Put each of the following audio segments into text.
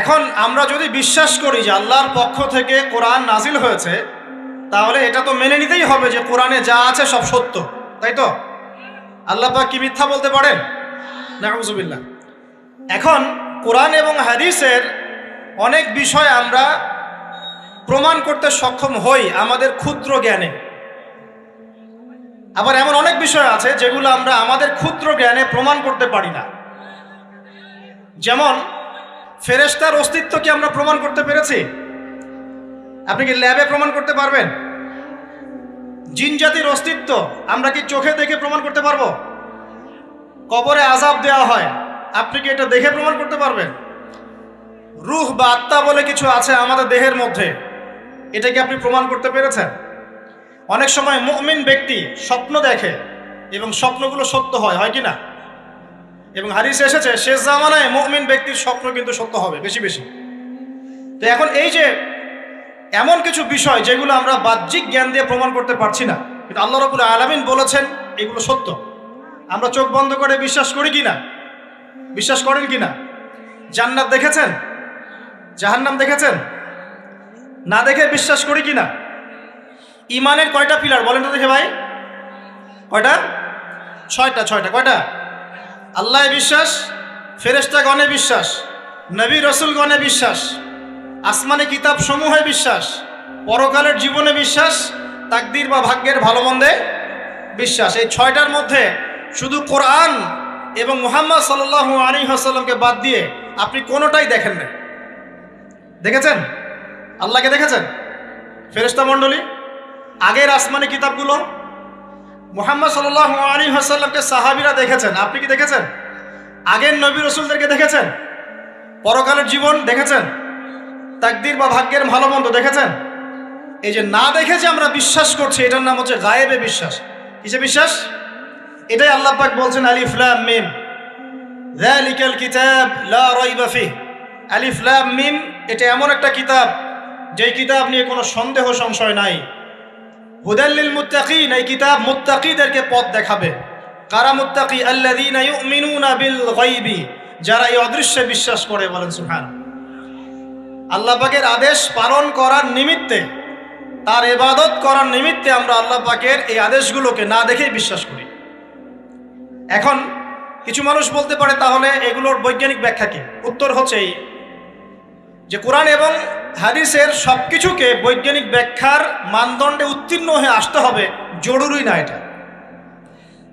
এখন আমরা যদি বিশ্বাস করি যে আল্লাহর পক্ষ থেকে কোরআন নাজিল হয়েছে, তাহলে এটা তো মেনে নিতেই হবে যে কোরআনে যা আছে সব সত্য, তাই তো? আল্লাহ পাক কি মিথ্যা বলতে পারেন? নাউযুবিল্লাহ। এখন কোরআন এবং হাদিসের অনেক বিষয় আমরা প্রমাণ করতে সক্ষম হই আমাদের ক্ষুদ্র জ্ঞানে। আবার এমন অনেক বিষয় আছে যেগুলো আমরা আমাদের ক্ষুদ্র জ্ঞানে প্রমাণ করতে পারি না। যেমন ফেরেশতার অস্তিত্ব কি আমরা প্রমাণ করতে পেরেছি? আপনি কি ল্যাবে প্রমাণ করতে পারবেন? জিন জাতির অস্তিত্ব আমরা কি চোখে দেখে প্রমাণ করতে পারবো? কবরে আযাব দেওয়া হয়, আপনি কি এটা দেখে প্রমাণ করতে পারবেন? রূহ বা আত্মা বলে কিছু আছে আমাদের দেহের মধ্যে, এটা কি আপনি প্রমাণ করতে পেরেছেন? অনেক সময় মুমিন ব্যক্তি স্বপ্ন দেখে এবং স্বপ্নগুলো সত্য হয়, হয় কি না? এবং হাদিসে এসেছে শেষ জামানায় মুমিন ব্যক্তির স্বপ্ন কিন্তু সত্য হবে বেশি বেশি। তো এখন এই যে এমন কিছু বিষয় যেগুলো আমরা বাহ্যিক জ্ঞান দিয়ে প্রমাণ করতে পারছি না, কিন্তু আল্লাহ রাব্বুল আলামিন বলেছেন এগুলো সত্য, আমরা চোখ বন্ধ করে বিশ্বাস করি কিনা? বিশ্বাস করেন কিনা? জান্নাত দেখেছেন? জাহান্নাম দেখেছেন? না দেখে বিশ্বাস করি কিনা? ইমানের কয়টা পিলার বলেন তো দেখে ভাই? কয়টা? ছয়টা। কয়টা? আল্লাহ বিশ্বাস, ফেরেশতাগণে বিশ্বাস, নবী রাসূলগণে বিশ্বাস, আসমানি কিতাব সমূহে বিশ্বাস, পরকালের জীবনে বিশ্বাস, তাকদীর বা ভাগ্যের ভালো মন্দে বিশ্বাস। এই ছয়টার মধ্যে শুধু কোরআন এবং মুহাম্মদ সাল্লাল্লাহু আলাইহি ওয়াসাল্লামকে বাদ দিয়ে আপনি কোনোটাই দেখেন না। দেখেছেন? আল্লাহকে দেখেছেন? ফেরেশতা মণ্ডলী, আগের আসমানি কিতাবগুলো, মুহাম্মদ সাল্লাল্লাহু আলাইহি ওয়াসাল্লামকে সাহাবীরা দেখেছেন, আপনি কি দেখেছেন? আগের নবী রাসূলদেরকে দেখেছেন? পরকালের জীবন দেখেছেন? তাকদীর বা ভাগ্যের ভালো মন্দ দেখেছেন? এই যে না দেখে যে আমরা বিশ্বাস করছি, এটার নাম হচ্ছে গায়েবে বিশ্বাস। কিসে বিশ্বাস? এটাই আল্লাহ পাক বলছেন আলিফ লাম মিম যালিকাল কিতাব লা রাইবা ফিহ। আলিফ লাম মিম, এটা এমন একটা কিতাব যেই কিতাব নিয়ে কোনো সন্দেহ সংশয় নাই। হুদাল লিল মুত্তাকিন, এই কিতাব মুত্তাকিদেরকে পথ দেখাবে। কারা মুত্তাকি? আল্লাযীনা ইউমিনুনা বিল গায়বি, যারা এই অদৃশ্যে বিশ্বাস করে। বলেন সুবহানাল্লাহ। আল্লাহ পাকের আদেশ পালন করার নিমিত্তে, তার ইবাদত করার নিমিত্তে আমরা আল্লাহ পাকের এই আদেশগুলোকে না দেখেই বিশ্বাস করি। এখন কিছু মানুষ বলতে পারে তাহলে এগুলোর বৈজ্ঞানিক ব্যাখ্যা কি? উত্তর হচ্ছে এই যে কোরআন এবং হাদিসের সব কিছুকে বৈজ্ঞানিক ব্যাখ্যার মানদণ্ডে উত্তীর্ণ হয়ে আসতে হবে জরুরি না এটা।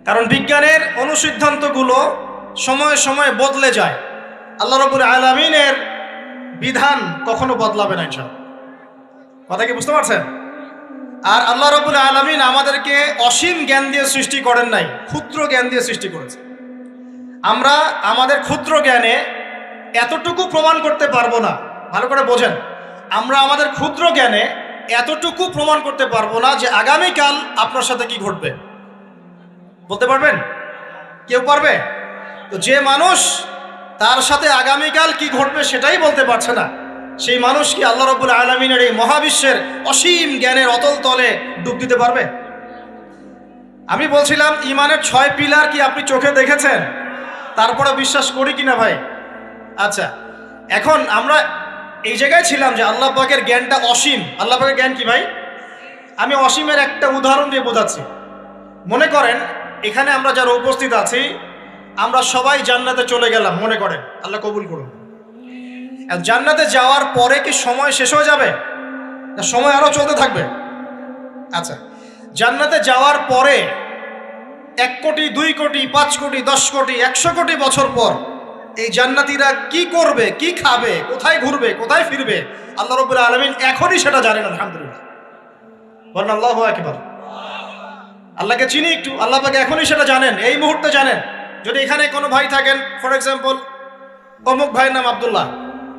কারণ বিজ্ঞানের অনুসিদ্ধান্তগুলো সময়ে সময়ে বদলে যায়। আল্লাহ রাব্বুল আলামিনের বিধান কখনো বদলাবে না ইনশাআল্লাহ। কথা কি বুঝতে পারছেন? আর আল্লাহ রাব্বুল আলামিন আমাদেরকে অসীম জ্ঞান দিয়ে সৃষ্টি করেন নাই, ক্ষুদ্র জ্ঞান দিয়ে সৃষ্টি করেছে। আমরা আমাদের ক্ষুদ্র জ্ঞানে এতটুকু প্রমাণ করতে পারবো না। ভালো করে বোঝেন, আমরা আমাদের ক্ষুদ্র জ্ঞানে এতটুকু প্রমাণ করতে পারবো না যে আগামীকাল আপনার সাথে কি ঘটবে। বলতে পারবেন? কেউ পারবে? তো যে মানুষ তার সাথে আগামীকাল কি ঘটবে সেটাই বলতে পারছে না, সেই মানুষ কি আল্লাহ রাব্বুল আলামিনের এই মহাবিশ্বের অসীম জ্ঞানের অতল তলে ডুব দিতে পারবে? আমি বলছিলাম ইমানের 6 পিলার কি আপনি চোখে দেখেছেন? তারপরে বিশ্বাস করি কিনা ভাই? আচ্ছা, এখন আমরা এই জায়গায় ছিলাম যে আল্লাহ পাকের জ্ঞানটা অসীম। আল্লাহ পাকের জ্ঞান কি ভাই? আমি অসীমের একটা উদাহরণ দিয়ে বোঝাচ্ছি। মনে করেন এখানে আমরা যারা উপস্থিত আছি, আমরা সবাই জান্নাতে চলে গেলাম, মনে করেন, আল্লাহ কবুল করুন। জান্নাতে যাওয়ার পরে কি সময় শেষ হয়ে যাবে? না, সময় আরো চলতে থাকবে। আচ্ছা, জান্নাতে যাওয়ার পরে 1 কোটি, 2 কোটি, 5 কোটি, 10 কোটি, 100 কোটি বছর পর এই জান্নাতীরা কি করবে, কি খাবে, কোথায় ঘুরবে, কোথায় ফিরবে, আল্লাহ রাব্বুল আলামিন এখনই সেটা জানেন। আলহামদুলিল্লাহ, বলেন আল্লাহু আকবার। আল্লাহকে চিনি একটু, আল্লাহ পাক এখনই সেটা জানেন, এই মুহূর্তে জানেন। যদি এখানে কোনো ভাই থাকেন, ফর এক্সাম্পল অমুক ভাইয়ের নাম আব্দুল্লাহ,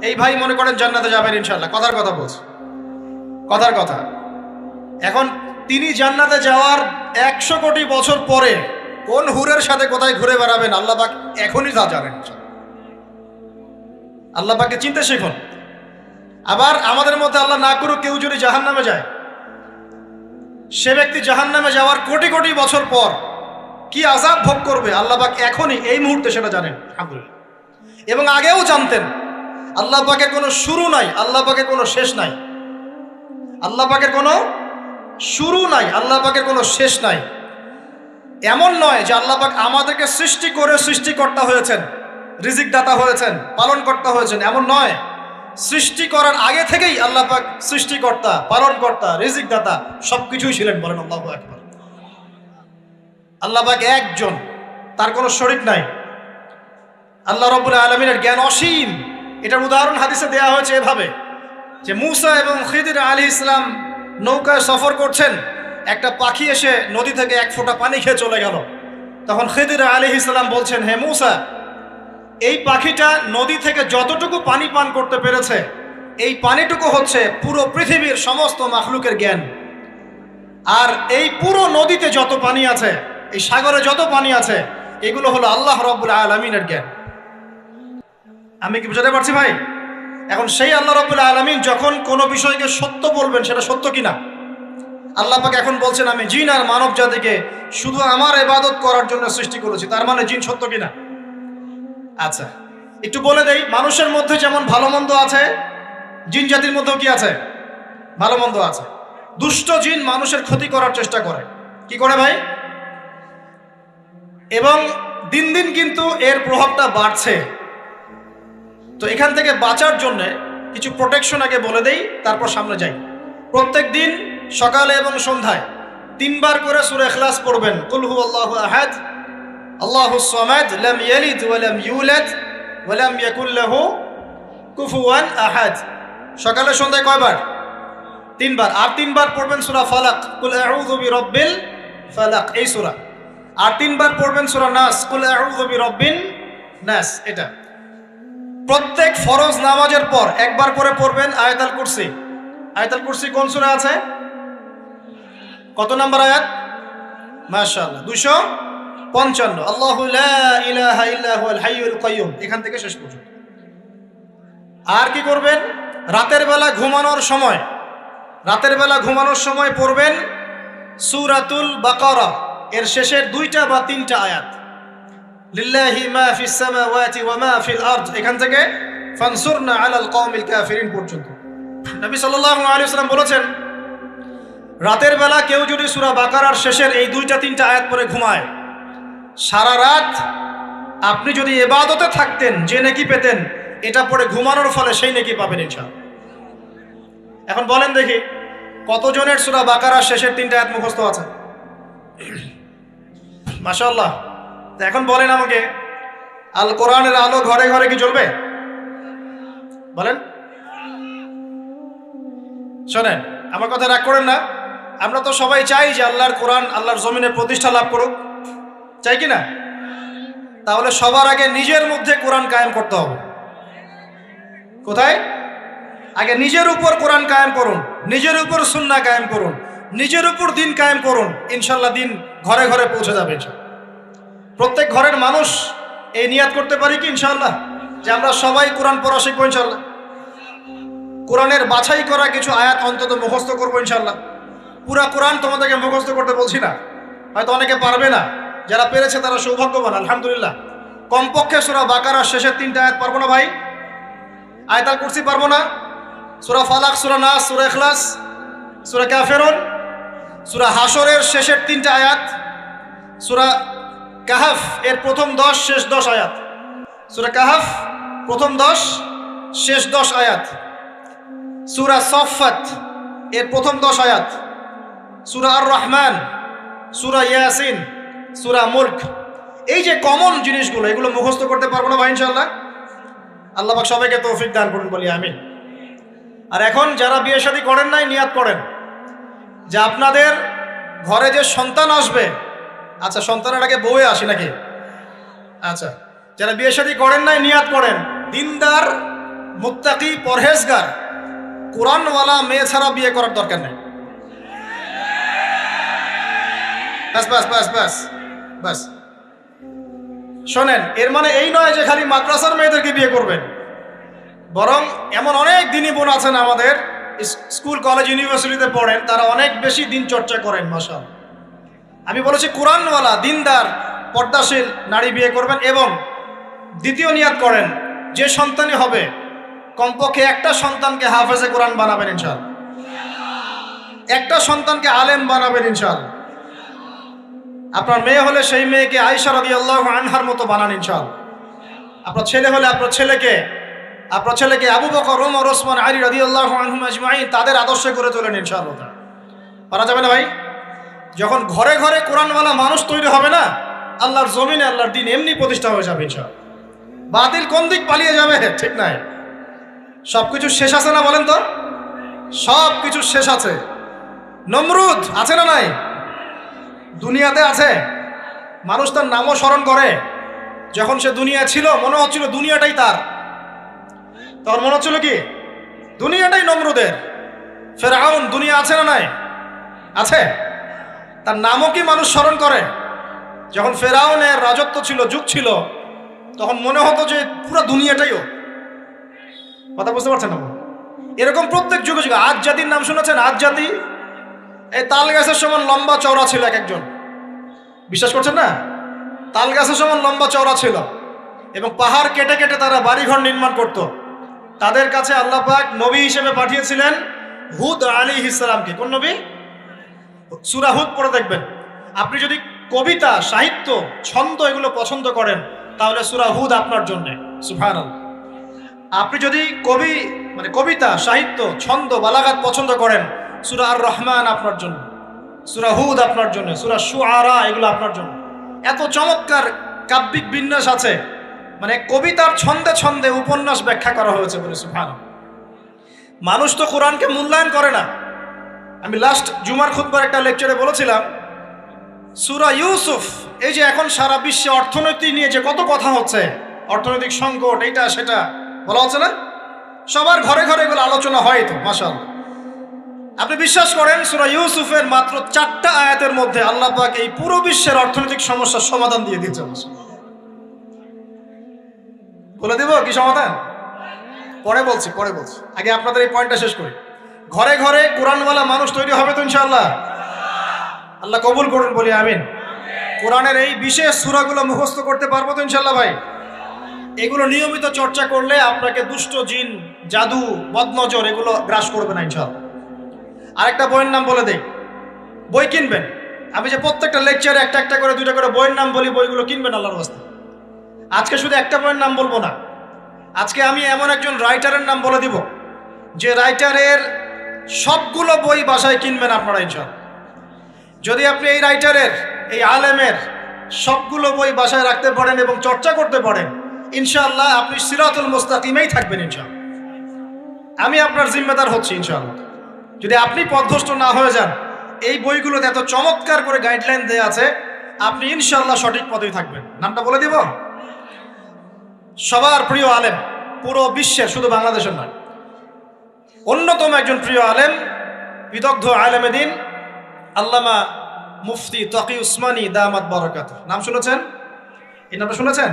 এই ভাই মনে করেন জান্নাতে যাবেন ইনশাআল্লাহ, কথার কথা বলছে, কথার কথা। এখন তিনি জান্নাতে যাওয়ার 100 কোটি বছর পরে কোন হুরের সাথে কোথায় ঘুরে বেড়াবেন আল্লাহ পাক এখনই তা জানেন। আল্লাহ পাককে চিনতে শিখুন। আবার আমাদের মধ্যে আল্লাহ না করুক কেউ যদি জাহান্নামে যায়, সে ব্যক্তি জাহান্নামে যাওয়ার কোটি কোটি বছর পর কি আযাব ভোগ করবে আল্লাহ পাক এখনই এই মুহূর্তে সেটা জানেন। আলহামদুলিল্লাহ। এবং আগেও জানতেন। আল্লাহ পাকের কোনো শুরু নাই, আল্লাহ পাকের কোনো শেষ নাই। আল্লাহ পাকের কোনো শুরু নাই, আল্লাহ পাকের কোনো শেষ নাই। এমন নয় যে আল্লাহ পাক আমাদেরকে সৃষ্টি করে সৃষ্টিকর্তা হয়েছেন, রিজিক দাতা হয়েছেন, পালনকর্তা হয়েছেন, এমন নয়। সৃষ্টি করার আগে থেকেই আল্লাহ পাক সৃষ্টিকর্তা, পালনকর্তা, রিজিক দাতা সবকিছুই ছিলেন। বলেন আল্লাহু আকবার। আল্লাহ পাক একজন, তার কোনো শরীক নাই। আল্লাহ রাব্বুল আলামিনের জ্ঞান অসীম। এটার উদাহরণ হাদিসে দেয়া হয়েছে এভাবে যে মুসা এবং খিদির আলাইহিস সালাম নৌকায় সফর করছেন, একটা পাখি এসে নদী থেকে এক ফোঁটা পানি খেয়ে চলে গেল। তখন খিদির আলাইহিস সালাম বলছেন, হে মুসা, এই পাখিটা নদী থেকে যতটুকু পানি পান করতে পেরেছে, এই পানিটুকু হচ্ছে পুরো পৃথিবীর সমস্ত মাখলুকের জ্ঞান। আর এই পুরো নদীতে যত পানি আছে, এই সাগরে যত পানি আছে, এগুলো হলো আল্লাহ রাব্বুল আলামিনের জ্ঞান। আমি কি বুঝাতে পারছি ভাই? এখন সেই আল্লাহ রাব্বুল আলামিন যখন কোনো বিষয়কে সত্য বলবেন, সেটা সত্য কিনা? আল্লাহ পাক এখন বলছেন, আমি জিন আর মানব জাতিকে শুধু আমার ইবাদত করার জন্য সৃষ্টি করেছি। তার মানে জিন সত্য কিনা? আচ্ছা, একটু বলে দেই, মানুষের মধ্যে যেমন ভালো মন্দ আছে, জিন জাতির মধ্যেও কি আছে? ভালো মন্দ আছে। দুষ্ট জিন মানুষের ক্ষতি করার চেষ্টা করে। কি করে ভাই? এবং দিন দিন কিন্তু এর প্রভাবটা বাড়ছে। তো এখান থেকে বাঁচার জন্য কিছু প্রোটেকশন আগে বলে দেই, তারপর সামনে যাই। প্রত্যেক দিন সকালে এবং সন্ধ্যায় 3 বার করে সূরা ইখলাস পড়বেন। কুল হুয়াল্লাহু আহাদ, আল্লাহুস সামাদ, লাম ইয়ালিদ ওয়া লাম ইউলাদ ওয়া লাম ইয়াকুল লাহু কুফুয়ান আহাদ। সকালে সন্ধ্যায় কয়বার? 3 বার। আর 3 বার পড়বেন সূরা ফালাক, কুল আউযু বিরাব্বিল ফালাক, এই সূরা। আর 3 বার পড়বেন সূরা নাস, কুল আউযু বিরাব্বিন নাস। এটা প্রত্যেক ফরজ নামাজের পর একবার করে পড়বেন আয়াতুল কুরসি। আয়াতুল কুরসি কোন সূরা আছে? কত নম্বর আয়াত? মাশাআল্লাহ, 255। আল্লাহু লা ইলাহা ইল্লা হুয়াল হাইয়ুল কাইয়্যুম, এখান থেকে শেষ পর্যন্ত। আর কি করবেন? রাতের বেলা ঘুমানোর সময় পড়বেন সূরাতুল বাকারা, এর শেষের 2টা বা 3টা আয়াত। লিল্লাহি মা ফিস সামাওয়াতি ওয়া মা ফিল আরদ, এখান থেকে ফানসুরনা আলাল কওমিল কাফিরিন পর্যন্ত। নবী সাল্লাল্লাহু আলাইহি ওয়াসাল্লাম বলেছেন, রাতের বেলা কেউ যদি সূরা বাকারার শেষের এই 2টা 3টা আয়াত পড়ে ঘুমায়, সারা রাত আপনি যদি ইবাদতে থাকতেন যে নেকি পেতেন, এটা পড়ে ঘুমানোর ফলে সেই নেকি পাবেন ইনশাআল্লাহ। এখন বলেন দেখি, কতজনের সূরা বাকারার শেষের 3টা আয়াত মুখস্থ আছে? মাশাআল্লাহ। এখন বলেন আমাকে, আল কোরআনের আলো ঘরে ঘরে কি জ্বলবে? বলেন। শোনেন, আমার কথা রাগ করেন না। আমরা তো সবাই চাই যে আল্লাহর কোরআন আল্লাহর জমিনে প্রতিষ্ঠা লাভ করুক, চাই কি না? তাহলে সবার আগে নিজের মধ্যে কোরআন কায়েম করতে হবে। কোথায়? আগে নিজের উপর কোরআন কায়েম করুন, নিজের উপর সুন্নাহ কায়েম করুন, নিজের উপর দিন কায়েম করুন। ইনশাআল্লাহ দিন ঘরে ঘরে পৌঁছে যাবে। প্রত্যেক ঘরের মানুষ এই নিয়াত করতে পারি কি ইনশাআল্লাহ যে আমরা সবাই কোরআন পড়া শিখবো ইনশাআল্লাহ? কোরআনের বাছাই করা কিছু আয়াত অন্তত মুখস্থ করবো ইনশাআল্লাহ। পুরা কোরআন তোমাদেরকে মুখস্থ করতে বলছি না, হয়তো অনেকে পারবে না, যারা পেরেছে তারা সৌভাগ্যবান, আলহামদুলিল্লাহ। কমপক্ষে সূরা বাকারার শেষের 3টা আয়াত পারবো না ভাই? আয়াতুল কুরসি পারবো না? সূরা ফালাক, সূরা নাস, সূরা ইখলাস, সূরা কাফিরুন, সূরা হাশরের শেষের 3টা আয়াত, সূরা কাহাফ এর প্রথম 10 শেষ 10 আয়াত, সূরা কাহাফ প্রথম 10 শেষ 10 আয়াত, সূরা সফফাত এর প্রথম 10 আয়াত, সূরা আর রহমান, সূরা ইয়াসিন, সূরা মুলক। এই যে কমন জিনিসগুলো, এগুলো মুখস্থ করতে পারবো না ভাই ইনশাআল্লাহ? আল্লাহ পাক সবাইকে তৌফিক দান করুন, বলি আমিন। আর এখন যারা বিয়ে শাদী করেন নাই, নিয়াত করেন যে আপনাদের ঘরে যে সন্তান আসবে, আচ্ছা সন্তানের আগে বউয়ে আসি নাকি? আচ্ছা, যারা বিয়ে শাদী করেন নাই নিয়াত করেন, দিনদার, মুত্তাকি, পরহেজগার, কোরআনওয়ালা মেয়ে ছাড়া বিয়ে করার দরকার নেই। বাস বাস বাস বাস বাস। শোনেন, এর মানে এই নয় যে খালি মাদ্রাসার মেয়েদেরকে বিয়ে করবেন, বরং এমন অনেক দিনী বোন আছেন আমাদের, স্কুল কলেজ ইউনিভার্সিটিতে পড়েন, তারা অনেক বেশি দিন চর্চা করেন। মাশাআল্লাহ। আমি বলেছি কোরআনওয়ালা, দিনদার, পর্দাশীল নারী বিয়ে করবেন। এবং দ্বিতীয় নিয়াত করেন, যে সন্তানই হবে কমপক্ষে একটা সন্তানকে হাফেজে কোরআন বানাবেন ইনশাআল্লাহ, একটা সন্তানকে আলেম বানাবেন ইনশাআল্লাহ। আপনার মেয়ে হলে সেই মেয়েকে আয়েশা রাদিয়াল্লাহু আনহার মতো বানান ইনশাআল্লাহ। আপনার ছেলে হলে আপনার ছেলেকে আবু বকর, ওমর, ওসমান, আলী রাদিয়াল্লাহু আনহুম আজমাইন তাদের আদর্শে করে তোলেন ইনশাআল্লাহ। পারা যাবে না ভাই? যখন ঘরে ঘরে কোরআনওয়ালা মানুষ তৈরি হবে না, আল্লাহর জমিনে আল্লাহর দ্বীন এমনি প্রতিষ্ঠা হয়ে যাবে ইনশাআল্লাহ। বাতিল কোন দিক পালিয়ে যাবে ঠিক নাই? সবকিছু শেষ আছে না বলেন তো? সব কিছু শেষ আছে। নমরুদ আছে না নাই? দুনিয়াতে আছে। মানুষ তার নামও স্মরণ করে। যখন সে দুনিয়া ছিল মনে হচ্ছিল দুনিয়াটাই তার, তখন মনে হচ্ছিল কি দুনিয়াটাই নমরুদের। ফেরাউন দুনিয়া আছে না নাই? আছে। তার নামও কি মানুষ স্মরণ করে? যখন ফেরাউনের রাজত্ব ছিল, যুগ ছিল, তখন মনে হতো যে পুরো দুনিয়াটাইও। কথা বুঝতে পারছেন না? এরকম প্রত্যেক যুগে যুগে। আজ জাতির নাম শুনেছেন? আজ জাতি এই তাল গাছের সমান লম্বা চওড়া ছিল এক একজন। বিশ্বাস করছেন না? তাল গাছের সমান লম্বা চওড়া ছিল এবং পাহাড় কেটে কেটে তারা বাড়িঘর নির্মাণ করত। তাদের কাছে আল্লাহ পাক নবী হিসেবে পাঠিয়েছিলেন হুদ আলাইহিস সালামকে। কোন নবী? সূরা হুদ পড়ে দেখবেন। আপনি যদি কবিতা, সাহিত্য, ছন্দ এগুলো পছন্দ করেন তাহলে সূরা হুদ আপনার জন্য। সুবহানাল্লাহ। আপনি যদি কবিতা, সাহিত্য, ছন্দ, বালাগাত পছন্দ করেন, সূরা আর রহমান আপনার জন্য, সূরা হুদ আপনার জন্য, সূরা শুআরা এগুলো আপনার জন্য। এত চমৎকার কাব্যিক বিন্যাস আছে, মানে কবিতার ছন্দে ছন্দে উপন্যাস ব্যাখ্যা করা হয়েছে বলে। সুবহানাল্লাহ। মানুষ তো কোরআনকে মূল্যায়ন করে না। আমি লাস্ট জুমার খুতবার একটা লেকচারে বলেছিলাম, সূরা ইউসুফ, এই যে এখন সারা বিশ্বে অর্থনীতি নিয়ে যে কত কথা হচ্ছে, অর্থনৈতিক সংকট, এইটা সেটা বলা হচ্ছে না, সবার ঘরে ঘরে এগুলো আলোচনা হয় তো মাশাআল্লাহ। আপনি বিশ্বাস করেন সূরা ইউসুফের মাত্র 4টা আয়াতের মধ্যে আল্লাহ পাক এই পুরো বিশ্বের অর্থনৈতিক সমস্যার সমাধান দিয়ে দিয়েছে। বলে দেব কি সমাধান? পরে বলছি। আগে আপনাদের এই পয়েন্টটা শেষ করি। ঘরে ঘরে কোরআনওয়ালা মানুষ তৈরি হবে তো ইনশাআল্লাহ। আল্লাহ কবুল করুন, বলি আমিন। কোরআনের এই বিশেষ সূরাগুলো মুখস্থ করতে পারবো তো ইনশাআল্লাহ ভাই? এগুলো নিয়মিত চর্চা করলে আপনাকে দুষ্ট জিন, জাদু, বদনজর এগুলো গ্রাস করবে না ইনশাআল্লাহ। আরেকটা বইয়ের নাম বলে দেই, বই কিনবেন। আমি যে প্রত্যেকটা লেকচারে একটা একটা করে 2টা করে বইয়ের নাম বলি, বইগুলো কিনবেন আল্লাহর রাস্তায়। আজকে শুধু একটা বইয়ের নাম বলবো না, আজকে আমি এমন একজন রাইটারের নাম বলে দিব যে রাইটারের সবগুলো বই বাসায় কিনবেন আপনারা ইনশাআল্লাহ। যদি আপনি এই রাইটারের, এই আলেমের সবগুলো বই বাসায় রাখতে পারেন এবং চর্চা করতে পারেন, ইনশাআল্লাহ আপনি সিরাতুল মুস্তাকিমেই থাকবেন ইনশাআল্লাহ। আমি আপনার জিম্মেদার হচ্ছি ইনশাআল্লাহ। যদি আপনি পথভ্রষ্ট না হয়ে যান, এই বইগুলোতে এত চমৎকার করে গাইডলাইন দেওয়া আছে, আপনি ইনশাআল্লাহ সঠিক পথেই থাকবেন। নামটা বলে দিব, সবার প্রিয় আলেম, পুরো বিশ্বের, শুধু বাংলাদেশের নয়, অন্যতম একজন প্রিয় আলেম, বিদগ্ধ আলেমে দ্বীন আল্লামা মুফতি তকি উসমানী দামাত বারাকাতুহু। নাম শুনেছেন? এই নামটা শুনেছেন?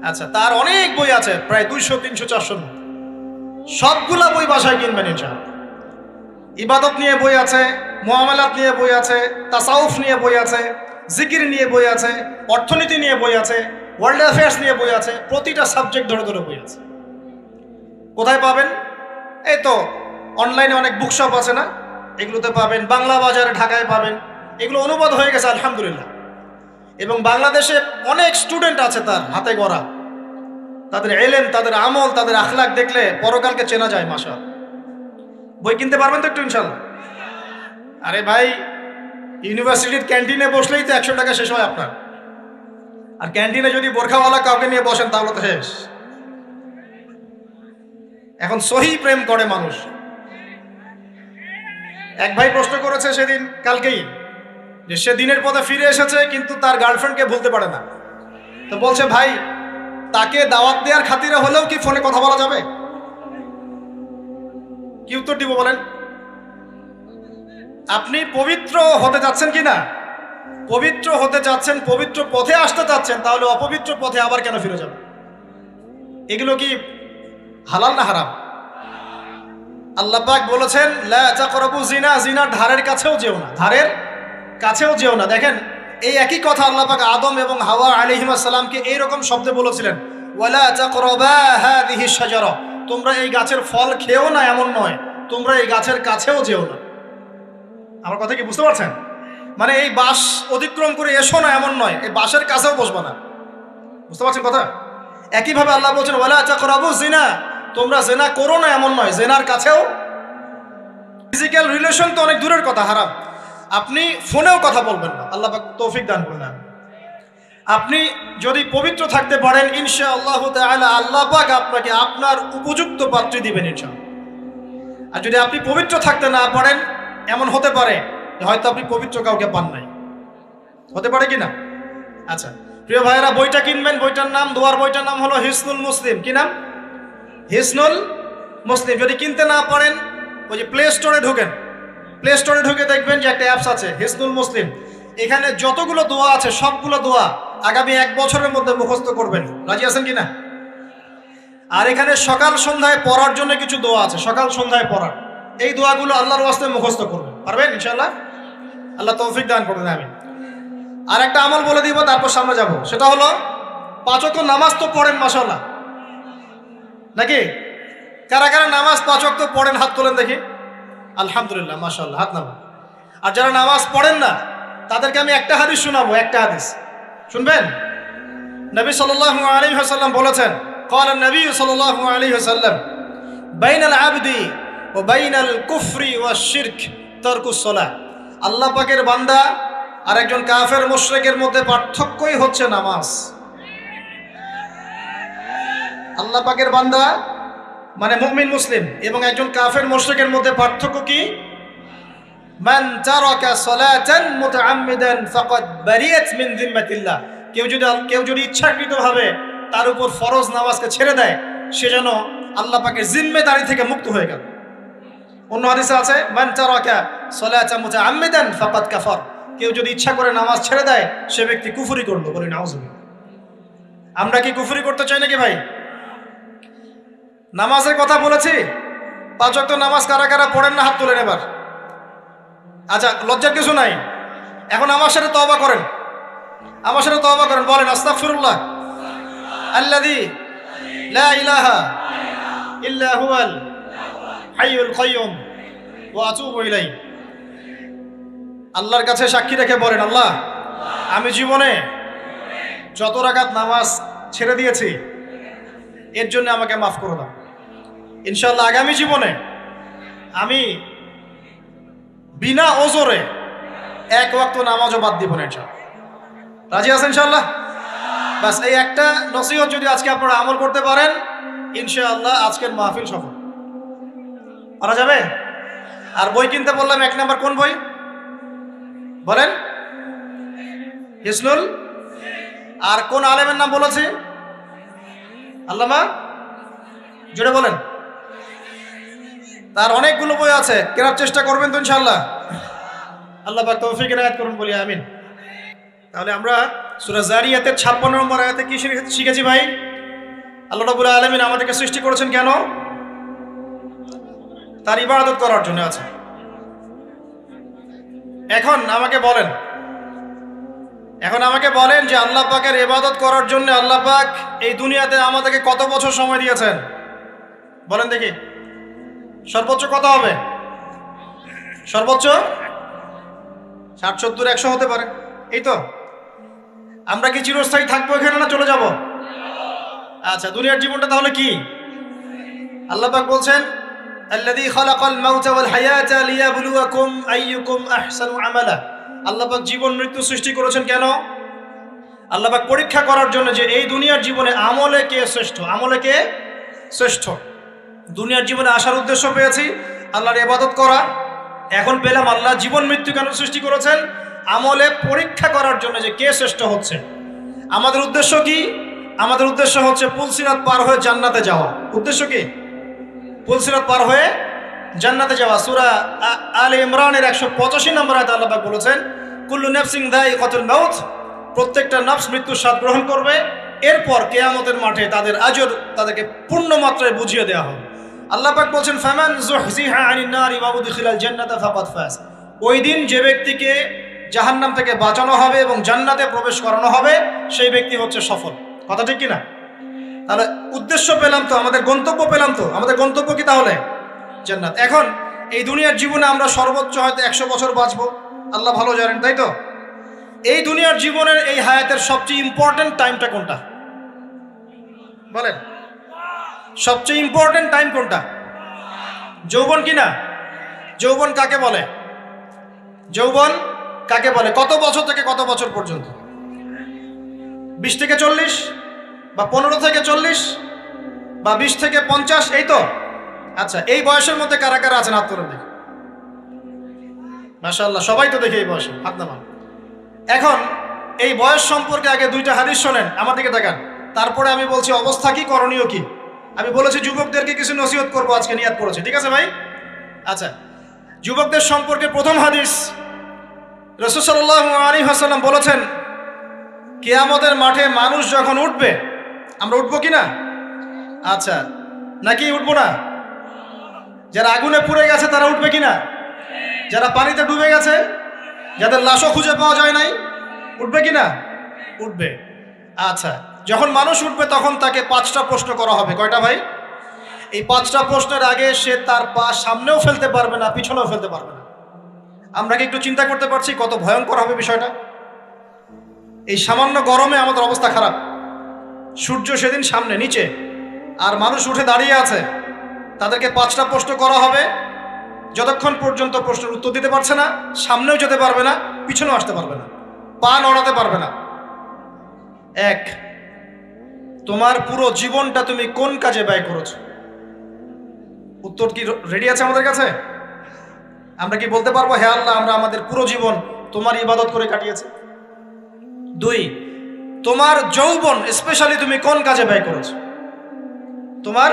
আচ্ছা, তার অনেক বই আছে, প্রায় 200, 300, 400। সবগুলা বই বাসায় কিনবেন ইনশাআল্লাহ। ইবাদত নিয়ে বই আছে, মুআমালাত নিয়ে বই আছে, তাসাউফ নিয়ে বই আছে, জিকির নিয়ে বই আছে, অর্থনীতি নিয়ে বই আছে, ওয়ার্ল্ড অ্যাফেয়ার্স নিয়ে বই আছে, প্রতিটা সাবজেক্ট ধরে ধরে বই আছে। কোথায় পাবেন? এই তো অনলাইনে অনেক বুকশপ আছে না, এগুলোতে পাবেন। বাংলা বাজারে ঢাকায় পাবেন। এগুলো অনুবাদ হয়ে গেছে আলহামদুলিল্লাহ। এবং বাংলাদেশে অনেক স্টুডেন্ট আছে তার হাতে গড়া। তাদের এলেম, তাদের আমল, তাদের আখলাক দেখলে পরকালকে চেনা যায় মাশাআল্লাহ। বই কিনতে পারবেন তো একটু ইনশাআল্লাহ? আরে ভাই, ইউনিভার্সিটির ক্যান্টিনে বসলেই তো 100 টাকা শেষ হয় আপনার। আর ক্যান্টিনে যদি বোরখাওয়ালা কাউকে নিয়ে বসেন তাহলে তো শেষ। এখন সহি প্রেম করে মানুষ। এক ভাই প্রশ্ন করেছে সেদিন, কালকেই, যে সে দিনের পথে ফিরে এসেছে কিন্তু তার গার্লফ্রেন্ডকে ভুলতে পারে না। তো বলছে, ভাই তাকে দাওয়াত দেওয়ার খাতিরে হলেও কি ফোনে কথা বলা যাবে? কি উত্তর দিব বলেন? আপনি পবিত্র হতে যাচ্ছেন কি না? পবিত্র হতে যাচ্ছেন, পবিত্র পথে আসতে যাচ্ছেন, তাহলে অপবিত্র পথে আবার কেন ফিরে যাবেন? এগুলো কি হালাল না হারাম? আল্লাহ পাক বলেছেন, লা তাকরাবু জিনা, জিনার ধারের কাছেও যেও না, ধারের কাছেও যেও না। দেখেন, এই একই কথা আল্লাহ পাক আদম এবং হাওয়া আলাইহিস সালামকে এইরকম শব্দে বলেছিলেন, ওয়ালা তাকরাবা হাযিহি শাজারা, তোমরা এই গাছের ফল খেও না এমন নয়, তোমরা এই গাছের কাছেও যেও না। আমার কথা কি বুঝতে পারছেন? মানে এই বাঁশ অতিক্রম করে এসো না এমন নয়, এই বাঁশের কাছেও বসবা না। বুঝতে পারছেন কথা? একইভাবে আল্লাহ বলছেন ওয়ালা তাকরাবু জিনা, তোমরা জেনা করো না এমন নয়, জেনার কাছেও। ফিজিক্যাল রিলেশন তো অনেক দূরের কথা, হারাম। আপনি ফোনেও কথা বলবেন না, আল্লাহ পাক তৌফিক দান করুন। আপনি যদি পবিত্র থাকতে পারেন ইনশাআল্লাহ তাআলা আল্লাহ পাক আপনাকে আপনার উপযুক্ত পাত্রী দিবেন ইনশাআল্লাহ। আর যদি আপনি পবিত্র থাকতে না পারেন, এমন হতে পারে হয়তো আপনি পবিত্র কাউকে পান নাই, হতে পারে কি না? আচ্ছা প্রিয় ভাইয়েরা, বইটা কিনবেন, বইটার নাম, দোয়ার বইটার নাম হলো হিসনুল মুসলিম। কি নাম? হিসনুল মুসলিম। যদি কিনতে না পারেন ওই যে প্লে স্টোরে ঢোকেন, প্লে স্টোরে ঢুকে দেখবেন যে একটা অ্যাপস আছে হিসনুল মুসলিম। এখানে যতগুলো দোয়া আছে সবগুলো দোয়া আগামী 1 বছরের মধ্যে মুখস্থ করবেন। রাজি আছেন কি না? আর এখানে সকাল সন্ধ্যায় পড়ার জন্য কিছু দোয়া আছে, সকাল সন্ধ্যায় পড়ার। এই দোয়াগুলো আল্লাহর ওয়াস্তে মুখস্থ করবেন, পারবেন ইনশাআল্লাহ? আল্লাহ তৌফিক দান করবেন, আমিন। আর একটা আমল বলে দিব, তারপর সামনে যাব। সেটা হলো 5 ওয়াক্ত নামাজ তো পড়েন মাশাআল্লাহ, নাকি? কারা কারা নামাজ 5 ওয়াক্ত পড়েন হাত তোলেন দেখি। আলহামদুলিল্লাহ, মাশাআল্লাহ, হাত নামান। আর যারা নামাজ পড়েন না তাদেরকে আমি একটা হাদিস শোনাবো, একটা হাদিস শুনবেন। নবী সাল্লাল্লাহু আলাইহি ওয়াসাল্লাম বলেছেন, قال النبي صلى الله عليه وسلم بين العبد وبين الكفر والشرك ترك الصلاة। আল্লাহ পাকের বান্দা আর একজন কাফের মুশরিকের মধ্যে পার্থক্যই হচ্ছে নামাজ। আল্লাহ পাকের বান্দা মানে মুমিন মুসলিম এবং একজন কাফের মুশরিকের মধ্যে পার্থক্য কি? মান তারাকা সালাতান মুতাআম্মিদান ফাকাদ বারিয়াত মিন যিম্মাতিল্লাহ। কেউ যদি ইচ্ছাকৃতভাবে তার উপর ফরজ নামাজকে ছেড়ে দেয়, সে যেন আল্লাহ পাকের জিম্মেদারি থেকে মুক্ত হয়ে গেল। অন্য হাদিসে আছে মান তারাকা সালাতান মুতাআম্মিদান ফাকাদ কাফার। কেউ যদি ইচ্ছা করে নামাজ ছেড়ে দেয় সে ব্যক্তি কুফরি করলো, বলি নাউযুবিল্লাহ। আমরা কি কুফরি করতে চাই নাকি ভাই? নামাজের কথা বলেছি, 5 ওয়াক্ত নামাজ কারা কারা পড়েন না হাত তোলেন এবার। আচ্ছা লজ্জার কিছু নাই, এখন আমার সাথে তওবা করেন, আমার সাথে তওবা করেন, বলেন আস্তাগফিরুল্লাহ আল্লাযী লা ইলাহা ইল্লা হুয়াল হাইয়ুল কাইয়্যুম ওয়া আতুবু ইলাইহি। আল্লাহর কাছে সাক্ষী রেখে বলেন, আল্লাহ আমি জীবনে যত রাকাত নামাজ ছেড়ে দিয়েছি এর জন্য আমাকে মাফ করে দাও। ইনশাআল্লাহ আগামী জীবনে আমি বিনা ওজরে 1 ওয়াক্ত নামাজও বাদ দিব না ইনশাআল্লাহ। রাজি আছেন ইনশাআল্লাহ? বাস এই একটা নসিহত যদি আজকে আপনারা আমল করতে পারেন ইনশাআল্লাহ আজকের মাহফিল সফল। পারা যাবে? আর বই কিনতে বললাম 1 নাম্বার কোন বই বলেন? হিসনুল। আর কোন আলেমের নাম বলেছে? আল্লামা, জোরে বলেন। তার অনেকগুলো বই আছে, কেনার চেষ্টা করবেন তো ইনশাআল্লাহ। আল্লাহ পাক তৌফিক এনায়েত করুন, বলি আমিন। তাহলে আমরা সূরা যারিয়াতের 56 নম্বর আয়াতে কি শিখেছি ভাই? আল্লাহ রাব্বুল আলামিন আমাদেরকে সৃষ্টি করেছেন কেন? তার ইবাদত করার জন্য আছে। এখন আমাকে বলেন যে আল্লাহ পাকের ইবাদত করার জন্য আল্লাহ পাক এই দুনিয়াতে আমাদেরকে কত বছর সময় দিয়েছেন বলেন দেখি। সর্বোচ্চ কত হবে? সর্বোচ্চ 60, 70, 100 হতে পারে। এই তো। আমরা কি চিরস্থায়ী থাকবো এখানে না চলে যাব? আচ্ছা, দুনিয়ার জীবনটা তাহলে কি? আল্লাহ পাক বলছেন আল্লাযী খালাকাল মাউতা ওয়াল হায়াতা লিয়াবলুয়াকুম আইয়ুকুম আহসানু আমালা। আল্লাহ পাক জীবন মৃত্যু সৃষ্টি করেছেন কেন? আল্লাহ পাক পরীক্ষা করার জন্য যে এই দুনিয়ার জীবনে আমলে কে শ্রেষ্ঠ, আমলে কে শ্রেষ্ঠ। দুনিয়ার জীবনে আসার উদ্দেশ্য পেয়েছি আল্লাহর ইবাদত করা, এখন পেলাম আল্লাহ জীবন মৃত্যু কেন সৃষ্টি করেছেন? আমলে পরীক্ষা করার জন্য যে কে শ্রেষ্ঠ হচ্ছে। আমাদের উদ্দেশ্য কি? আমাদের উদ্দেশ্য হচ্ছে পুলসিরাত পার হয়ে জান্নাতে যাওয়া। উদ্দেশ্য কি? পুলসিরাত পার হয়ে জান্নাতে যাওয়া। সূরা আলে ইমরানের 185 নম্বর আয়াতে আল্লাহ পাক বলেছেন কুল্লু নাফসিন যায়িকাতুল মাউত, প্রত্যেকটা নফস মৃত্যুর স্বাদ গ্রহণ করবে, এরপর কিয়ামতের মাঠে তাদের আজর তাদেরকে পূর্ণ মাত্রায় বুঝিয়ে দেওয়া হবে। আল্লাহ পাক বলেন ফামান যুহজিহা আনিন নারি ওয়া উদখিলাল জান্নাতা ফাকাদ ফাজ। ওই দিন যে ব্যক্তিকে জাহান্নাম থেকে বাঁচানো হবে এবং জান্নাতে প্রবেশ করানো হবে সেই ব্যক্তি হচ্ছে সফল। কথা ঠিক কিনা? তাহলে উদ্দেশ্য পেলাম তো, আমাদের গন্তব্য পেলাম তো। আমাদের গন্তব্য কি তাহলে? জান্নাত। এখন এই দুনিয়ার জীবনে আমরা সর্বোচ্চ হয়তো 100 বছর বাঁচবো, আল্লাহ ভালো জানেন, তাই তো? এই দুনিয়ার জীবনের এই হায়াতের সবচেয়ে ইম্পর্টেন্ট টাইমটা কোনটা বলেন? সবচেয়ে ইম্পর্টেন্ট টাইম কোনটা? যৌবন কিনা? যৌবন কাকে বলে? যৌবন কাকে বলে? কত বছর থেকে কত বছর পর্যন্ত? 20 থেকে 40, বা 15 থেকে 40, বা 20 থেকে 50, এই তো? আচ্ছা, এই বয়সের মধ্যে কারা কারা আছেন হাত তোলেন দেখি। মাশাআল্লাহ, সবাই তো দেখি এই বয়সে, হাত নামান। এখন এই বয়স সম্পর্কে আগে 2টা হাদিস শোনেন, আমার দিকে তাকান, তারপরে আমি বলছি অবস্থা কি, করণীয় কি। আমি বলেছি যুবকদেরকে কিছু নসিহত করবো আজকে, নিয়াত করেছি, ঠিক আছে ভাই? আচ্ছা, যুবকদের সম্পর্কে প্রথম হাদিস, রাসূল সাল্লাল্লাহু আলাইহি ওয়াসাল্লাম বলেছেন, কিয়ামতের মাঠে মানুষ যখন উঠবে, আমরা উঠবো কি না? আচ্ছা, নাকি উঠবো না? যারা আগুনে পুড়ে গেছে তারা উঠবে কিনা? যারা পানিতে ডুবে গেছে, যাদের লাশও খুঁজে পাওয়া যায় নাই, উঠবে কিনা? উঠবে। আচ্ছা, যখন মানুষ উঠবে তখন তাকে 5টা প্রশ্ন করা হবে। কয়টা ভাই? এই 5টা প্রশ্নের আগে সে তার পা সামনেও ফেলতে পারবে না, পিছনেও ফেলতে পারবে না। আমরা কি একটু চিন্তা করতে পারছি কত ভয়ঙ্কর হবে বিষয়টা? এই সামান্য গরমে আমাদের অবস্থা খারাপ, সূর্য সেদিন সামনে নিচে, আর মানুষ উঠে দাঁড়িয়ে আছে। তাদেরকে 5টা প্রশ্ন করা হবে, যতক্ষণ পর্যন্ত প্রশ্নের উত্তর দিতে পারছে না, সামনেও যেতে পারবে না, পিছনেও আসতে পারবে না, পা নড়াতে পারবে না। 1, তোমার পুরো জীবনটা তুমি কোন কাজে ব্যয় করেছো? উত্তর কি রেডি আছে আমাদের কাছে? আমরা কি বলতে পারবো, হে আল্লাহ, আমরা আমাদের পুরো জীবন তোমার ইবাদত করে কাটিয়েছি? 2, তোমার যৌবন স্পেশালি তুমি কোন কাজে ব্যয় করেছো? তোমার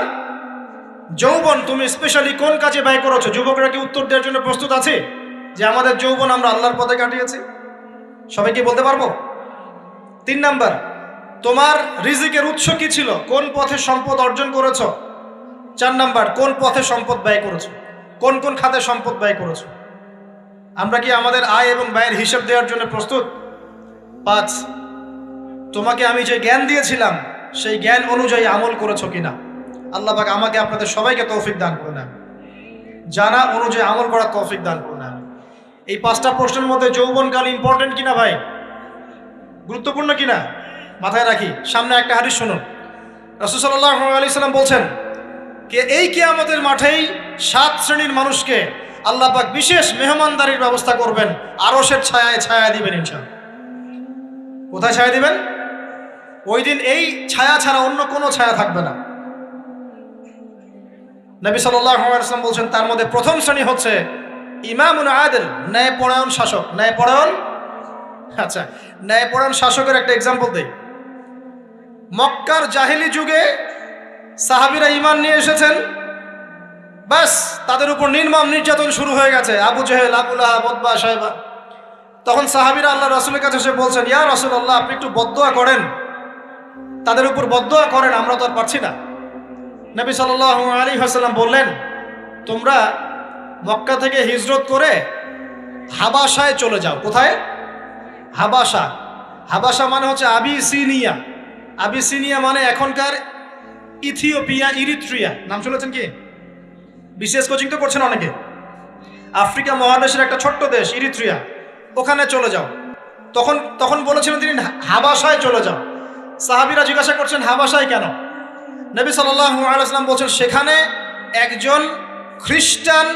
যৌবন তুমি স্পেশালি কোন কাজে ব্যয় করেছো? যুবকরা কি উত্তর দেওয়ার জন্য প্রস্তুত আছে যে আমাদের যৌবন আমরা আল্লাহর পথে কাটিয়েছি? সবাই কি বলতে পারবো? 3 নাম্বার, তোমার রিজিকের উৎস কি ছিল? কোন পথে সম্পদ অর্জন করেছো? 4 নাম্বার, কোন পথে সম্পদ ব্যয় করেছো? কোন কোন খাতে সম্পদ ব্যয় করেছো? আমরা কি আমাদের আয় এবং ব্যয়ের হিসাব দেওয়ার জন্য প্রস্তুত? 5, তোমাকে আমি যে জ্ঞান দিয়েছিলাম সেই জ্ঞান অনুযায়ী আমল করেছো কিনা? আল্লাহ পাক আমাকে আপনাদের সবাইকে তৌফিক দান করে নেন, জানা অনুযায়ী আমল করার তৌফিক দান করে নেন। এই 5টা প্রশ্নের মধ্যে যৌবনকাল ইম্পর্টেন্ট কিনা ভাই? গুরুত্বপূর্ণ কিনা? মাথায় রাখি। সামনে একটা হাদিস শুনুন, রাসূল সাল্লাল্লাহু আলাইহি সাল্লাম বলছেন, কে এই কিয়ামতের মাঠেই 7 শ্রেণীর মানুষকে আল্লাহ পাক বিশেষ মেহমানদারির ব্যবস্থা করবেন, আরশের ছায়ায় ছায়া দিবেন ইনশাআল্লাহ। কোথায় ছায়া দিবেন? ওই দিন এই ছায়া ছাড়া অন্য কোনো ছায়া থাকবে না। নবী সাল্লাল্লাহু আলাইহি ওয়াসাল্লাম বলছেন, তার মধ্যে প্রথম শ্রেণী হচ্ছে ইমামুন আদিল, ন্যায়পরায়ণ শাসক। ন্যায়পরায়ণ, আচ্ছা, ন্যায়পরায়ণ শাসকের একটা এক্সাম্পল দেই। মক্কার জাহেলি যুগে সাহাবীরা ঈমান নিয়ে এসেছেন, বাস তাদের উপর নির্মম নির্যাতন শুরু হয়ে গেছে, আবু জেহেল, আবু লাহাব, উতবা, শায়বা। তখন সাহাবীরা আল্লাহ রাসূলের কাছে এসে বলছেন, ইয়া রাসূলুল্লাহ, আপনি একটু বদদুয়া করেন, তাদের উপর বদদুয়া করেন, আমরা তো আর পারছি না। নবী সাল্লাল্লাহু আলাইহি ওয়াসাল্লাম বললেন, তোমরা মক্কা থেকে হিজরত করে হাবাসায় চলে যাও। কোথায়? হাবাসা। হাবাসা মানে হচ্ছে আবিসিনিয়া। আবিসিনিয়া মানে এখনকার ইথিওপিয়া, ইরিত্রিয়া। নাম শুনেছেন কি? বিশেষ কোচিং তো করছেন অনেকে। আফ্রিকা মহাদেশের একটা ছোট্ট দেশ ইরিত্রিয়া, ওখানে চলে যাও। তখন বলেছিলেন তিনি হাবাসায় চলে যাও। সাহাবীরা জিজ্ঞাসা করছেন, হাবাসায় কেন? নবী সাল্লাল্লাহু আলাইহি ওয়াসাল্লাম বলছেন, সেখানে একজন খ্রিস্টান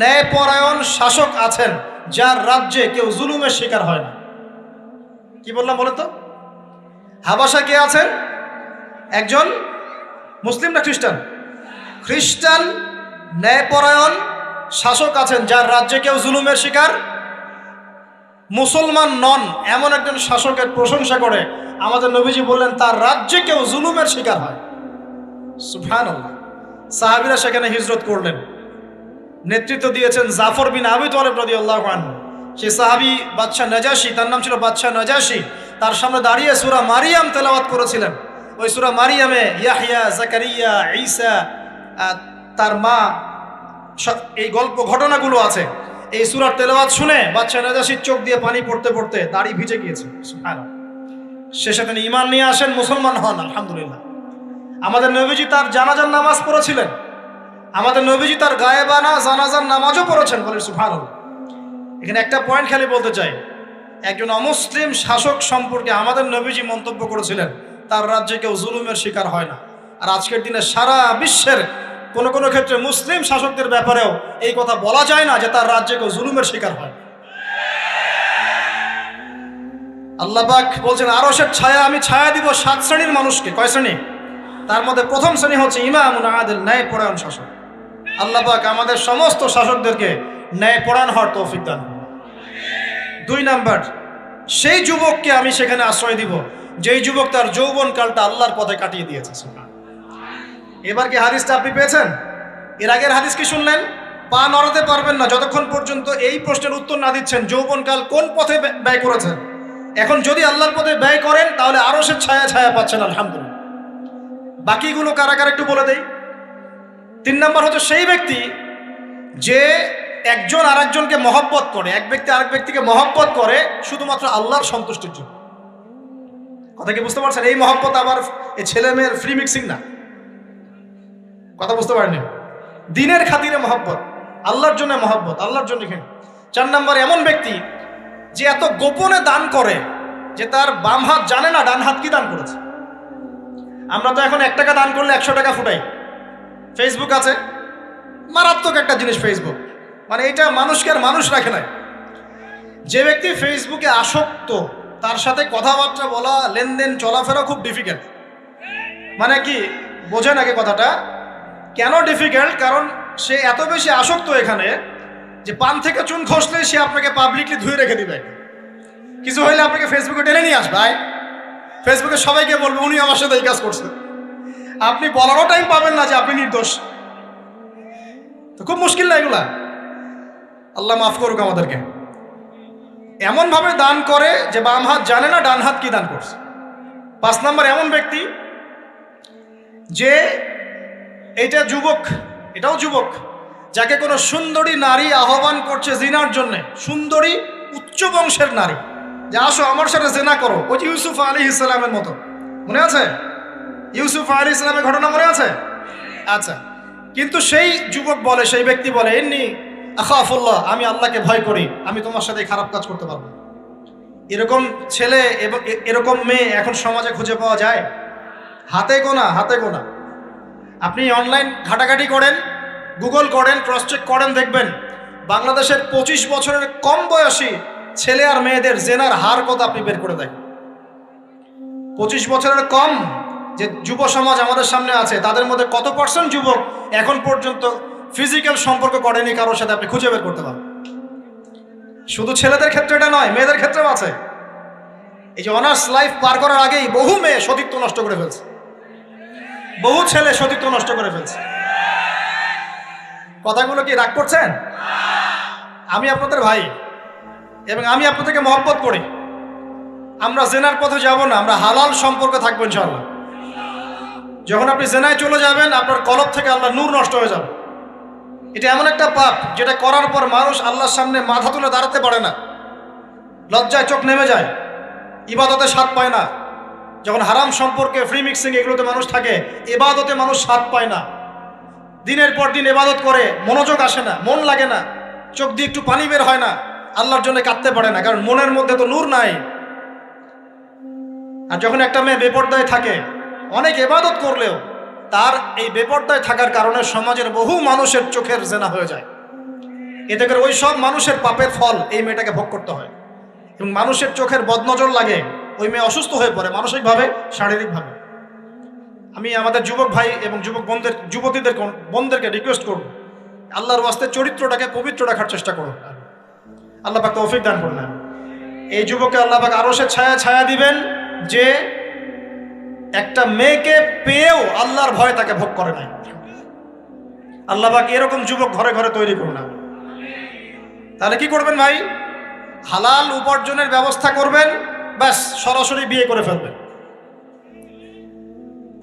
ন্যায়পরায়ণ শাসক আছেন, যার রাজ্যে কেউ জুলুমের শিকার হয় না। কি বললাম বলেন তো? হাবাসা কে আছেন? একজন মুসলিম না খ্রিস্টান? খ্রিস্টান ন্যায়পরায়ণ শাসক আছেন, যার রাজ্যে কেউ জুলুমের শিকার, মুসলমান নন এমন একজন শাসকের প্রশংসা করে আমাদের নবীজি বললেন, তার রাজ্যে কেউ জুলুমের শিকার হয়। সুবহানাল্লাহ। সাহাবীরা সেখানে হিজরত করলেন, নেতৃত্ব দিয়েছেন জাফর বিন আবি তালিব রাদিয়াল্লাহু আনহু। সেই সাহাবী বাদশাহ নাজাশী, তার নাম ছিল বাদশাহ নাজাশী, তার সামনে দাঁড়িয়ে সূরা মারিয়াম তেলাওয়াত করেছিলেন। ওই সূরা মারিয়ামে ইয়াহইয়া, জাকারিয়া, ঈসা, তার মা, এই গল্প ঘটনাগুলো আছে। এই সূরার তেলাওয়াত শুনে বাদশাহ নাজাশীর চোখ দিয়ে পানি পড়তে পড়তে দাড়ি ভিজে গিয়েছে। সুবহানাল্লাহ। শেষে তিনি ঈমান নিয়ে আসেন, মুসলমান হন, আলহামদুলিল্লাহ। আমাদের নবীজি তার জানাজার নামাজ পড়েছিলেন, আমাদের নবীজি তার গায়েবানা জানাজার নামাজও পড়েছেন, বলে সুবহানাল্লাহ। এখানে একটা পয়েন্ট খালি বলতে চাই, একজন অমুসলিম শাসক সম্পর্কে আমাদের নবীজি মন্তব্য করেছিলেন তার রাজ্যে কেউ জুলুমের শিকার হয় না। আর আজকের দিনে সারা বিশ্বের কোনো কোনো ক্ষেত্রে মুসলিম শাসকদের ব্যাপারেও এই কথা বলা যায় না যে তার রাজ্যে কেউ জুলুমের শিকার হয়। আল্লাহ পাক বলছেন আরশের ছায়া আমি ছায়া দিব 7 শ্রেণীর মানুষকে। কয় শ্রেণী? তার মধ্যে প্রথম শ্রেণী হচ্ছে ইমামুন আদিল, ন্যায়পরায়ণ শাসক। আল্লাহ পাক আমাদের সমস্ত শাসকদেরকে ন্যায়পরায়ণ হওয়ার তৌফিক দান করুন। 2 নাম্বার, সেই যুবককে আমি সেখানে আশ্রয় দিব যেই যুবক তার যৌবনকালটা আল্লাহর পথে কাটিয়ে দিয়েছে। এবার কি হাদিসটা আপনি পেয়েছেন? এর আগের হাদিস কি শুনলেন? পা নড়াতে পারবেন না যতক্ষণ পর্যন্ত এই প্রশ্নের উত্তর না দিচ্ছেন যৌবনকাল কোন পথে ব্যয় করেছেন। এখন যদি আল্লাহর পথে ব্যয় করেন তাহলে আরশের ছায়া ছায়া পাচ্ছেন, আলহামদুলিল্লাহ। বাকিগুলো কারা কারা একটু বলে দেই। 3 নাম্বার হচ্ছে সেই ব্যক্তি যে একজন আরেকজনকে মহব্বত করে, এক ব্যক্তি আরেক ব্যক্তিকে মহব্বত করে শুধুমাত্র আল্লাহর সন্তুষ্টির জন্য। কথা কি বুঝতে পারছেন? এই মহব্বত আবার এই ছেলে মেয়ের ফ্রি মিক্সিং না। কথা বুঝতে পারেনি? দিনের খাতিরে মহব্বত, আল্লাহর জন্য মহব্বত, আল্লাহর জন্য। 4 নাম্বার এমন ব্যক্তি যে এত গোপনে দান করে যে তার বাম হাত জানে না ডান হাত কি দান করেছে। আমরা তো এখন 1 টাকা দান করলে 100 টাকা ফুটাই। ফেসবুক আছে, মারাত্মক একটা জিনিস ফেসবুক, মানে এটা মানুষকে আর মানুষ রাখে না। যে ব্যক্তি ফেসবুকে আসক্ত তার সাথে কথাবার্তা বলা, লেনদেন, চলাফেরা খুব ডিফিকাল্ট। মানে কি বোঝেন আগে কথাটা? কেন ডিফিকাল্ট? কারণ সে এত বেশি আসক্ত এখানে যে পান থেকে চুন খসলে সে আপনাকে পাবলিকলি ধুয়ে রেখে দিবে। কিছু হইলে আপনাকে ফেসবুকে টেনে নিয়ে আসবে, ফেসবুকে সবাইকে বলবে উনি আমার সাথে এই কাজ করছে। আপনি বলারও টাইম পাবেন না যে আপনি নির্দোষ। তো খুব মুশকিল না এগুলা? আল্লাহ মাফ করুক আমাদেরকে। এমন ভাবে দান করে যে বাম হাত জানে না ডান হাত কি দান করছে। 5 নাম্বার এমন ব্যক্তি যে এইটা যুবক, এটাও যুবক, যাকে কোনো সুন্দরী নারী আহ্বান করছে জিনার জন্য, সুন্দরী উচ্চ বংশের নারী, যে আসো আমার সাথে জেনা করো। ওই যে ইউসুফ আলাইহিস সালামের মতো, মনে আছে? ইউসুফ আলাইহিস সালামের ঘটনা মনে আছে? আচ্ছা, কিন্তু সেই যুবক বলে, সেই ব্যক্তি বলে ইন্নী আখাফুল্লাহ, আমি আল্লাহকে ভয় করি, আমি তোমার সাথে খারাপ কাজ করতে পারবো। এরকম ছেলে এবং এরকম মেয়ে এখন সমাজে খুঁজে পাওয়া যায়? হাতে গোনা, হাতে গোনা। আপনি অনলাইন ঘাটাঘাটি করেন, গুগল করেন, ক্রস চেক করেন, দেখবেন বাংলাদেশের 25 বছরের কম বয়সী ছেলে আর মেয়েদের জেনার হার কত আপনি বের করে দেখেন। 25 বছরের কম যে যুব সমাজ আমাদের সামনে আছে তাদের মধ্যে কত % যুবক এখন পর্যন্ত ফিজিক্যাল সম্পর্ক করেনি কারোর সাথে, আপনি খুঁজে বের করতে পারেন। শুধু ছেলেদের ক্ষেত্রে এটা নয়, মেয়েদের ক্ষেত্রেও আছে। এই যে অনার্স লাইফ পার করার আগেই বহু মেয়ে সতীত্ব নষ্ট করে ফেলছে, বহু ছেলে সতীত্ব নষ্ট করে ফেলছে। কথাগুলো কি রাগ করছেন? আমি আপনাদের ভাই এবং আমি আপনাদেরকে মহব্বত করি। আমরা জেনার পথে যাব না, আমরা হালাল সম্পর্কে থাকবো ইনশাআল্লাহ। যখন আপনি জেনায় চলে যাবেন আপনার কলব থেকে আল্লাহর নূর নষ্ট হয়ে যাবে। এটা এমন একটা পাপ যেটা করার পর মানুষ আল্লাহর সামনে মাথা তুলে দাঁড়াতে পারে না, লজ্জায় চোখ নেমে যায়, ইবাদতে স্বাদ পায় না। যখন হারাম সম্পর্কে, ফ্রি মিক্সিং, এগুলোতে মানুষ থাকে, ইবাদতে মানুষ স্বাদ পায় না। দিনের পর দিন ইবাদত করে মনোযোগ আসে না, মন লাগে না, চোখ দিয়ে একটু পানি বের হয় না, আল্লাহর জন্য কাঁদতে পারে না, কারণ মনের মধ্যে তো নূর নাই। আর যখন একটা মেয়ে বেপরদায় থাকে, অনেক ইবাদত করলেও তার এই বেপরদায় থাকার কারণে সমাজের বহু মানুষের চোখের জেনা হয়ে যায়। এতে করে ওই সব মানুষের পাপের ফল এই মেয়েটাকে ভোগ করতে হয়। এবং মানুষের চোখের বদনজর লাগে, ওই মেয়ে অসুস্থ হয়ে পড়ে মানসিকভাবে, শারীরিকভাবে। আমি আমাদের যুবক ভাই এবং যুবক বোনদেরকে রিকোয়েস্ট করব, আল্লাহর ওয়াস্তে চরিত্রটাকে পবিত্র রাখার চেষ্টা করুন। আল্লাহ পাক তৌফিক দান করুন। এই যুবককে আল্লাহ পাক আরশের ছায়া ছায়া দিবেন যে একটা মেয়েকে পেয়েও আল্লাহর ভয় তাকে ভোগ করে নাই। আল্লাহ পাক এরকম যুবক ঘরে ঘরে তৈরি করুন। তাহলে কি করবেন ভাই? হালাল উপার্জনের ব্যবস্থা করবেন, ব্যাস সরাসরি বিয়ে করে ফেলবেন।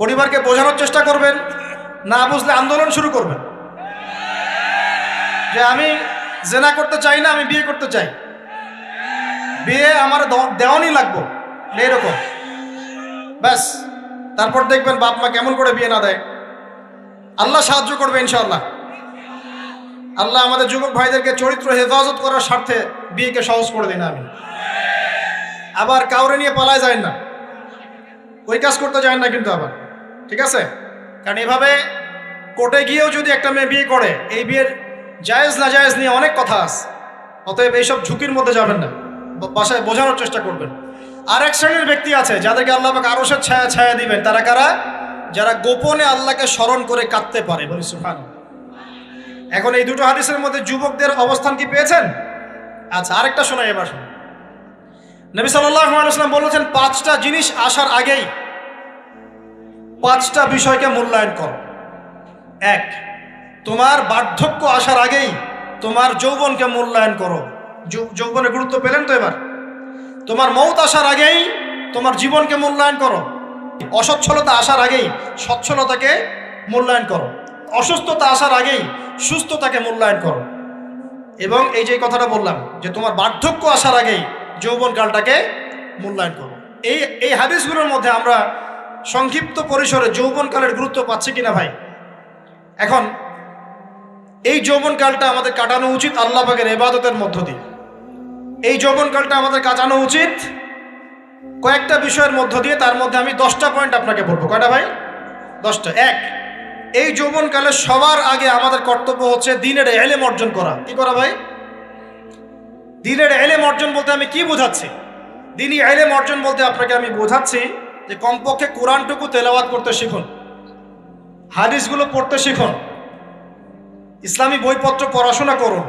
পরিবারকে বোঝানোর চেষ্টা করবেন, না বুঝলে আন্দোলন শুরু করবেন যে আমি জেনা করতে চাই না, আমি বিয়ে করতে চাই, বিয়ে আমার দেওয়ানি লাগবো, এরকম। ব্যাস তারপর দেখবেন বাপ মা কেমন করে বিয়ে না দেয়। আল্লাহ সাহায্য করবে ইনশাআল্লাহ। আল্লাহ আমাদের যুবক ভাইদেরকে চরিত্র হেফাজত করার স্বার্থে বিয়েকে সহজ করে দিন। আমি আবার কাউরে নিয়ে পালায় যায় না, ওই কাজ করতে যায় না কিন্তু আবার, ঠিক আছে? কারণ এভাবে কোর্টে গিয়েও যদি একটা মেয়ে বিয়ে করে, এই বিয়ের জায়েজ না জায়েজ নিয়ে অনেক কথা আছে। অতএব এইসব ঝুঁকির মধ্যে যাবেন না, বাসায় বোঝানোর চেষ্টা করবেন। আর এক শ্রেণীর ব্যক্তি আছে যাদেরকে আল্লাহ পাক আরশের ছায়া ছায়া দিবেন। তারা কারা? যারা গোপনে আল্লাহকে স্মরণ করে কাঁদতে পারে। বলি সুবহানাল্লাহ। এখন এই দুটো হাদিসের মধ্যে যুবকদের অবস্থান কি পেয়েছেন? আচ্ছা, আরেকটা শোনাই এবার। নবী সাল্লাল্লাহু আলাইহি ওয়াসাল্লাম বলেছেন, 5টা জিনিস আসার আগেই 5টা বিষয়কে মূল্যায়ন করো। 1, তোমার বার্ধক্য আসার আগেই তোমার যৌবনকে মূল্যায়ন করো। যৌবনের গুরুত্ব পেলেন তো এবার? তোমার মৌত আসার আগেই তোমার জীবনকে মূল্যায়ন করো। অসচ্ছলতা আসার আগেই সচ্ছলতাকে মূল্যায়ন করো। অসুস্থতা আসার আগেই সুস্থতাকে মূল্যায়ন করো। এবং এই যে কথাটা বললাম যে তোমার বার্ধক্য আসার আগেই যৌবনকালটাকে মূল্যায়ন করো। এই হাদিসগুলোর মধ্যে আমরা সংক্ষিপ্ত পরিসরে যৌবনকালের গুরুত্ব পাচ্ছি কিনা ভাই? এখন এই যৌবনকালটা আমাদের কাটানো উচিত আল্লাহ পাকের ইবাদতের মধ্য দিয়ে। এই যৌবনকালটা আমাদের কাটানো উচিত কয়েকটা বিষয়ের মধ্য দিয়ে। তার মধ্যে আমি 10টা পয়েন্ট আপনাকে বলবো। কয়টা ভাই? 10টা। 1, এই যৌবনকালে সবার আগে আমাদের কর্তব্য হচ্ছে দ্বীনের ইলম অর্জন করা। কি করা ভাই? দ্বীনের ইলম অর্জন বলতে আমি কি বোঝাচ্ছি? দ্বীনি ইলম অর্জন বলতে আপনাকে আমি বোঝাচ্ছি যে কমপক্ষে কোরআনটুকু তেলাওয়াত করতে শিখুন, হাদিসগুলো পড়তে শিখুন, ইসলামী বইপত্র পড়াশোনা করুন,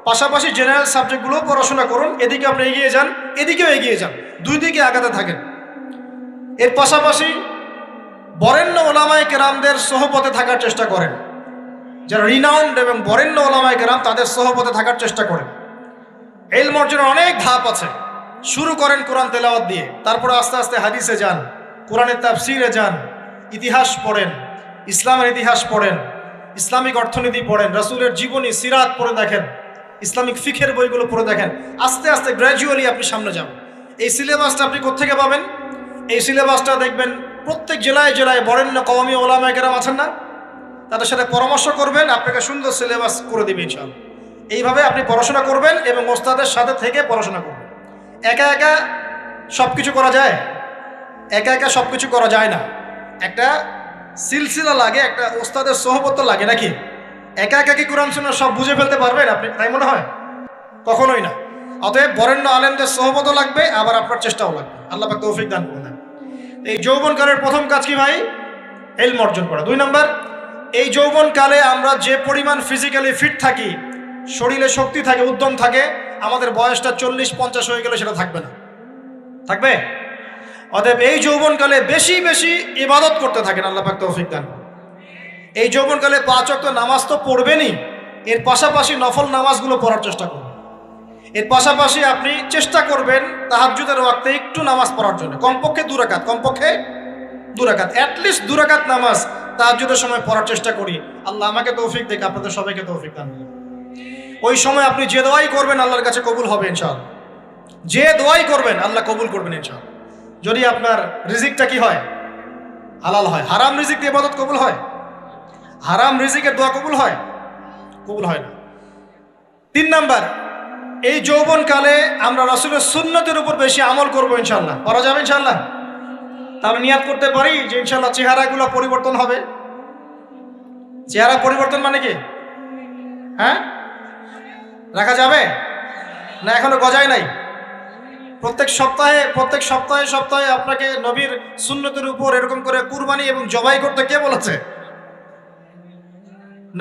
পাশাপাশি জেনারেল সাবজেক্টগুলোও পড়াশোনা করুন। এদিকে আপনি এগিয়ে যান, এদিকেও এগিয়ে যান, দুই দিকে আগাতে থাকেন। এর পাশাপাশি বরেণ্য ওলামায়ে কেরামদের সোহবতে থাকার চেষ্টা করেন। যারা রিনাউন্ড এবং বরেণ্য ওলামায়ে কেরাম, তাদের সোহবতে থাকার চেষ্টা করেন। ইলম অর্জনের অনেক ধাপ আছে। শুরু করেন কোরআন তেলাওয়াত দিয়ে, তারপরে আস্তে আস্তে হাদিসে যান, কোরআনের তাফসিরে যান, ইতিহাস পড়েন, ইসলামের ইতিহাস পড়েন, ইসলামিক অর্থনীতি পড়েন, রাসূলের জীবনী সিরাত পড়ে দেখেন, ইসলামিক ফিখের বইগুলো পড়ে দেখেন। আস্তে আস্তে গ্র্যাজুয়ালি আপনি সামনে যান। এই সিলেবাসটা আপনি কোত্থেকে পাবেন? এই সিলেবাসটা দেখবেন প্রত্যেক জেলায় জেলায় বরেণ্য কওমি ওলামায়ে কেরাম আছেন না, তাদের সাথে পরামর্শ করবেন, আপনাকে সুন্দর সিলেবাস করে দিবে ইনশাআল্লাহ। এইভাবে আপনি পড়াশোনা করবেন এবং ওস্তাদের সাথে থেকে পড়াশোনা করবেন। একা একা সব কিছু করা যায়? একা একা সব কিছু করা যায় না। একটা সিলসিলা লাগে, একটা ওস্তাদের সোহবত লাগে নাকি? একা একা কি কোরআন সুন্নাহ সব বুঝে ফেলতে পারবেন আপনি? তাই মনে হয়? কখনোই না। অতএব বরেণ্য আলেমদের সোহবতও লাগবে, আবার আপনার চেষ্টাও লাগবে। আল্লাহ পাক তৌফিক দান করুন। এই যৌবনকালের প্রথম কাজ কি ভাই? ইলম অর্জন করা। 2 নম্বর, এই যৌবনকালে আমরা যে পরিমাণ ফিজিক্যালি ফিট থাকি, শরীরে শক্তি থাকে, উদ্যম থাকে, আমাদের বয়সটা 40-50 হয়ে গেলে সেটা থাকবে না। থাকবে? অতএব এই যৌবনকালে বেশি বেশি ইবাদত করতে থাকেন। আল্লাহ পাক তৌফিক দান করুন। এই যৌবনকালে 5 ওয়াক্ত নামাজ তো পড়বেনই, এর পাশাপাশি নফল নামাজগুলো পড়ার চেষ্টা করুন। এর পাশাপাশি আপনি চেষ্টা করবেন তাহাজ্জুদের ওয়াক্তে একটু নামাজ পড়ার জন্য, কমপক্ষে 2 রাকাত, কমপক্ষে 2 রাকাত, অ্যাটলিস্ট 2 রাকাত নামাজ তাহাজ্জুদের সময় পড়ার চেষ্টা করি। আল্লাহ আমাকে তৌফিক দিক, আপনাদের সবাইকে তৌফিক দান করুন। ওই সময় আপনি যে দোয়াই করবেন আল্লাহর কাছে কবুল হবে ইনশাআল্লাহ। যে দোয়াই করবেন আল্লাহ কবুল করবেন ইনশাআল্লাহ। যদি আপনার রিজিকটা কি হয়? হালাল হয়। হারাম রিজিক দিয়ে ইবাদত কবুল হয়? হারাম রিজিকের দোয়া কবুল হয়? কবুল হয় না। 3 নাম্বার, এই যৌবনকালে আমরা রাসূলের সুন্নতের উপর বেশি আমল করবো ইনশাআল্লাহ। করা যাবে ইনশাআল্লাহ? তাহলে নিয়াত করতে পারি যে ইনশাআল্লাহ চেহারাগুলো পরিবর্তন হবে। চেহারা পরিবর্তন মানে কি? হ্যাঁ, রাখা যাবে না? এখনো গজায় নাই। প্রত্যেক সপ্তাহে আপনাকে নবীর সুন্নতের উপর এরকম করে কুরবানি এবং জবাই করতে কে বলেছে?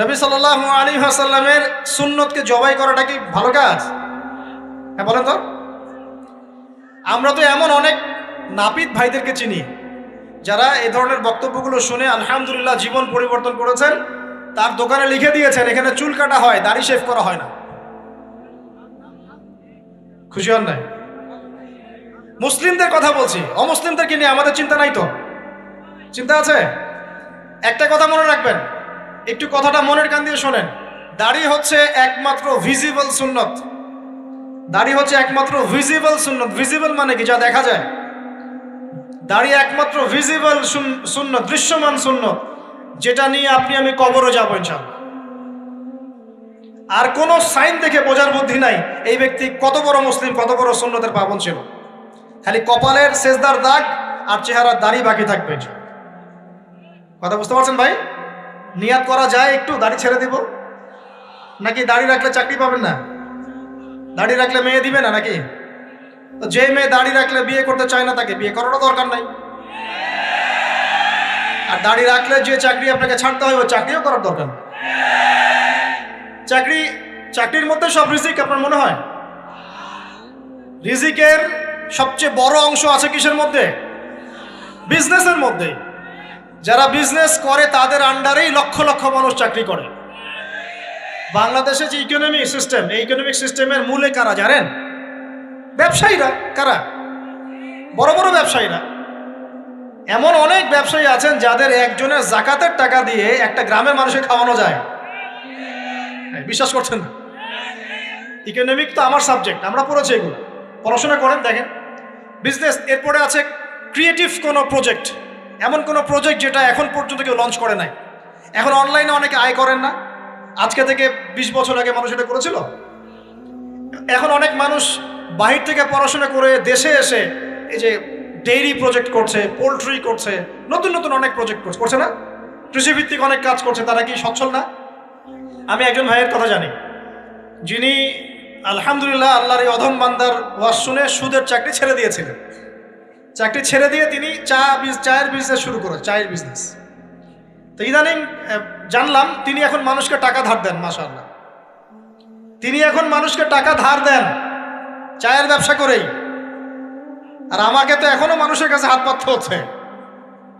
নবী সাল্লাল্লাহু আলাইহি ওয়াসাল্লামের সুন্নতকে জবাই করাটা কি ভালো কাজ? হ্যাঁ বলেন তো। আমরা তো এমন অনেক নাপিত ভাইদেরকে চিনি যারা এই ধরনের বক্তব্যগুলো শুনে আলহামদুলিল্লাহ জীবন পরিবর্তন করেছেন। তার দোকানে লিখে দিয়েছেন এখানে চুল কাটা হয়, দাড়ি শেভ করা হয় না। খুশি হন নাই? মুসলিমদের কথা বলছি, অমুসলিমদেরকে নিয়ে আমাদের চিন্তা নাই তো? চিন্তা আছে? একটা কথা মনে রাখবেন, একটু কথাটা মনের কান দিয়ে শোনেন। দাড়ি হচ্ছে একমাত্র ভিজিবল সুন্নত। দাড়ি হচ্ছে একমাত্র ভিজিবল সুন্নত। ভিজিবল মানে কি? যা দেখা যায়। দাড়ি একমাত্র ভিজিবল সুন্নত, দৃশ্যমান সুন্নত, যেটা নিয়ে আপনি আমি কবরে যাবো ইনশাআল্লাহ। আর কোন সাইন দেখে বোঝার বুদ্ধি নাই এই ব্যক্তি কত বড় মুসলিম, কত বড় সুন্নতের পাবন ছিল। খালি কপালের সেজদার দাগ আর চেহারার দাড়ি বাকি থাকবে। কথা বুঝতে পারছেন ভাই? নিয়াত করা যায় একটু দাড়ি ছেড়ে দিব, নাকি দাড়ি রাখলে চাকরি পাবেন না? দাড়ি রাখলে মেয়ে দিবে না নাকি? তো যে মেয়ে দাড়ি রাখলে বিয়ে করতে চায় না তাকে বিয়ে করারও দরকার নাই। আর দাড়ি রাখলে যে চাকরি আপনাকে ছাড়তে হয় ওই চাকরিও করার দরকার নেই। চাকরির মধ্যে সব রিজিক আপনার মনে হয়? রিজিকের সবচেয়ে বড় অংশ আছে কিসের মধ্যে? বিজনেসের মধ্যে। যারা বিজনেস করে তাদের আন্ডারেই লক্ষ লক্ষ মানুষ চাকরি করে। বাংলাদেশে যে ইকোনমিক সিস্টেম, এই ইকোনমিক সিস্টেমের মূলে কারা জানেন? ব্যবসায়ীরা। কারা? বড় বড় ব্যবসায়ীরা। এমন অনেক ব্যবসায়ী আছেন যাদের একজনের জাকাতের টাকা দিয়ে একটা গ্রামের মানুষকে খাওয়ানো যায়। বিশ্বাস করছেন না? ইকোনমিক তো আমার সাবজেক্ট, আমরা পড়েছি এগুলো, পড়াশোনা করেন দেখেন। বিজনেস, এরপরে আছে ক্রিয়েটিভ কোনো প্রজেক্ট, এমন কোনো প্রজেক্ট যেটা এখন পর্যন্ত কেউ লঞ্চ করে নাই। এখন অনলাইনে অনেকে আয় করেন না, আজকে থেকে 20 বছর আগে মানুষ এটা করেছিল। এখন অনেক মানুষ বাহির থেকে পড়াশোনা করে দেশে এসে এই যে ডেইরি প্রজেক্ট করছে, পোলট্রি করছে, নতুন নতুন অনেক প্রজেক্ট করছে না? কৃষিভিত্তিক অনেক কাজ করছে। তারা কি সচ্ছল না? আমি একজন ভাইয়ের কথা জানি, যিনি আলহামদুলিল্লাহ আল্লাহর এই অধম বান্দার ওয়াজ শুনে সুদের চাকরি ছেড়ে দিয়েছিলেন। চাকরি ছেড়ে দিয়ে তিনি চায়ের বিজনেস শুরু করে, চায়ের বিজনেস। তো ইদানিং জানলাম তিনি এখন মানুষকে টাকা ধার দেন। মাশাআল্লাহ, তিনি এখন মানুষকে টাকা ধার দেন চায়ের ব্যবসা করেই। আর আমাকে তো এখনো মানুষের কাছে হাত পাততে হচ্ছে।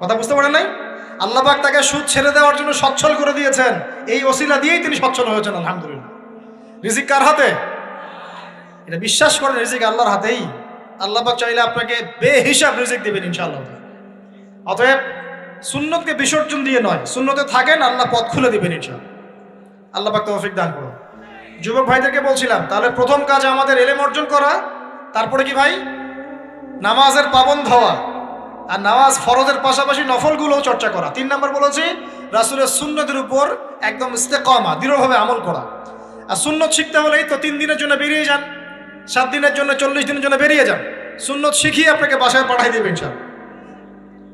কথা বুঝতে পারেন নাই? আল্লাহ পাক তাকে সুদ ছেড়ে দেওয়ার জন্য সচ্ছল করে দিয়েছেন। এই ওসিলা দিয়েই তিনি সচ্ছল হয়েছেন আলহামদুলিল্লাহ। রিজিক কার হাতে? এটা বিশ্বাস করেন, রিজিক আল্লাহর হাতেই। আল্লাহ পাক চাইলে আপনাকে বেহিসাব রিজিক দিবেন ইনশাআল্লাহ। অতএব সুন্নতকে বিসর্জন দিয়ে নয়, সুন্নতে থাকেন, আল্লাহ পথ খুলে দিবেন ইনশাআল্লাহ। আল্লাহ পাক তৌফিক দান করুন। যুবক ভাইদেরকে বলছিলাম, তাহলে প্রথম কাজ আমাদের ইলম অর্জন করা, তারপরে কি ভাই? নামাজের পাবন্দ হওয়া, আর নামাজ ফরজের পাশাপাশি নফলগুলোও চর্চা করা। 3 নম্বর বলেছি রাসূলের সুন্নতের উপর একদম ইস্তেকামা, দৃঢ়ভাবে আমল করা। আর সুন্নত শিখতে হলেই তো 3 দিনের জন্য বেরিয়ে যান, 7 দিনের জন্য, 40 দিনের জন্য বেরিয়ে যান। সুন্নত শিখিয়ে আপনাকে বাসায় পাঠাই দেবে ইনশাআল্লাহ।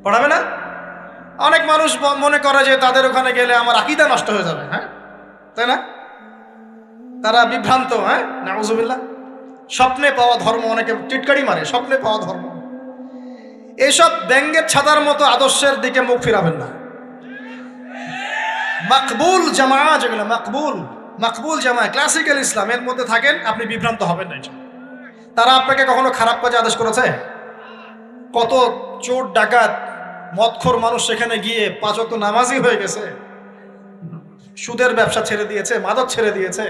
পড়াবে না? অনেক মানুষ মনে করে যে তাদের ওখানে গেলে আমার আকীদা নষ্ট হয়ে যাবে। হ্যাঁ, তাই না? তারা বিভ্রান্ত। হ্যাঁ, নাউজুবিল্লাহ। স্বপ্নে পাওয়া ধর্ম, অনেকে টিটকারি মারে, স্বপ্নে পাওয়া ধর্ম। এইসব ব্যঙ্গের ছাতার মতো আদর্শের দিকে মুখ ফিরাবেন না। মাকবুল জামা, যেগুলো মাকবুল জামা, ক্লাসিক্যাল ইসলামের মধ্যে থাকেন, আপনি বিভ্রান্ত হবেন না। তারা আপনাকে কখনো খারাপ কাজে আদেশ করেছে? কত চোর ডাকাত মদখোর মানুষ সেখানে গিয়ে 5 ওয়াক্ত নামাজি হয়ে গেছে, সুদের ব্যবসা ছেড়ে দিয়েছে, মাদক ছেড়ে দিয়েছে,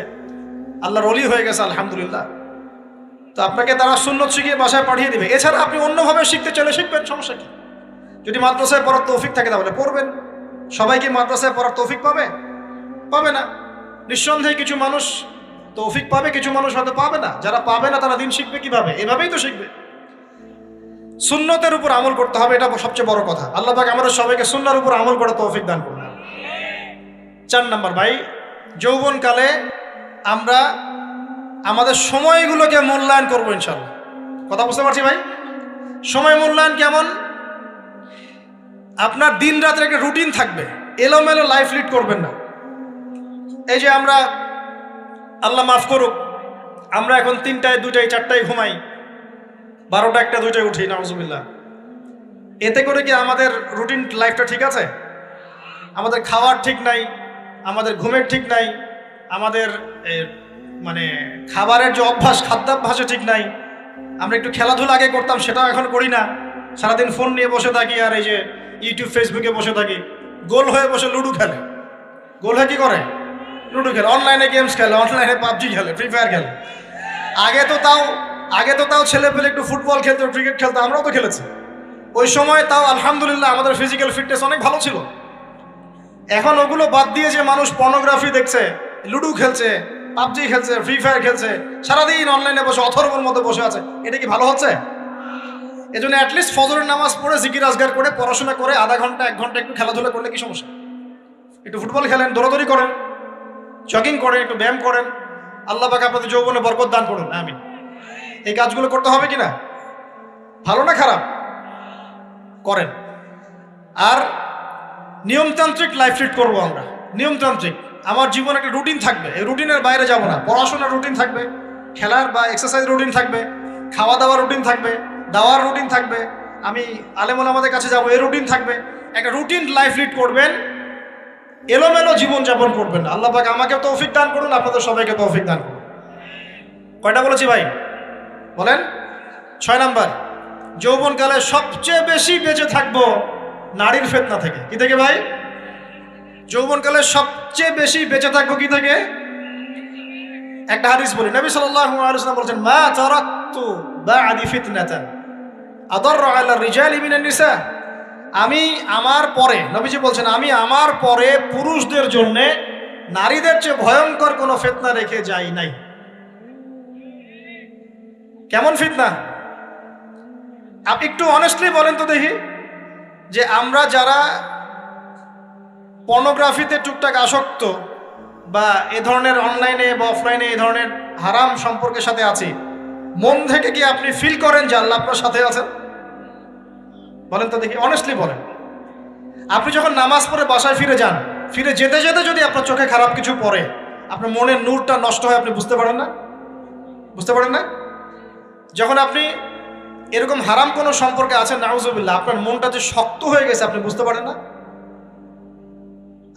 আল্লাহর ওলি হয়ে গেছে আলহামদুলিল্লাহ। তো আপনাকে তারা সুন্নত শিখিয়ে বাসায় পাঠিয়ে দিবে। এছাড়া আপনি অন্যভাবে শিখতে চলে শিখবেন, সমস্যা কি? যদি মাদ্রাসায় পড়ার তৌফিক থাকে তাহলে পড়বেন। সবাই কি মাদ্রাসায় পড়ার তৌফিক পাবে? পাবে না। নিঃসন্দেহে কিছু মানুষ তৌফিক পাবে, কিছু মানুষ হয়তো পাবে না। যারা পাবে না তারা দিন শিখবে কিভাবে? এভাবেই তো শিখবে। সুন্নতের উপর আমল করতে হবে, এটা সবচেয়ে বড় কথা। আল্লাহ পাক আমাদের সবাইকে সুন্নাহর উপর আমল করে তৌফিক দান করুন। 4 নম্বর ভাই, যৌবনকালে আমরা আমাদের সময়গুলোকে মূল্যায়ন করবো ইনশাআল্লাহ। কথা বুঝতে পারছি ভাই? সময় মূল্যায়ন কেমন? আপনার দিন রাতের একটা রুটিন থাকবে, এলোমেলো লাইফ লিড করবেন না। এই যে আমরা, আল্লাহ মাফ করুক, আমরা এখন 3টায় 2টায় 4টায় ঘুমাই, 12টা 1টা 2টায় উঠি, নাউজুবিল্লাহ। এতে করে কি আমাদের রুটিন লাইফটা ঠিক আছে? আমাদের খাওয়ার ঠিক নাই, আমাদের ঘুমের ঠিক নাই, আমাদের মানে খাবারের যে অভ্যাস, খাদ্যাভ্যাসও ঠিক নাই। আমরা একটু খেলাধুলা আগে করতাম, সেটাও এখন করি না। সারাদিন ফোন নিয়ে বসে থাকি, আর এই যে ইউটিউব ফেসবুকে বসে থাকি। গোল হয়ে বসে লুডো খেলে। গোল হয়ে কি করে? লুডো খেলে, অনলাইনে গেমস খেলে, অনলাইনে পাবজি খেলে, ফ্রি ফায়ার খেলে। আগে তো তাও ছেলে পেলে একটু ফুটবল খেলতো, ক্রিকেট খেলতো, আমরাও তো খেলেছি। ওই সময় তাও আলহামদুলিল্লাহ আমাদের ফিজিক্যাল ফিটনেস অনেক ভালো ছিল। এখন ওগুলো বাদ দিয়ে যে মানুষ পর্নোগ্রাফি দেখছে, লুডো খেলছে, পাবজি খেলছে, ফ্রি ফায়ার খেলছে, সারাদিন অনলাইনে বসে অথর্বর মতো বসে আছে, এটা কি ভালো হচ্ছে? এজন্য অ্যাটলিস্ট ফজরের নামাজ পড়ে জিকির আজগার করে পড়াশোনা করে আধা ঘন্টা 1 ঘন্টা একটু খেলাধুলা করলে কি সমস্যা? একটু ফুটবল খেলেন, দৌড়াদৌড়ি করেন, জগিং করেন, একটু ব্যায়াম করেন। আল্লাহ পাক আপনাদের যৌবনে বরকত দান করুন, আমিন। এই কাজগুলো করতে হবে কিনা? ভালো না খারাপ? করেন। আর নিয়মতান্ত্রিক লাইফ লিড করবো আমরা। নিয়মতান্ত্রিক, আমার জীবনে একটা রুটিন থাকবে, এই রুটিনের বাইরে যাব না। পড়াশোনার রুটিন থাকবে, খেলার বা এক্সারসাইজ রুটিন থাকবে, খাওয়া দাওয়ার রুটিন থাকবে, দাওয়ার রুটিন থাকবে, আমি আলেমুল আমাদের কাছে যাব, এই রুটিন থাকবে। একটা রুটিন লাইফ লিড করবেন, এলোমেলো জীবন যাপন করবেন। আল্লাহ পাক আমাকে তৌফিক দান করুন, আপনাদের সবাইকে তৌফিক দান করুন। কয়টা বলেছি ভাই? বলেন। 6 নাম্বার, যৌবনকালে সবচেয়ে বেশি বেঁচে থাকবো নারীর ফিতনা থেকে। কি থেকে ভাই? যৌবনকালে সবচেয়ে বেশি বেঁচে থাকবো কি থেকে? একটা হাদিস বলি, নবী সাল্লাল্লাহু আলাইহি ওয়াসাল্লাম বলেছেন, মা তারাকতু বা'দি ফিতনাতান আদাররু আলা রিজালি মিনান নিসা। আমি আমার পরে, নবীজি বলছেন, আমি আমার পরে পুরুষদের জন্য নারীদের চেয়ে ভয়ঙ্কর কোনো ফিতনা রেখে যাই নাই। কেমন ফিতনা? আপনি একটু অনেস্টলি বলেন তো দেখি, যে আমরা যারা পর্নোগ্রাফিতে টুকটাক আসক্ত বা এ ধরনের অনলাইনে বা অফলাইনে এই ধরনের হারাম সম্পর্কের সাথে আছি, মন থেকে কি আপনি ফিল করেন যে আল্লাহ আপনার সাথে আছেন? বলেন তো দেখি, অনেস্টলি বলেন। আপনি যখন নামাজ পড়ে বাসায় ফিরে যান, ফিরে যেতে যেতে যদি আপনার চোখে খারাপ কিছু পড়ে, আপনার মনের নূরটা নষ্ট হয়, আপনি বুঝতে পারেন না? বুঝতে পারেন না? যখন আপনি এরকম হারাম কোনো সম্পর্কে আছেন, নাউজুবিল্লাহ, আপনার মনটা যে শক্ত হয়ে গেছে, আপনি বুঝতে পারেন না?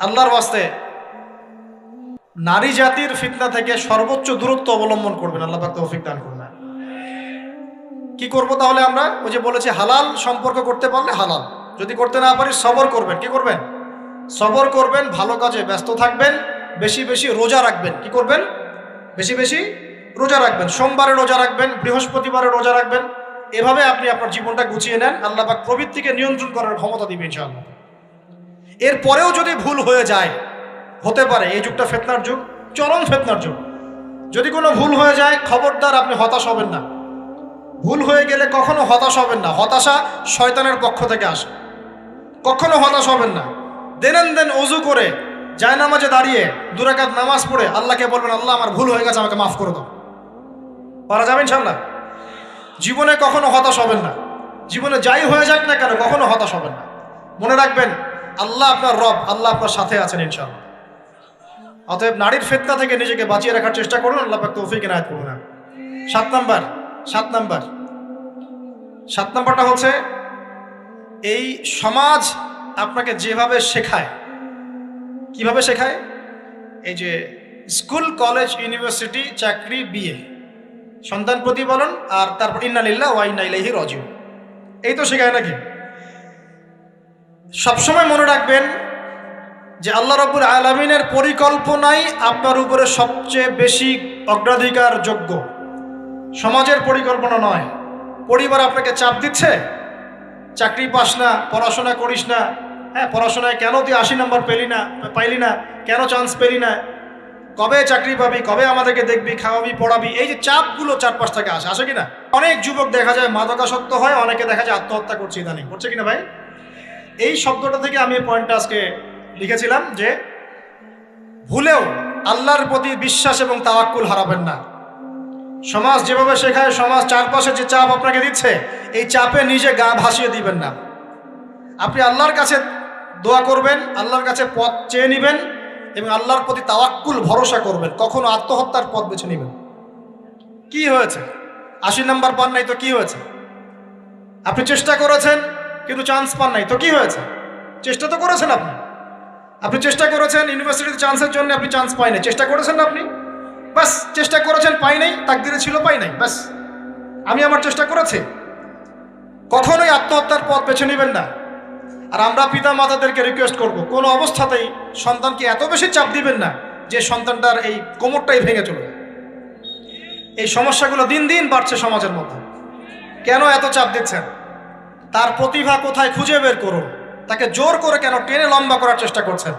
আল্লাহর ওয়াস্তে নারী জাতির ফিতনা থেকে সর্বোচ্চ দূরত্ব অবলম্বন করবেন। আল্লাহ পাক তৌফিক দান করুন। কি করব তাহলে আমরা? ওই যে বলেছি, হালাল সম্পর্ক করতে পারলে হালাল, যদি করতে না পারি সবর করবেন। কি করবেন? সবর করবেন, ভালো কাজে ব্যস্ত থাকবেন, বেশি বেশি রোজা রাখবেন। কি করবেন? বেশি বেশি রোজা রাখবেন। সোমবারে রোজা রাখবেন, বৃহস্পতিবারে রোজা রাখবেন। এভাবে আপনি আপনার জীবনটা গুছিয়ে নেন, আল্লাহ পাক প্রবৃত্তিকে নিয়ন্ত্রণ করার ক্ষমতা দিবেন ইনশাআল্লাহ। এরপরেও যদি ভুল হয়ে যায়, হতে পারে এই যুগটা ফিতনার যুগ, চরম ফিতনার যুগ। যদি কোনো ভুল হয়ে যায়, খবরদার আপনি হতাশ হবেন না। ভুল হয়ে গেলে কখনো হতাশ হবেন না। হতাশা শয়তানের পক্ষ থেকে আসে, কখনো হতাশ হবেন না। দেন ওযু করে জায়নামাজে দাঁড়িয়ে 2 রাকাত নামাজ পড়ে আল্লাহকে বলবেন, আল্লাহ আমার ভুল হয়ে গেছে, আমাকে মাফ করে দাও। পারা যাবে ইনশাআল্লাহ। জীবনে কখনো হতাশ হবেন না। জীবনে যাই হয়ে যাক না কেন, কখনো হতাশ হবেন না। মনে রাখবেন, আল্লাহ আপনার রব, আল্লাহ আপনার সাথে আছেন ইনশাআল্লাহ। অতএব নারীর ফিতনা থেকে নিজেকে বাঁচিয়ে রাখার চেষ্টা করুন, আল্লাহ পাক তৌফিক এনায়েত করুন। 7 নাম্বারটা হচ্ছে, এই সমাজ আপনাকে যেভাবে শেখায়, কিভাবে শেখায়? এই যে স্কুল, কলেজ, ইউনিভার্সিটি, চাকরি, বিয়ে, সন্তান প্রতিপালন, আর তারপর ইন্না লিল্লাহি ওয়া ইন্না ইলাইহি রাজিউন, এই তো শেখায় নাকি? সবসময় মনে রাখবেন যে আল্লাহ রাব্বুল আলামিনের পরিকল্পনাই আপনার উপরে সবচেয়ে বেশি অগ্রাধিকার যোগ্য, সমাজের পরিকল্পনা নয়। পরিবার আপনাকে চাপ দিচ্ছে, চাকরি পাস না, পড়াশোনা করিস না, হ্যাঁ পড়াশোনায় কেন তুই 80 নম্বর পাইলি না, কেন চান্স পেলি না, কবে চাকরি পাবি, কবে আমাদেরকে দেখবি, খাওয়াবি, পড়াবি, এই যে চাপগুলো চারপাশ থেকে আসে কিনা? অনেক যুবক দেখা যায় মাদকাসক্ত হয়, অনেকে দেখা যায় আত্মহত্যা করছে ইদানিং, করছে কিনা ভাই? এই শব্দটা থেকে আমি এই পয়েন্টটা আজকে লিখেছিলাম যে ভুলেও আল্লাহর প্রতি বিশ্বাস এবং তাওয়াক্কুল হারাবেন না। সমাজ যেভাবে শেখায়, সমাজ চারপাশে যে চাপ আপনাকে দিচ্ছে, এই চাপে নিজে গা ভাসিয়ে দিবেন না। আপনি আল্লাহর কাছে দোয়া করবেন, আল্লাহর কাছে পথ চেয়ে নেবেন এবং আল্লাহর প্রতি তাওয়াক্কুল ভরসা করবেন। কখনো আত্মহত্যার পথ বেছে নেবেন। কি হয়েছে? 80 নাম্বার পান নাই তো কি হয়েছে? আপনি চেষ্টা করেছেন কিন্তু চান্স পান নাই তো কি হয়েছে? চেষ্টা তো করেছেন আপনি চেষ্টা করেছেন ইউনিভার্সিটিতে চান্সের জন্য, আপনি চান্স পাই নাই, চেষ্টা করেছেন না আপনি? বাস, চেষ্টা করেছেন, পাই নাই, তাকদিরে ছিল পাই নাই, বাস। আমি আমার চেষ্টা করেছি। কখনোই আত্মহত্যার পথ বেছে নেবেন না। আর আমরা পিতা মাতাদেরকে রিকোয়েস্ট করব, কোনো অবস্থাতেই সন্তানকে এত বেশি চাপ দিবেন না যে সন্তানটার এই কোমরটাই ভেঙে চলবে। এই সমস্যাগুলো দিন দিন বাড়ছে সমাজের মধ্যে। কেন এত চাপ দিচ্ছেন? তার প্রতিভা কোথায় খুঁজে বের করুন। তাকে জোর করে কেন টেনে লম্বা করার চেষ্টা করছেন?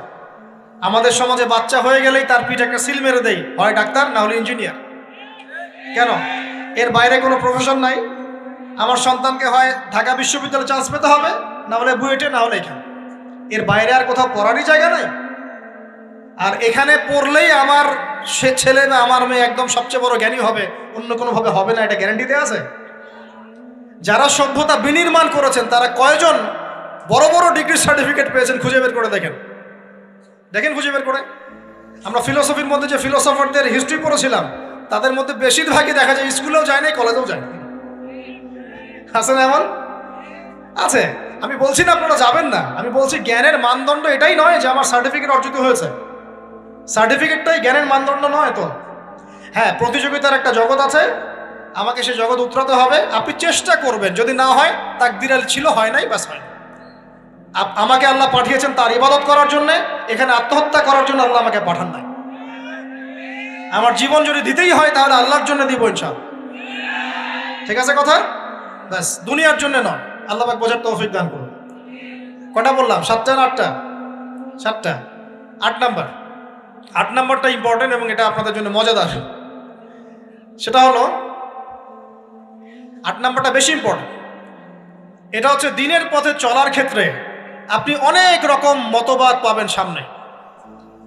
আমাদের সমাজে বাচ্চা হয়ে গেলেই তার পিঠে একটা সিল মেরে দেয়, হয় ডাক্তার না হলে ইঞ্জিনিয়ার। কেন? এর বাইরে কোনো প্রফেশন নাই? আমার সন্তানকে হয় ঢাকা বিশ্ববিদ্যালয়ে চান্স পেতে হবে, না হলে বুয়েটে, না হলে এখানে। এর বাইরে আর কোথাও পড়ারই জায়গা নাই। আর এখানে পড়লেই আমার সে ছেলে বা আমার মেয়ে একদম সবচেয়ে বড় জ্ঞানী হবে, অন্য কোনোভাবে হবে না, এটা গ্যারান্টি দেওয়া আছে? যারা সভ্যতা বিনির্মাণ করেছেন তারা কয়জন বড় বড় ডিগ্রি সার্টিফিকেট পেয়েছেন খুঁজে বের করে দেখেন, দেখেন খুঁজে বের করে। আমরা ফিলোসফির মধ্যে যে ফিলোসফারদের হিস্ট্রি পড়েছিলাম তাদের মধ্যে বেশিরভাগই দেখা যায় স্কুলেও যায় নাই, কলেজেও যায় না। আছে না এমন? আছে। আমি বলছি না আপনারা যাবেন না, আমি বলছি জ্ঞানের মানদণ্ড এটাই নয় যে আমার সার্টিফিকেট অর্জিত হয়েছে, সার্টিফিকেটটাই জ্ঞানের মানদণ্ড নয় তো। হ্যাঁ, প্রতিযোগিতার একটা জগৎ আছে, আমাকে সে জগৎ উতরাতে হবে। আপনি চেষ্টা করবেন, যদি না হয় তাকদিরে ছিল, হয় নাই, বাস হয়। আমাকে আল্লাহ পাঠিয়েছেন তার ইবাদত করার জন্য, এখানে আত্মহত্যা করার জন্য আল্লাহ আমাকে পাঠান নাই। আমার জীবন যদি দিতেই হয় তাহলে আল্লাহর জন্য দিব ইনশাআল্লাহ। ঠিক আছে কথা? ব্যাস, দুনিয়ার জন্য নয়। আল্লাহ পাক বোঝার তৌফিক দান করুন। কটা বললাম? 7টা না 8টা? 7টা। 8 নাম্বার, 8 নাম্বারটা ইম্পর্টেন্ট এবং এটা আপনাদের জন্য মজাদার। সেটা হলো 8 নাম্বারটা বেশি ইম্পর্টেন্ট। এটা হচ্ছে দিনের পথে চলার ক্ষেত্রে আপনি অনেক রকম মতবাদ পাবেন সামনে।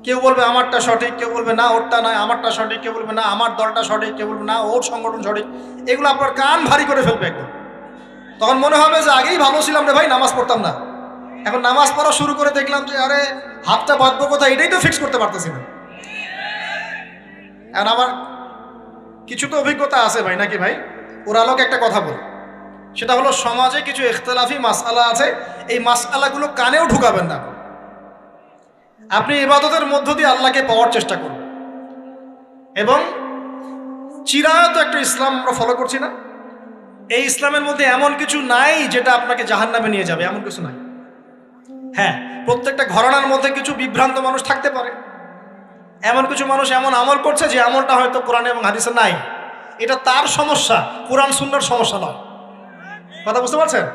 কেউ বলবে আমারটা সঠিক, কেউ বলবে না ওরটা নয়, আমারটা সঠিক, কেউ বলবে না আমার দলটা সঠিক, কেউ বলবে না ওর সংগঠন সঠিক। এগুলো আপনার কান ভারী করে ফেলবে একদম। তখন মনে হবে যে আগেই ভালো ছিলাম রে ভাই, নামাজ পড়তাম না, এখন নামাজ পড়া শুরু করে দেখলাম যে আরে হাতটা বাঁধবো কোথায় এটাই তো ফিক্স করতে পারতেছি না। এখন আমার কিছু তো অভিজ্ঞতা আছে ভাই, নাকি ভাই? ওর আলোকে একটা কথা বল, সেটা হলো সমাজে কিছু ইখতিলাফি মাসআলা আছে, এই মাসআলাগুলো কানেও ঢুকাবেন না। আপনি ইবাদতের মধ্য দিয়ে আল্লাহকে পাওয়ার চেষ্টা করুন। এবং চিরায়ত একটা ইসলাম আমরা ফলো করছি না, এই ইসলামের মধ্যে এমন কিছু নাই যেটা আপনাকে জাহান্নামে নিয়ে যাবে, এমন কিছু নাই। হ্যাঁ, প্রত্যেকটা ঘরানার মধ্যে কিছু বিভ্রান্ত মানুষ থাকতে পারে, এমন কিছু মানুষ এমন আমল করছে যে আমলটা হয়তো কোরআন এবং হাদিসে নাই। এটা তার সমস্যা, কোরআন সুন্নাহর সমস্যা নয়। কথা বুঝতে পারছেন?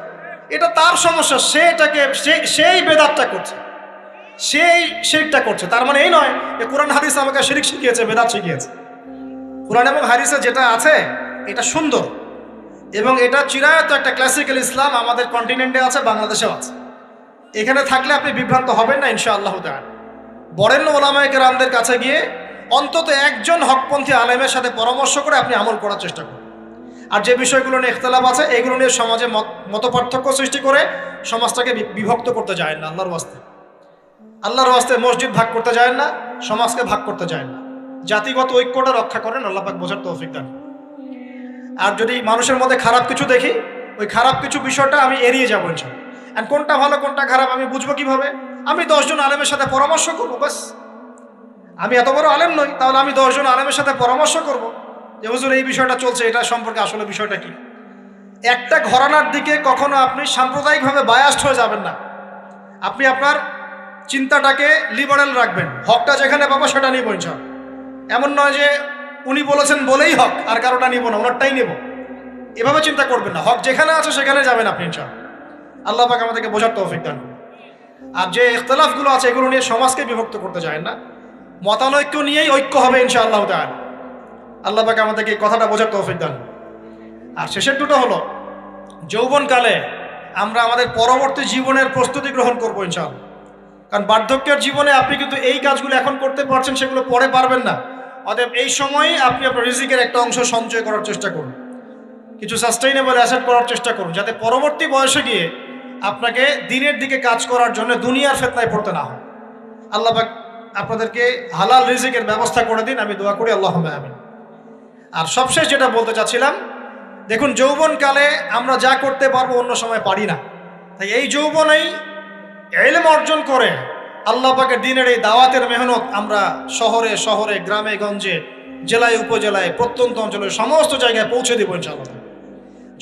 এটা তার সমস্যা, সে এটাকে সেই বেদাতটা করছে, সেই শিরকটা করছে। তার মানে এই নয় যে কোরআন হাদিস আমাকে শিরক শিখিয়েছে, বেদাত শিখিয়েছে। কোরআন এবং হাদিসে যেটা আছে এটা সুন্দর এবং এটা চিরায়ত একটা ক্লাসিক্যাল ইসলাম আমাদের কন্টিনেন্টে আছে, বাংলাদেশেও আছে। এখানে থাকলে আপনি বিভ্রান্ত হবেন না ইনশাআল্লাহ তাআলা। বরেণ্য ওলামায়ে কেরামদের কাছে গিয়ে অন্তত একজন হকপন্থী আলেমের সাথে পরামর্শ করে আপনি আমল করার চেষ্টা করুন। আর যে বিষয়গুলো নিয়ে ইখতিলাফ আছে এইগুলো নিয়ে সমাজে মতপার্থক্য সৃষ্টি করে সমাজটাকে বিভক্ত করতে যায় না। আল্লাহর ওয়াস্তে মসজিদ ভাগ করতে যায় না, সমাজকে ভাগ করতে যায় না। জাতিগত ঐক্যটা রক্ষা করেন, আল্লাহ পাক বোঝার তৌফিক দান। আর যদি মানুষের মধ্যে খারাপ কিছু দেখি, ওই খারাপ কিছু বিষয়টা আমি এড়িয়ে যাবো ইনশাআল্লাহ। আর কোনটা ভালো কোনটা খারাপ আমি বুঝবো কিভাবে? আমি 10 জন আলেমের সাথে পরামর্শ করবো, বাস। আমি এত বড় আলেম নই, তাহলে আমি 10 জন আলেমের সাথে পরামর্শ করবো যে হুজুর এই বিষয়টা চলছে, এটা সম্পর্কে আসলে বিষয়টা কি। একটা ঘরানার দিকে কখনো আপনি সাম্প্রদায়িকভাবে বায়াস্ট হয়ে যাবেন না। আপনি আপনার চিন্তাটাকে লিবারেল রাখবেন, হকটা যেখানে পাবো সেটা নিব ইনশাআল্লাহ। এমন নয় যে উনি বলেছেন বলেই হক আর কারোটা নিব না, ওনারটাই নেব, এভাবে চিন্তা করবেন না। হক যেখানে আছে সেখানে যাবেন আপনি ইনশাআল্লাহ। আল্লাহ পাক আমাদেরকে বোঝার তৌফিক দান করুন। আর যে ইখতিলাফগুলো আছে এগুলো নিয়ে সমাজকে বিভক্ত করতে যায় না, মতানৈক্য নিয়েই ঐক্য হবে ইনশাআল্লাহ তাআলা। আল্লাহ পাক আমাদেরকে এই কথাটা বোঝার তৌফিক দান। আর শেষের দুটো হলো যৌবনকালে আমরা আমাদের পরবর্তী জীবনের প্রস্তুতি গ্রহণ করবো ইনশাআল্লাহ। কারণ বার্ধক্যের জীবনে আপনি কিন্তু এই কাজগুলো এখন করতে পারছেন, সেগুলো পরে পারবেন না। অতএব এই সময়ে আপনি আপনার রিজিকের একটা অংশ সঞ্চয় করার চেষ্টা করুন, কিছু সাস্টেইনেবল অ্যাসেট করার চেষ্টা করুন, যাতে পরবর্তী বয়সে গিয়ে আপনাকে দিনের দিকে কাজ করার জন্য দুনিয়ার ফিতনায় পড়তে না হয়। আল্লাহ পাক আপনাদেরকে হালাল রিজিকের ব্যবস্থা করে দিন, আমি দোয়া করি আল্লাহুম্মা আমিন। আর সবশেষ যেটা বলতে চাচ্ছিলাম, দেখুন যৌবনকালে আমরা যা করতে পারবো অন্য সময় পারি না। তাই এই যৌবনেই ইলম অর্জন করে আল্লাহ পাকের দ্বীনের এই দাওয়াতের মেহনত আমরা শহরে শহরে, গ্রামে গঞ্জে, জেলায় উপজেলায়, প্রত্যন্ত অঞ্চলে সমস্ত জায়গায় পৌঁছে দেবো ইনশাআল্লাহ।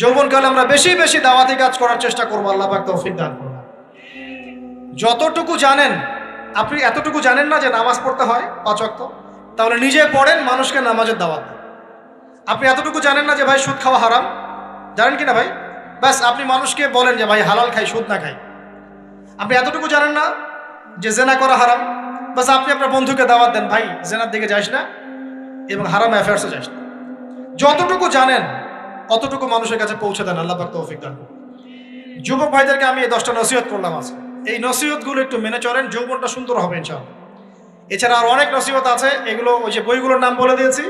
যৌবনকালে আমরা বেশি বেশি দাওয়াতি কাজ করার চেষ্টা করবো, আল্লাহ পাক তৌফিক দান করুন। যতটুকু জানেন, আপনি এতটুকু জানেন না যে নামাজ পড়তে হয় 5 ওয়াক্ত, তাহলে নিজে পড়েন, মানুষকে নামাজের দাওয়াত দেন। আপনি এতটুকু জানেন না যে ভাই সুদ খাওয়া হারাম, জানেন কি না ভাই? ব্যাস আপনি মানুষকে বলেন যে ভাই হালাল খাই, সুদ না খাই। আপনি এতটুকু জানেন না যে জেনা করা হারাম, বাস আপনি আপনার বন্ধুকে দাওয়াত দেন, ভাই জেনার দিকে যাস না এবং হারাম অ্যাফেয়ার্সে যাস না। যতটুকু জানেন অতটুকু মানুষের কাছে পৌঁছে দেন। আল্লাহ পাক তৌফিক দান করুন। যুবক ভাইদেরকে আমি এই 10টা নসিহত করলাম আছে, এই নসিহতগুলো একটু মেনে চলেন, যৌবনটা সুন্দর হবে ইনশাআল্লাহ। এছাড়া আর অনেক নসিহত আছে, এগুলো ওই যে বইগুলোর নাম বলে দিয়েছি,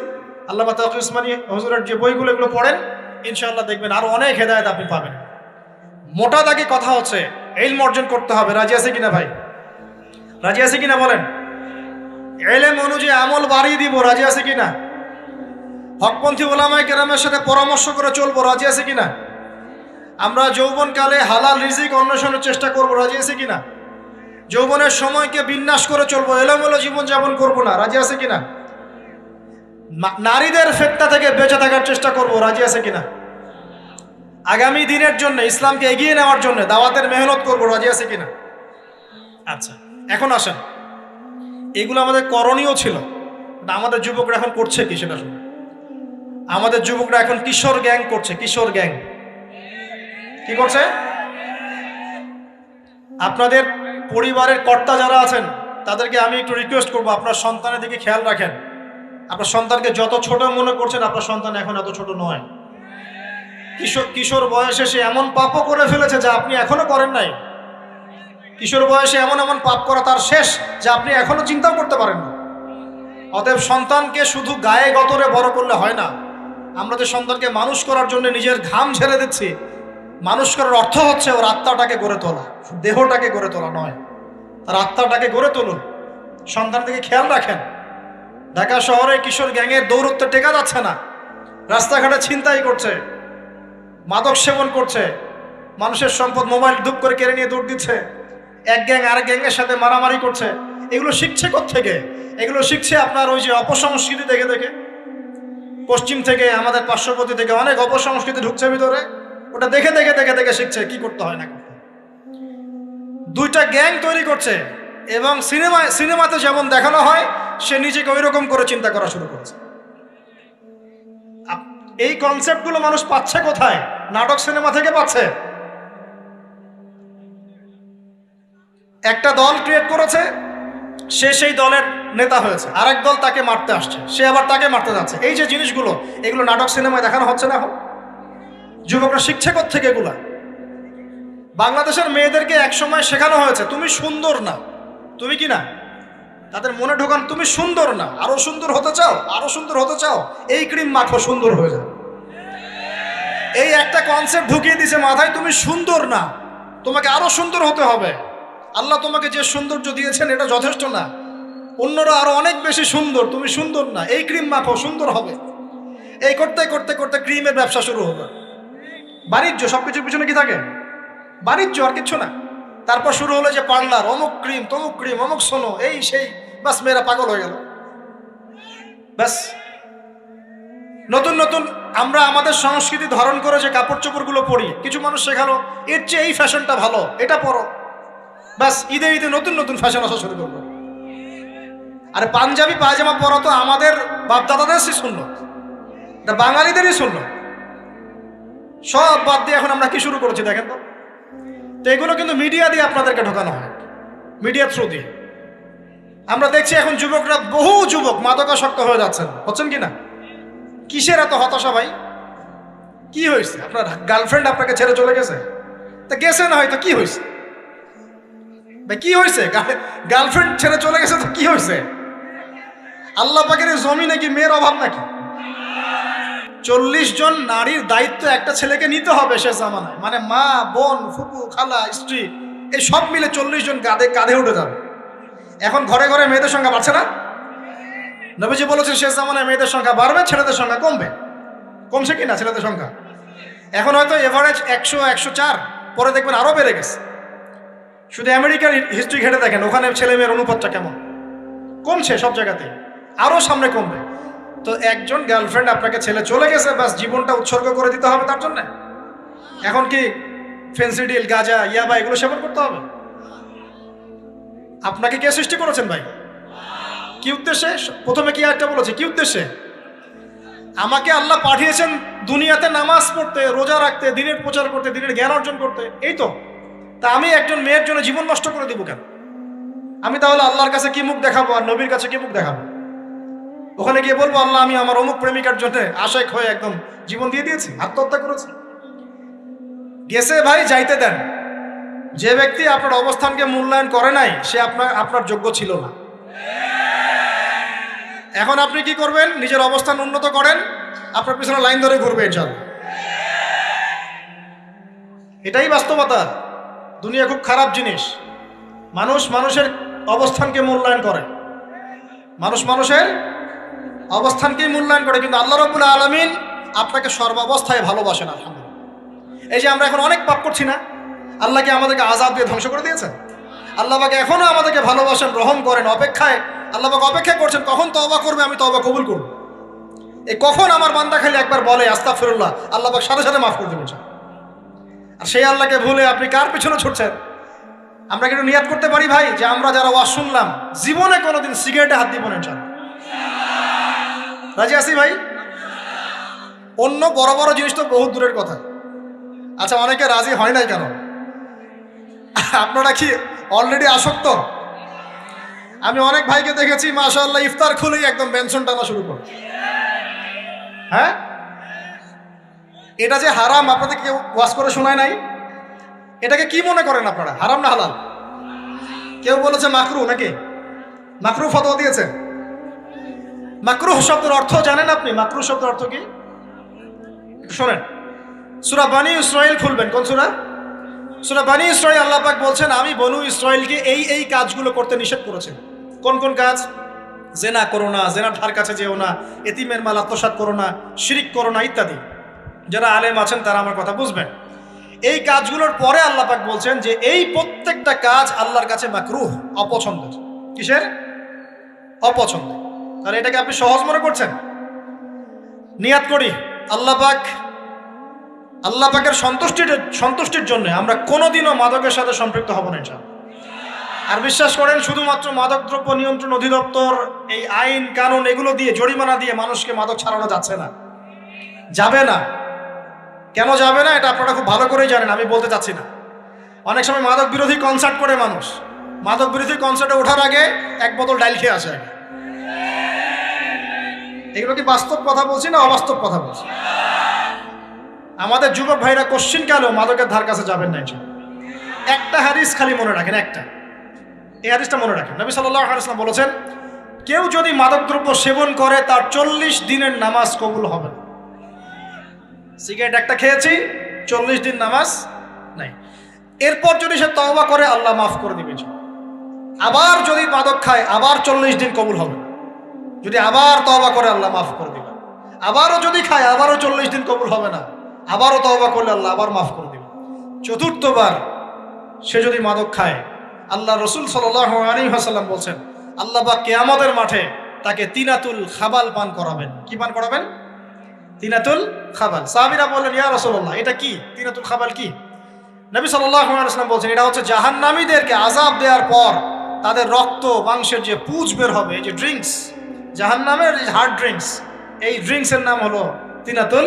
আল্লামা তাকি উসমানী হুজুরের যে বইগুলো, এগুলো পড়েন, ইনশাআল্লাহ দেখবেন আরো অনেক হেদায়েত আপনি পাবেন। মোটা দাগে কথা হচ্ছে ইলম অর্জন করতে হবে। রাজি আছে কিনা ভাই? রাজি আছে কিনা বলেন? ইলম অনুযায়ী আমল বাড়িয়ে দিব। রাজি আছে কিনা? হকপন্থী ওলামায়ে কেরামের সাথে পরামর্শ করে চলবো। রাজি আছে কিনা? আমরা যৌবনকালে হালাল রিজিক অন্বেষণের চেষ্টা করবো। রাজি আছে কিনা? যৌবনের সময়কে বিন্যাস করে চলবো, এলোমেলো জীবনযাপন করবো না। রাজি আছে কিনা? নারীদের ফিতনা থেকে বেঁচে থাকার চেষ্টা করবো। রাজি আছে কিনা? আগামী দিনের জন্য, ইসলামকে এগিয়ে নেওয়ার জন্য দাওয়াতের মেহনত করবো। রাজি আছে কিনা? আচ্ছা, এখন আসেন, এগুলো আমাদের করণীয় ছিল, আমাদের যুবকরা এখন করছে কি সেটা শুনুন। আমাদের যুবকরা এখন কিশোর গ্যাং করছে। কিশোর গ্যাং কি করছে? আপনাদের পরিবারের কর্তা যারা আছেন তাদেরকে আমি একটু রিকোয়েস্ট করবো, আপনার সন্তানের দিকে খেয়াল রাখেন। আপনার সন্তানকে যত ছোট মনে করছেন, আপনার সন্তান এখন এত ছোট নয়। কিশোর বয়সে সে এমন পাপও করে ফেলেছে যা আপনি এখনো করেন নাই। কিশোর বয়সে এমন এমন পাপ করা তার শেষ যা আপনি এখনো চিন্তাও করতে পারেন না। অতএব সন্তানকে শুধু গায়ে গতরে বড় করলে হয় না। আমরা যে সন্তানকে মানুষ করার জন্য নিজের ঘাম ঝেড়ে দিচ্ছি, মানুষ করার অর্থ হচ্ছে ওর আত্মাটাকে গড়ে তোলা, দেহটাকে গড়ে তোলা নয়, তার আত্মাটাকে গড়ে তুলুন। সন্তান থেকে খেয়াল রাখেন। ঢাকা শহরে কিশোর গ্যাংয়ের দৌরত্বে টেকা যাচ্ছে না। রাস্তাঘাটে ছিনতাই করছে, মাদক সেবন করছে, মানুষের সম্পদ মোবাইল ধুপ করে কেড়ে নিয়ে দৌড় দিচ্ছে, এক গ্যাং আরেক গ্যাংয়ের সাথে মারামারি করছে। এগুলো শিখছে কোত্থেকে? এগুলো শিখছে আপনার ওই যে অপসংস্কৃতি দেখে দেখে। পশ্চিম থেকে, আমাদের পার্শ্ববর্তী থেকে অনেক অপসংস্কৃতি ঢুকছে ভিতরে, ওটা দেখে দেখে দেখে দেখে শিখছে কি করতে হয় না করতে। দুইটা গ্যাং তৈরি করছে এবং সিনেমাতে যেমন দেখানো হয় সে নিজেকে ওই রকম করে চিন্তা করা শুরু করেছে। এই কনসেপ্টগুলো মানুষ পাচ্ছে কোথায়? নাটক সিনেমা থেকে পাচ্ছে। একটা দল ক্রিয়েট করেছে, সে সেই দলের নেতা হয়েছে, আরেক দল তাকে মারতে আসছে, সে আবার তাকে মারতে যাচ্ছে। এই যে জিনিসগুলো, এগুলো নাটক সিনেমায় দেখানো হচ্ছে না এখন? যুবকরা শিখছে কোত্থেকে এগুলা? বাংলাদেশের মেয়েদেরকে একসময় শেখানো হয়েছে তুমি সুন্দর না, তুমি কি না, তাদের মনে ঢোকান তুমি সুন্দর না, আরো সুন্দর হতে চাও, আরো সুন্দর হতে চাও, এই ক্রিম মাখো সুন্দর হয়ে যাবে। এই একটা কনসেপ্ট ঢুকিয়ে দিছে মাথায়, তুমি সুন্দর না, তোমাকে আরো সুন্দর হতে হবে। আল্লাহ তোমাকে যে সৌন্দর্য দিয়েছেন এটা যথেষ্ট না, অন্যরা আরো অনেক বেশি সুন্দর, তুমি সুন্দর না, এই ক্রিম মাখো সুন্দর হবে। এই করতে করতে করতে ক্রিমের ব্যবসা শুরু হলো। বাণিজ্য, সবকিছুর পিছনে কি থাকে? বাণিজ্য, আর কিচ্ছু না। তারপর শুরু হলো যে পার্লার, অমুক ক্রিম তমুক ক্রিম, অমুক সোনো, এই সেই, বাস মেয়েরা পাগল হয়ে গেল। ব্যাস নতুন নতুন আমরা আমাদের সংস্কৃতি ধারণ করে যে কাপড় চোপড়গুলো পরি, কিছু মানুষ শেখালো এর চেয়ে এই ফ্যাশনটা ভালো, এটা পরো। ব্যাস ঈদে ঈদে নতুন নতুন ফ্যাশন আসা শুরু করলো। আরে পাঞ্জাবি পায়জামা পরা তো আমাদের বাপদাদাদেরই শুনলো, এটা বাঙালিদেরই শুনলো। সব বাদ দিয়ে এখন আমরা কি শুরু করেছি দেখেন তো। তো এগুলো কিন্তু মিডিয়া দিয়ে আপনাদেরকে ঢোকানো হয়, মিডিয়া থ্রু দিয়ে। আমরা দেখছি এখন যুবকরা, বহু যুবক মাদকাসক্ত হয়ে যাচ্ছেন, হচ্ছেন কি না? কিসের এত হতাশা ভাই? কি হয়েছে? আপনার গার্লফ্রেন্ড আপনাকে ছেড়ে চলে গেছে? তা গেছে না হয়তো, কি হয়েছে ভাই? কি হয়েছে? গার্লফ্রেন্ড ছেড়ে চলে গেছে তো কি হয়েছে? আল্লাহ পাকের জমিনে কি মেয়ের অভাব নাকি? 40 জন নারীর দায়িত্ব একটা ছেলেকে নিতে হবে সে জামানায়, মানে মা, বোন, ফুপু, খালা, স্ত্রী, এই সব মিলে 40 জন কাঁধে উঠে যাবে। এখন ঘরে ঘরে মেয়েদের সংখ্যা বাড়ছে না? নবীজি বলেছেন শেষ জামানায় মেয়েদের সংখ্যা বাড়বে, ছেলেদের সংখ্যা কমবে। কমছে কি না ছেলেদের সংখ্যা? এখন হয়তো এভারেজ 100, 104, পরে দেখবেন আরো বেড়ে গেছে। শুধু আমেরিকার হিস্ট্রি ঘেটে দেখেন, ওখানে ছেলে মেয়ের অনুপাতটা কেমন, কমছে সব জায়গাতে, আরো সামনে কমবে। তো একজন গার্লফ্রেন্ড আপনাকে ছেলে চলে গেছে, বাস জীবনটা উৎসর্গ করে দিতে হবে তার জন্য? এখন কি ফেন্সিডিল, গাঁজা, ইয়াবা এগুলো সেবন করতে হবে? আপনাকে কে সৃষ্টি করেছেন ভাই? কি উদ্দেশ্যে? প্রথমে কি একটা বলেছে, কি উদ্দেশ্যে? আমাকে আল্লাহ পাঠিয়েছেন দুনিয়াতে নামাজ পড়তে, রোজা রাখতে, দিনের প্রচার করতে, দিনের জ্ঞান অর্জন করতে, এই তো। তা আমি একজন মেয়ের জন্য জীবন নষ্ট করে দিব কেন? আমি তাহলে আল্লাহর কাছে কি মুখ দেখাবো আর নবীর কাছে কি মুখ দেখাবো? ওখানে গিয়ে বলবো আল্লাহ আমি আমার অমুক প্রেমিকার জন্য আশেক হয়ে একদম জীবন দিয়ে দিয়েছি, আত্মহত্যা করেছি? গেছে ভাই, যাইতে দেন। যে ব্যক্তি আপনার অবস্থানকে মূল্যায়ন করে নাই সে আপনার যোগ্য ছিল না। এখন আপনি কি করবেন? নিজের অবস্থান উন্নত করেন, আপনার পিছনে লাইন ধরে ঘুরবে ইনশাআল্লাহ। এটাই বাস্তবতা। দুনিয়া খুব খারাপ জিনিস। মানুষ মানুষের অবস্থানকে মূল্যায়ন করে, মানুষ মানুষের অবস্থানকেই মূল্যায়ন করে, কিন্তু আল্লাহ রাব্বুল আলামিন আপনাকে সর্বাবস্থায় ভালোবাসেন। আলহামদুলিল্লাহ। এই যে আমরা এখন অনেক পাপ করছি না, আল্লাহ কি আমাদেরকে আযাব দিয়ে ধ্বংস করে দিয়েছেন? আল্লাহ পাক এখনো আমাদেরকে ভালোবাসেন, রহম করেন, অপেক্ষায় আল্লাহ পাক অপেক্ষা করছেন কখন তওবা করবে, আমি তওবা কবুল করব। এই কখন আমার বান্দা খালি একবার বলে আস্তাগফিরুল্লাহ, আল্লাহ পাক সাথে সাথে মাফ করে দেবেন। আর সেই আল্লাহকে ভুলে আপনি কার পিছনে ছুটছেন? আমরা কিন্তু নিয়াত করতে পারি ভাই যে আমরা যারা ওয়াজ শুনলাম জীবনে কোনোদিন সিগারেটে হাত দিব না ইনশাআল্লাহ। রাজি আছি ভাই? অন্য বড় বড় জিনিস তো বহুত দূরের কথা। আচ্ছা, অনেকে রাজি হয় নাই কেন? আপনারা কি অলরেডি আসক্ত? আমি অনেক ভাইকে দেখেছি মাশাআল্লাহ ইফতার খুলেই একদম বেনসন টানা শুরু করে। হ্যাঁ, এটা যে হারাম আপনাদের কেউ ওয়াজ করে শোনায় নাই? এটাকে কি মনে করেন আপনারা, হারাম না হালাল? কেউ বলেছে মাকরু, নাকি মাকরু ফতোয়া দিয়েছে? মাকরুহ শব্দের অর্থ জানেন আপনি? মাকরুহ শব্দের অর্থ কি শোনেন। সূরা বনী ইসরাইল খুলবেন। কোন সূরা? সূরা বনী ইসরাইল। আল্লাহ পাক বলছেন আমি বনু ইসরাইলকে এই কাজগুলো করতে নিষেধ করেছেন। কোন কোন কাজ? জেনা করো না, জেনার ধার কাছে যেও না, এতিমের মাল আত্মসাৎ করো না, শিরিক করো না ইত্যাদি। যারা আলেম আছেন তারা আমার কথা বুঝবেন। এই কাজগুলোর পরে আল্লাহ পাক বলছেন যে এই প্রত্যেকটা কাজ আল্লাহর কাছে মাকরুহ, অপছন্দের। কিসের? অপছন্দের। তাহলে এটাকে আপনি সহজ মনে করছেন? নিয়াত করি আল্লাহ পাকের সন্তুষ্টির জন্য আমরা কোনোদিনও মাদকের সাথে সম্পৃক্ত হব না ইনশাআল্লাহ। আর বিশ্বাস করেন, শুধুমাত্র মাদকদ্রব্য নিয়ন্ত্রণ অধিদপ্তর এই আইন কানুন এগুলো দিয়ে, জরিমানা দিয়ে মানুষকে মাদক ছাড়ানো যাচ্ছে না, যাবে না। কেন যাবে না এটা আপনারা খুব ভালো করেই জানেন, আমি বলতে চাচ্ছি না। অনেক সময় মাদক বিরোধী কনসার্ট করে মানুষ, মাদক বিরোধী কনসার্টে ওঠার আগে এক বোতল ডাইল খেয়ে আসে। এগুলো কি বাস্তব কথা বলছি না অবাস্তব কথা বলছি? আমাদের যুবক ভাইরা কোশ্চিন কালেও মাদকের ধার কাছে যাবেন না। একটা হাদিস খালি মনে রাখেন, একটা, এই হাদিসটা মনে রাখেন। নবী সাল্লাল্লাহু আলাইহি ওয়াসাল্লাম বলেছেন কেউ যদি মাদকদ্রব্য সেবন করে তার 40 দিনের নামাজ কবুল হবে না। সিগারেট একটা খেয়েছি, 40 দিন নামাজ নাই। এরপর যদি সে তওবা করে আল্লাহ মাফ করে দিবে। আবার যদি মাদক খায় আবার 40 দিন কবুল হবে। যদি আবার তওবা করে আল্লাহ মাফ করে দিবে। আবারও যদি খায় আবারও 40 দিন কবুল হবে না। আবারও তওবা করলে আল্লাহ আবার মাফ করে দিবে। চতুর্থবার সে যদি মাদক খায়, আল্লাহ রসুল সাল্লাল্লাহু আলাইহি ওয়াসাল্লাম বলছেন আল্লাহ পাক কিয়ামতের মাঠে তাকে তিনাতুল খাবাল পান করাবেন। কি পান করাবেন? তিনাতুল খাবাল। সাহাবীরা বললেন ইয়া রাসূলুল্লাহ এটা কি? তিনাতুল খাবাল কি? নবী সাল্লাল্লাহু আলাইহি ওয়াসাল্লাম বলছেন এটা হচ্ছে জাহান্নামীদেরকে আযাব দেওয়ার পর তাদের রক্ত মাংসের যে পুঁজ বের হবে, এই যে ড্রিঙ্কস, জাহান্নামের হার্ড ড্রিঙ্কস, এই ড্রিঙ্কসের নাম হলো তিনাতুল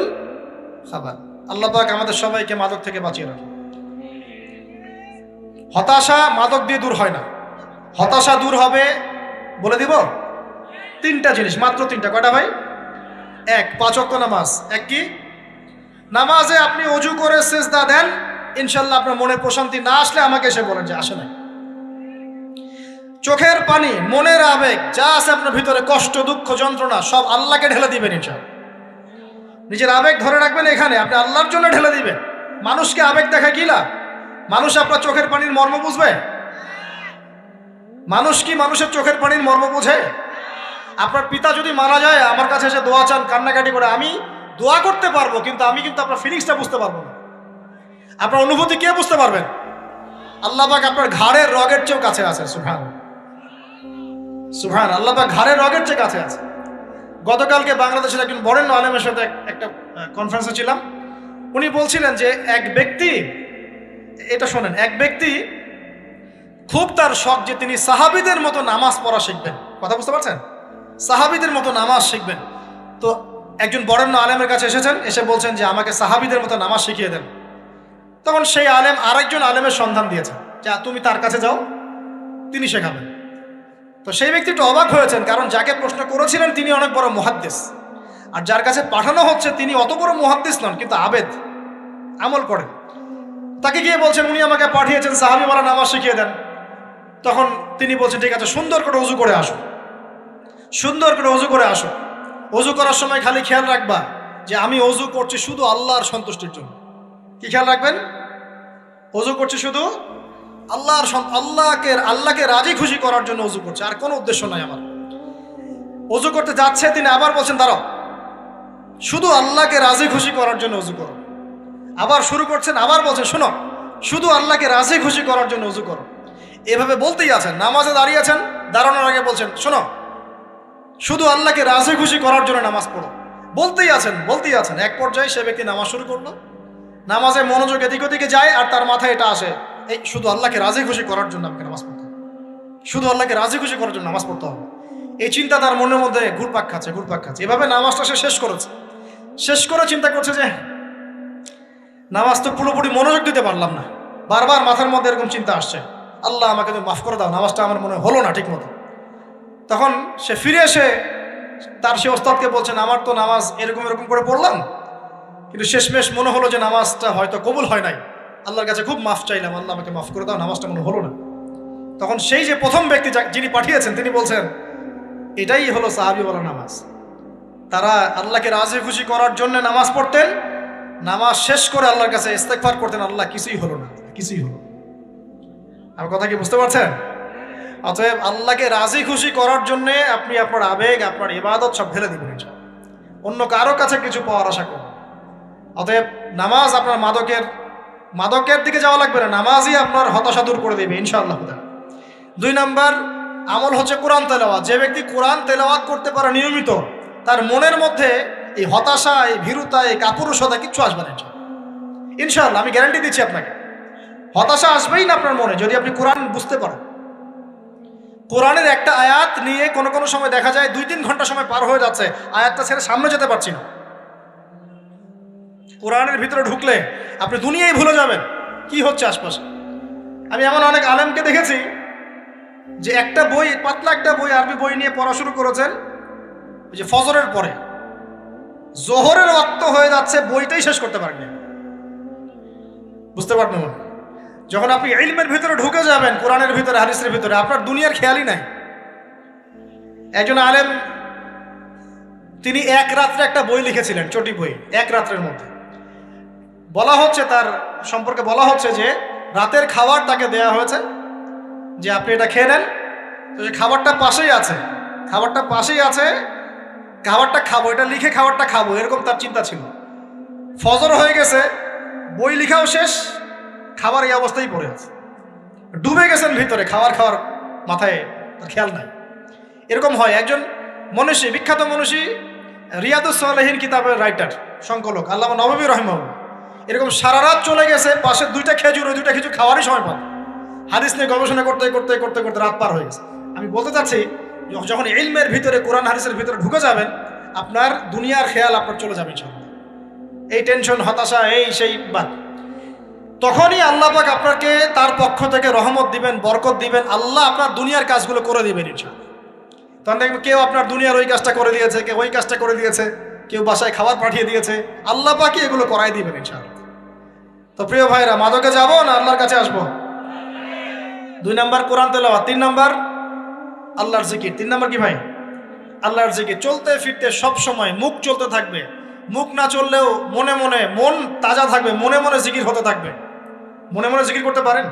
খাবাল। আল্লাহ পাক আমাদের সবাইকে মাদক থেকে বাঁচিয়ে রাখুন। হতাশা মাদক দিয়ে দূর হয় না। হতাশা দূর হবে, বলে দিব, 3টা জিনিস, মাত্র 3টা। কয়টা ভাই? 1, 5 ওয়াক্ত নামাজ। এক কি? নামাজে আপনি ওযু করে সিজদা দেন, ইনশাআল্লাহ আপনার মনে প্রশান্তি না আসলে আমাকে এসে বলেন যে আসে নাই। চোখের পানি, মনের আবেগ যা আছে আপনার ভিতরে, কষ্ট, দুঃখ, যন্ত্রণা সব আল্লাহকে ঢেলে দিবেন ইনশাআল্লাহ। নিজের আবেগ ধরে রাখবেন এখানে, আপনি আল্লাহর জন্য ঢেলে দিবেন। মানুষকে আবেগ দেখা কি লাভ? মানুষ আপনার চোখের পানির মর্ম বুঝবে? মানুষ কি মানুষের চোখের পানির মর্ম বুঝে? আপনার পিতা যদি মারা যায় আমার কাছে এসে দোয়া চান, কান্নাকাটি করে, আমি দোয়া করতে পারবো কিন্তু আমি কিন্তু আপনার ফিলিংসটা বুঝতে পারবো না। আপনার অনুভূতি কে বুঝতে পারবেন? আল্লাহ পাক আপনার ঘাড়ের রগের চেয়েও কাছে আছে। সুবহান আল্লাহ পাক ঘাড়ের রগের চেয়ে কাছে আছে। গতকালকে বাংলাদেশের একজন বরেণ্য আলেমের সাথে একটা কনফারেন্সে ছিলাম। উনি বলছিলেন যে এক ব্যক্তি, এটা শোনেন, এক ব্যক্তি খুব তার শখ যে তিনি সাহাবীদের মতো নামাজ পড়া শিখবেন। কথা বুঝতে পারছেন? সাহাবীদের মতো নামাজ শিখবেন। তো একজন বরেণ্য আলেমের কাছে এসেছেন, এসে বলছেন যে আমাকে সাহাবীদের মতো নামাজ শিখিয়ে দেন। তখন সেই আলেম আরেকজন আলেমের সন্ধান দিয়েছেন যে তুমি তার কাছে যাও, তিনি শেখাবেন। তো সেই ব্যক্তি একটু অবাক হয়েছেন, কারণ যাকে প্রশ্ন করেছিলেন তিনি অনেক বড় মুহাদ্দিস, আর যার কাছে পাঠানো হচ্ছে তিনি অত বড় মুহাদ্দিস নন, কিন্তু আবেদ, আমল করেন। তাকে গিয়ে বলছেন উনি আমাকে পাঠিয়েছেন সাহাবী বলা নামাজ শিখিয়ে দেন। তখন তিনি বলছেন ঠিক আছে, সুন্দর করে ওযু করে আসো, সুন্দর করে ওযু করে আসো। ওযু করার সময় খালি খেয়াল রাখবা যে আমি ওযু করছি শুধু আল্লাহর সন্তুষ্টির জন্য। কি খেয়াল রাখবেন? ওযু করছি শুধু আল্লাহকে রাজি খুশি করার জন্য ওযু করছে, আর কোনো উদ্দেশ্য নাই আমার। ওযু করতে যাচ্ছে, তিনি আবার বলছেন দাঁড়াও, শুধু আল্লাহকে রাজি খুশি করার জন্য ওযু করো। আবার শুরু করছেন, আবার বলছেন শোনো, শুধু আল্লাহকে রাজি খুশি করার জন্য ওযু করো। এভাবে বলতেই আছেন, নামাজে দাঁড়িয়েছেন, দাঁড়ানোর আগে বলছেন শোনো, শুধু আল্লাহকে রাজি খুশি করার জন্য নামাজ পড়ো। বলতেই আছেন। এক পর্যায়ে সে ব্যক্তি নামাজ শুরু করলো, নামাজে মনোযোগ এদিক ওদিকে যায়, আর তার মাথায় এটা আসে, এই শুধু আল্লাহকে রাজি খুশি করার জন্য আমাকে নামাজ পড়তে হবে, শুধু আল্লাহকে রাজি খুশি করার জন্য নামাজ পড়তে হবে। এই চিন্তা তার মনের মধ্যে ঘুরপাক খাচ্ছে। এভাবে নামাজটা সে শেষ করেছে। শেষ করে চিন্তা করছে যে নামাজ তো পুরোপুরি মনোযোগ দিতে পারলাম না, বারবার মাথার মধ্যে এরকম চিন্তা আসছে, আল্লাহ আমাকে তুমি মাফ করে দাও, নামাজটা আমার মনে হলো না ঠিক মতো। তখন সে ফিরে এসে তার সে ওস্তাদকে বলছেন আমার তো নামাজ এরকম করে পড়লাম, কিন্তু শেষমেশ মনে হলো যে নামাজটা হয়তো কবুল হয় নাই, আল্লাহর কাছে খুব মাফ চাইলাম, আল্লাহ আমাকে মাফ করে দাও, নামাজটা মনে হলো না। তখন সেই যে প্রথম ব্যক্তি যিনি পাঠিয়েছেন তিনি বলছেন এটাই হলো সাহাবী বলা নামাজ। তারা আল্লাহকে রাজি খুশি করার জন্য নামাজ পড়তেন, নামাজ শেষ করে আল্লাহর কাছে ইস্তেগফার করতেন, আল্লাহ কিছুই হলো না, কিছুই হলো। আমার কথা কি বুঝতে পারছেন? অতএব আল্লাহকে রাজি খুশি করার জন্য আপনি আপনার আবেগ, আপনার ইবাদত সব ফেলে দিবেন, অন্য কারো কাছে কিছু পাওয়ার আশা করুন। অতএব নামাজ আপনার মাদকের দিকে যাওয়া লাগবে না, নামাজই আপনার হতাশা দূর করে দেবে ইনশাআল্লাহ। 2 নাম্বার আমল হচ্ছে কোরআন তেলাওয়াত। যে ব্যক্তি কোরআন তেলাওয়াত করতে পারে নিয়মিত, তার মনের মধ্যে এই হতাশা, এই ভীরুতা, এই কাপুরুষতা কিচ্ছু আসবে না ইনশাআল্লাহ। আমি গ্যারান্টি দিচ্ছি আপনাকে, হতাশা আসবেই না আপনার মনে যদি আপনি কোরআন বুঝতে পারেন। কোরআনের একটা আয়াত নিয়ে কোনো সময় দেখা যায় 2-3 ঘন্টা সময় পার হয়ে যাচ্ছে, আয়াতটা ছেড়ে সামনে যেতে পারছি না। কোরআনের ভিতরে ঢুকলে আপনি দুনিয়ায় ভুলে যাবেন কি হচ্ছে আশপাশে। আমি এমন অনেক আলেমকে দেখেছি যে একটা বই, পাতলা একটা বই, আরবি বই নিয়ে পড়া শুরু করেছেন, ওই যে ফজরের পরে জোহরের ওয়াক্ত হয়ে যাচ্ছে, বইটাই শেষ করতে পারেননি। বুঝতে পারবেন? যখন আপনি ইলমের ভিতরে ঢুকে যাবেন, কোরআনের ভিতরে, হাদিসের ভিতরে, আপনার দুনিয়ার খেয়ালই নাই। একজন আলেম তিনি এক রাত্রে একটা বই লিখেছিলেন, চটি বই, এক রাত্রের মধ্যে। বলা হচ্ছে তার সম্পর্কে বলা হচ্ছে যে রাতের খাবার তাকে দেয়া হয়েছে যে আপনি এটা খেয়ে নেন। তো যে খাবারটা পাশেই আছে, খাবারটা খাবো, এটা লিখে খাবারটা খাবো, এরকম তার চিন্তা ছিল। ফজর হয়ে গেছে, বই লিখাও শেষ, খাবার এই অবস্থায় পড়ে আছে, ডুবে গেছেন ভিতরে, খাওয়ার মাথায় তার খেয়াল নাই। এরকম হয়। একজন মনীষী, বিখ্যাত মনীষী, রিয়াদুস সালেহীন কিতাবের রাইটার, সংকলক আল্লামা নববী রাহিমাহুল্লাহ, এরকম সারা রাত চলে গেছে, পাশে 2টা খেজুর, ওই 2টা খেজুর খাওয়ারই সময় পান। হাদিস নিয়ে গবেষণা করতে রাত পার হয়ে গেছে। আমি বলতে চাচ্ছি, যখন ইলমের ভিতরে, কোরআন হাদিসের ভিতরে ঢুকে যাবেন, আপনার দুনিয়ার খেয়াল আপনার চলে যাবে ইনশাআল্লাহ। এই টেনশন, হতাশা, এই সেই বাদ, তখনই আল্লাহ পাক আপনাকে তার পক্ষ থেকে রহমত দিবেন, বরকত দিবেন, আল্লাহ আপনার দুনিয়ার কাজগুলো করে দিবেন ইনশাআল্লাহ। তখন দেখবেন কেউ আপনার দুনিয়ার ওই কাজটা করে দিয়েছে, কেউ ওই কাজটা করে দিয়েছে, কেউ বাসায় খাবার পাঠিয়ে দিয়েছে, আল্লাহ পাকই এগুলো করাই দিবেন ইনশাআল্লাহ। তো প্রিয় ভাইরা, মাদকে যাব না আল্লাহর কাছে আসবো? 2 নাম্বার কোরআন তেলাওয়াত, 3 নাম্বার আল্লাহর জিকির। 3 নাম্বার কি ভাই? আল্লাহর জিকির। চলতে ফিরতে সব সময় মুখ চলতে থাকবে, মুখ না চললেও মনে মনে মন তাজা থাকবে, মনে মনে জিকির হতে থাকবে। মনে মনে জিকির করতে পারেন?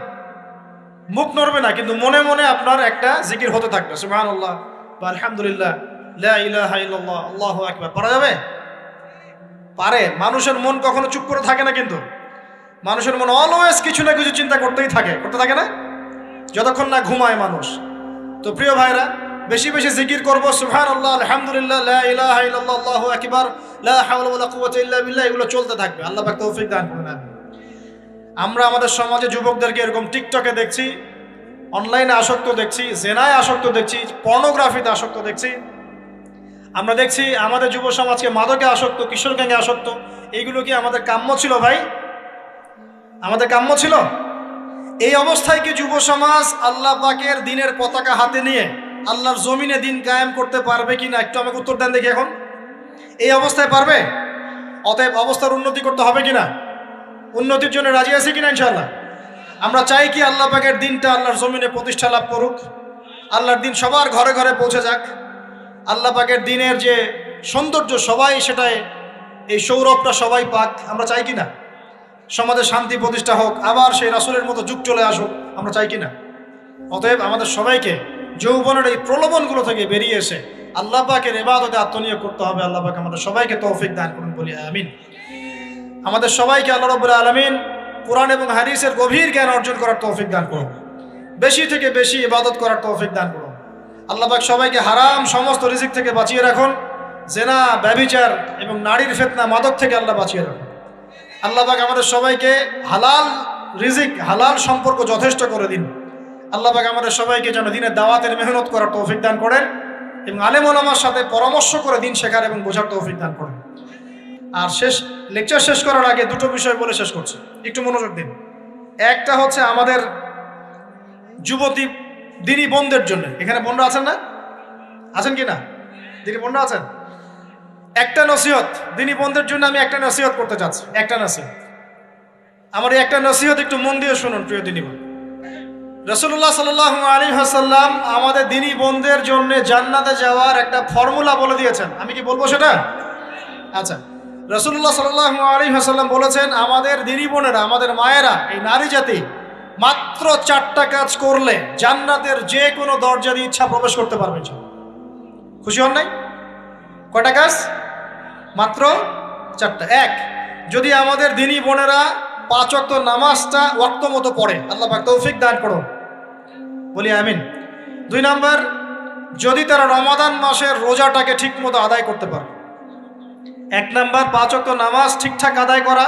মুখ নড়বে না, কিন্তু মনে মনে আপনার একটা জিকির হতে থাকবে, সুবহানাল্লাহ বা আলহামদুলিল্লাহ, লা ইলাহা ইল্লাল্লাহ, আল্লাহু আকবার। পারা যাবে? পারে। মানুষের মন কখনো চুপ করে থাকে না, কিন্তু মানুষের মন অলওয়েজ কিছু না কিছু চিন্তা করতে থাকে না, যতক্ষণ না ঘুমায় মানুষ। তো প্রিয় ভাইরা, বেশি বেশি জিকির করবো, সুবহানাল্লাহ, আলহামদুলিল্লাহ, লা ইলাহা ইল্লাল্লাহ, আল্লাহু আকবার, লা হাওলা ওয়ালা কুওয়াতা ইল্লা বিল্লাহ, এগুলো চলতে থাকবে। আল্লাহ পাক তৌফিক দান করুন। আমরা আমাদের সমাজে যুবকদেরকে এরকম টিকটকে দেখছি, অনলাইনে আসক্ত দেখছি, জেনায় আসক্ত দেখছি, পর্নোগ্রাফিতে আসক্ত দেখছি। আমরা দেখছি আমাদের যুব সমাজকে মাদকে আসক্ত, কিশোর গ্যাংয়ে আসক্ত। এইগুলো কি আমাদের কাম্য ছিল ভাই? আমাদের কাম্য ছিল? এই অবস্থায় কি যুব সমাজ আল্লাহ পাকের দ্বীনের পতাকা হাতে নিয়ে আল্লাহর জমিনে দিন কায়েম করতে পারবে কি না একটু আমাকে উত্তর দেন দেখি। এখন এই অবস্থায় পারবে? অতএব অবস্থার উন্নতি করতে হবে কিনা? উন্নতির জন্য রাজি আছি কিনা ইনশাআল্লাহ? আমরা চাই কি আল্লাহ পাকের দিনটা আল্লাহর জমিনে প্রতিষ্ঠা লাভ করুক, আল্লাহর দিন সবার ঘরে ঘরে পৌঁছে যাক, আল্লাহ পাকের দিনের যে সৌন্দর্য সবাই সেটাই, এই সৌরভটা সবাই পাক। আমরা চাই কিনা সমাজে শান্তি প্রতিষ্ঠা হোক, আবার সেই রাসূলের মতো যুগ চলে আসুক? আমরা চাই কিনা? অতএব আমাদের সবাইকে যৌবনের এই প্রলোভনগুলো থেকে বেরিয়ে এসে আল্লাহ পাকের ইবাদতে আত্মনিয়োগ করতে হবে। আল্লাহ পাক আমাদের সবাইকে তৌফিক দান করুন, বলি আমিন। আমাদের সবাইকে আল্লাহ রাব্বুল আলামিন কোরআন এবং হাদিসের গভীর জ্ঞান অর্জন করার তৌফিক দান করুন, বেশি থেকে বেশি ইবাদত করার তৌফিক দান করুন। আল্লাহ পাক সবাইকে হারাম সমস্ত রিজিক থেকে বাঁচিয়ে রাখুন, জেনা, ব্যভিচার এবং নারীর ফিতনা, মাদক থেকে আল্লাহ বাঁচিয়ে রাখুন। আল্লাহ পাক আমাদের সবাইকে হালাল রিজিক, হালাল সম্পর্ক যথেষ্ট করে দিন। আল্লাহ পাক আমাদের সবাইকে যেন দিনের দাওয়াতের মেহনত করার তৌফিক দান করেন এবং আলেম ওলামার সাথে পরামর্শ করে দিন শেখার এবং বোঝার তৌফিক দান করেন। আর লেকচার শেষ করার আগে দুটো বিষয় বলে শেষ করছি, একটু মনোযোগ দিন। একটা হচ্ছে আমাদের যুবতী দিনী বোনদের জন্য, এখানে বোনরা আছেন না? আছেন কি না? দিনী বোনরা আছেন? একটা নসিহত দিনী বোনদের জন্য আমি একটা নসিহত করতে চাচ্ছি, একটা নসিহত। আমার এই একটা নসিহত একটু মন দিয়ে শুনুন প্রিয় দিনী বোন। রাসূলুল্লাহ সাল্লাল্লাহু আলাইহি ওয়াসাল্লাম আমাদের দিনী বোনদের জন্য জান্নাতে যাওয়ার একটা ফর্মুলা বলে দিয়েছেন। আমি কি বলবো সেটা? আচ্ছা, রাসূলুল্লাহ সাল্লাল্লাহু আলাইহি ওয়াসাল্লাম বলেছেন আমাদের দিনী বোনেরা, আমাদের মায়েরা, এই নারী জাতি মাত্র 4টা কাজ করলে জান্নাতের যে কোনো দরজা দিয়ে ইচ্ছা প্রবেশ করতে পারবে। খুশি হন নাই? কয়টা কাজ? মাত্র 4টা। এক, যদি আমাদের দিনী বোনেরা 5 ওয়াক্ত নামাজটা ওয়াক্ত মতো পড়ে, আল্লাহ পাক তৌফিক দান করুন, বলি আমিন। 2 নাম্বার, যদি তারা রমাদান মাসের রোজাটাকে ঠিক মতো আদায় করতে পারে। 1 নাম্বার 5 ওয়াক্ত নামাজ ঠিকঠাক আদায় করা,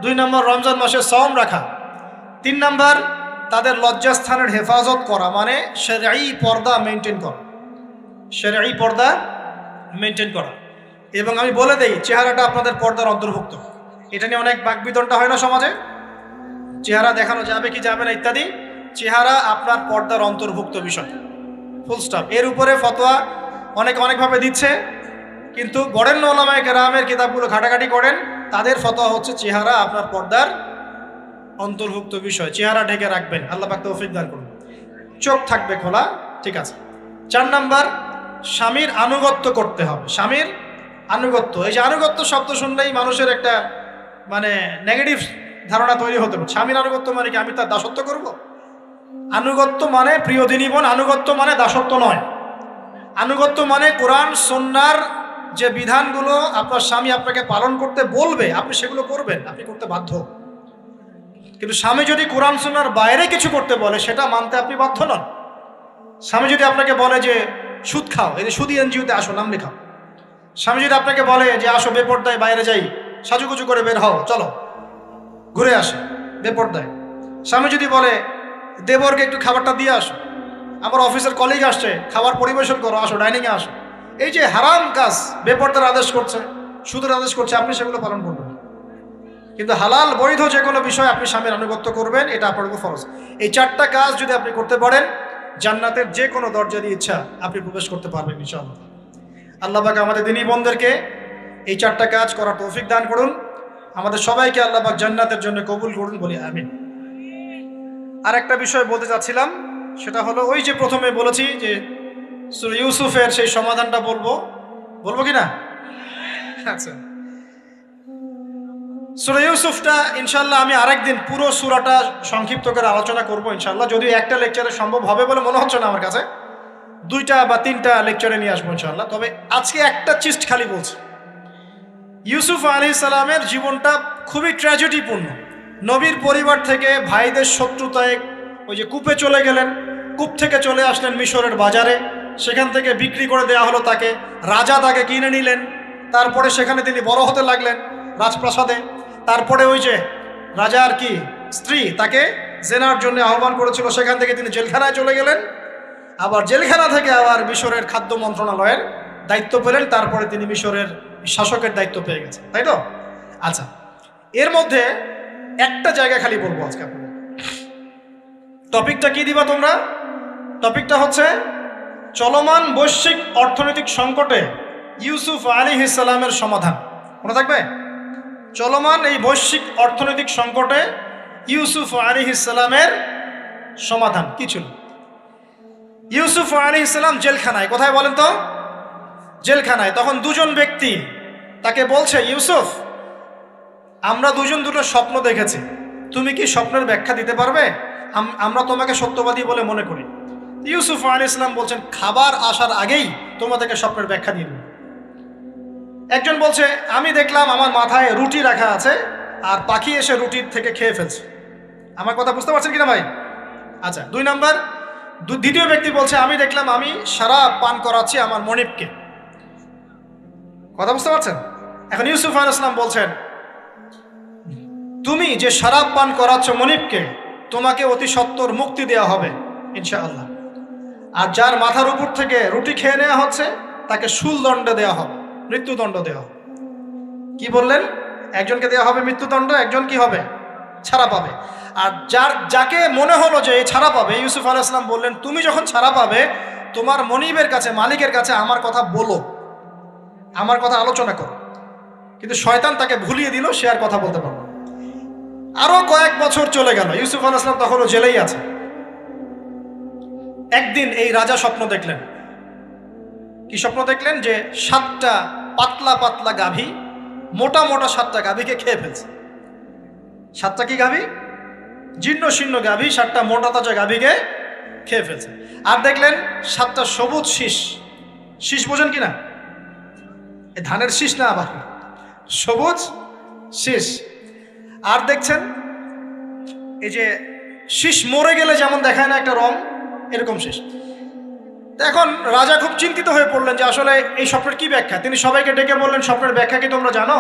2 নাম্বার রমজান মাসে সওম রাখা, 3 নাম্বার তাদের লজ্জাস্থানের হেফাজত করা, মানে শরঈ পর্দা মেনটেন করা, শরঈ পর্দা মেনটেন করা। এবং আমি বলে দেই, চেহারাটা আপনাদের পর্দার অন্তর্ভুক্ত। এটা নিয়ে অনেক বাকবিতণ্ডা হয় না সমাজে, চেহারা দেখানো যাবে কি যাবে না ইত্যাদি। চেহারা আপনার পর্দার অন্তর্ভুক্ত বিষয়, ফুল স্টপ। এর উপরে ফতোয়া অনেকভাবে দিচ্ছে, কিন্তু বরেণ্য উলামায়ে কেরামের কিতাবগুলো ঘাটাঘাটি করেন, তাদের ফতোয়া হচ্ছে চেহারা আপনার পর্দার অন্তর্ভুক্ত বিষয়, চেহারা ঢেকে রাখবেন, আল্লাহ পাক তৌফিক দান করুন। চোখ থাকবে খোলা, ঠিক আছে। 4 নাম্বার, স্বামীর আনুগত্য করতে হবে। স্বামীর আনুগত্য, এই যে আনুগত্য শব্দ শুনলেই মানুষের একটা মানে নেগেটিভ ধারণা তৈরি হতে পারে। স্বামীর আনুগত্য মানে কি আমি তার দাসত্ব করব? আনুগত্য মানে, প্রিয় দিনী বোন, আনুগত্য মানে দাসত্ব নয়। আনুগত্য মানে কোরআন সুন্নাহর যে বিধানগুলো আপনার স্বামী আপনাকে পালন করতে বলবে, আপনি সেগুলো করবেন, আপনি করতে বাধ্য। কিন্তু স্বামী যদি কোরআন সুন্নাহর বাইরে কিছু করতে বলে, সেটা মানতে আপনি বাধ্য নন। স্বামী যদি আপনাকে বলে যে সুদ খাও, এই যে সুদী এনজিওতে আসো, নাম লেখাও। স্বামী যদি আপনাকে বলে যে আসো বেপর্দায় বাইরে যাই, সাজুগুজু করে বের হও, চলো ঘুরে আসে বেপর্দায়। স্বামী যদি বলে দেবরকে একটু খাবারটা দিয়ে আসো, আমার অফিসের কলিগ আসছে, খাবার পরিবেশন করো, আসো ডাইনিংয়ে আসো। এই যে হারাম কাজ, বেপর্দার আদেশ করছে, সুদের আদেশ করছে, আপনি সেগুলো পালন করবেন। কিন্তু হালাল বৈধ যে কোনো বিষয় আপনি স্বামীর আনুগত্য করবেন, এটা আপনার উপর ফরজ। এই 4টা কাজ যদি আপনি করতে পারেন, জান্নাতের যে কোনো দরজা দিয়ে ইচ্ছা আপনি প্রবেশ করতে পারবেন ইনশাআল্লাহ। আল্লাহ পাক আমাদের দিনী বোনদেরকে এই 4টা কাজ করার তৌফিক দান করুন। আমাদের সবাইকে আল্লাহ পাক জান্নাতের জন্য কবুল করুন, বলি আমিন। আর একটা বিষয় বলতে চাচ্ছিলাম, সেটা হলো ওই যে প্রথমে বলেছি যে সূরা ইউসুফের সেই সমাধানটা বলবো কি না? আচ্ছা, সূরা ইউসুফটা ইনশাআল্লাহ আমি আরেকদিন পুরো সূরাটা সংক্ষিপ্ত করে আলোচনা করব ইনশাআল্লাহ। যদিও একটা লেকচারে সম্ভব হবে বলে মনে হচ্ছে না আমার কাছে, 2টা বা 3টা লেকচারে নিয়ে আসবো ইনশাআল্লাহ। তবে আজকে একটা চিস্ট খালি বলছি। ইউসুফ আলাইহিস সালামের জীবনটা খুবই ট্র্যাজেডিপূর্ণ। নবীর পরিবার থেকে ভাইদের শত্রুতায় ওই যে কূপে চলে গেলেন, কূপ থেকে চলে আসলেন মিশরের বাজারে, সেখান থেকে বিক্রি করে দেওয়া হলো তাকে, রাজা তাকে কিনে নিলেন, তারপরে সেখানে তিনি বড় হতে লাগলেন রাজপ্রাসাদে। তারপরে ওই যে রাজার কি স্ত্রী তাকে জেনার জন্য আহ্বান করেছিল, সেখান থেকে তিনি জেলখানায় চলে গেলেন, আবার জেলখানা থেকে আবার মিশরের খাদ্য মন্ত্রণালয়ের দায়িত্ব পেলেন, তারপরে তিনি মিশরের শাসকের দায়িত্ব পেয়ে গেছেন, তাই তো? আচ্ছা, এর মধ্যে একটা জায়গা খালি বলবো আজকে আপনাদের। টপিকটা কি দিবা তোমরা? টপিকটা হচ্ছে চলমান বৈশ্বিক অর্থনৈতিক সংকটে ইউসুফ আলাইহিস সালামের সমাধান। মনে থাকবে? চলমান এই বৈশ্বিক অর্থনৈতিক সংকটে ইউসুফ আলাইহিস সালামের সমাধান কি ছিল? ইউসুফ আলাইহিস সালাম জেলখানায়। কোথায় বলেন তো? জেলখানায়। তখন দুজন ব্যক্তি তাকে বলছে, ইউসুফ, আমরা দুজন দুটো স্বপ্ন দেখেছি, তুমি কি স্বপ্নের ব্যাখ্যা দিতে পারবে? আমরা তোমাকে সত্যবাদী বলে মনে করি। ইউসুফ আলাইহিস সালাম বলছেন, খাবার আসার আগেই তোমাদেরকে স্বপ্নের ব্যাখ্যা দিয়ে দেব। একজন বলছে, আমি দেখলাম আমার মাথায় রুটি রাখা আছে আর পাখি এসে রুটির থেকে খেয়ে ফেলছে। আমার কথা বুঝতে পারছেন কিনা ভাই? আচ্ছা, দুই নাম্বার দ্বিতীয় ব্যক্তি বলছে, আমি দেখলাম আমি শরাব পান করাচ্ছি আমার মনিবকে। কথা বুঝতে পারছেন? এখন ইউসুফ আলাইহিস সালাম বলছেন, তুমি যে শরাব পান করাচ্ছ মনিবকে, তোমাকে অতি সত্বর মুক্তি দেওয়া হবে ইনশাআল্লাহ। আর যার মাথার উপর থেকে রুটি খেয়ে নেওয়া হচ্ছে তাকে শুলদণ্ড দেওয়া হবে, মৃত্যুদণ্ড দেওয়া হবে। কি বললেন? একজনকে দেওয়া হবে মৃত্যুদণ্ড, একজন কি হবে? ছাড়া পাবে। আর যাকে মনে হলো যে এই ছাড়া পাবে, ইউসুফ আলাইহিস সালাম বললেন, তুমি যখন ছাড়া পাবে তোমার মনিবের কাছে, মালিকের কাছে আমার কথা বলো, আমার কথা আলোচনা করো। কিন্তু শয়তান তাকে ভুলিয়ে দিল, সে আর কথা বলতে পারল। আরো কয়েক বছর চলে গেল, ইউসুফ আলাইহিস সালাম তখনও জেলেই আছে। একদিন এই রাজা স্বপ্ন দেখলেন। কি স্বপ্ন দেখলেন? যে 7টা পাতলা পাতলা গাভী, মোটা মোটা 7টা গাভীকে খেয়ে ফেলছে। 7টা কি গাভী? জীর্ণ শীর্ণ গাভী 7টা মোটা তাজা গাভীকে খেয়ে ফেলছে। আর দেখলেন 7টা সবুজ শীষ। শীষ বোঝেন কিনা? এই ধানের শীষ না, আবার সবুজ শীষ। আর দেখছেন এই যে শীষ মরে গেলে যেমন দেখায় না একটা রং, এরকম শীষ। এখন রাজা খুব চিন্তিত হয়ে পড়লেন যে আসলে এই স্বপ্নের কি ব্যাখ্যা। তিনি সবাইকে ডেকে বললেন, স্বপ্নের ব্যাখ্যা কি তোমরা জানো?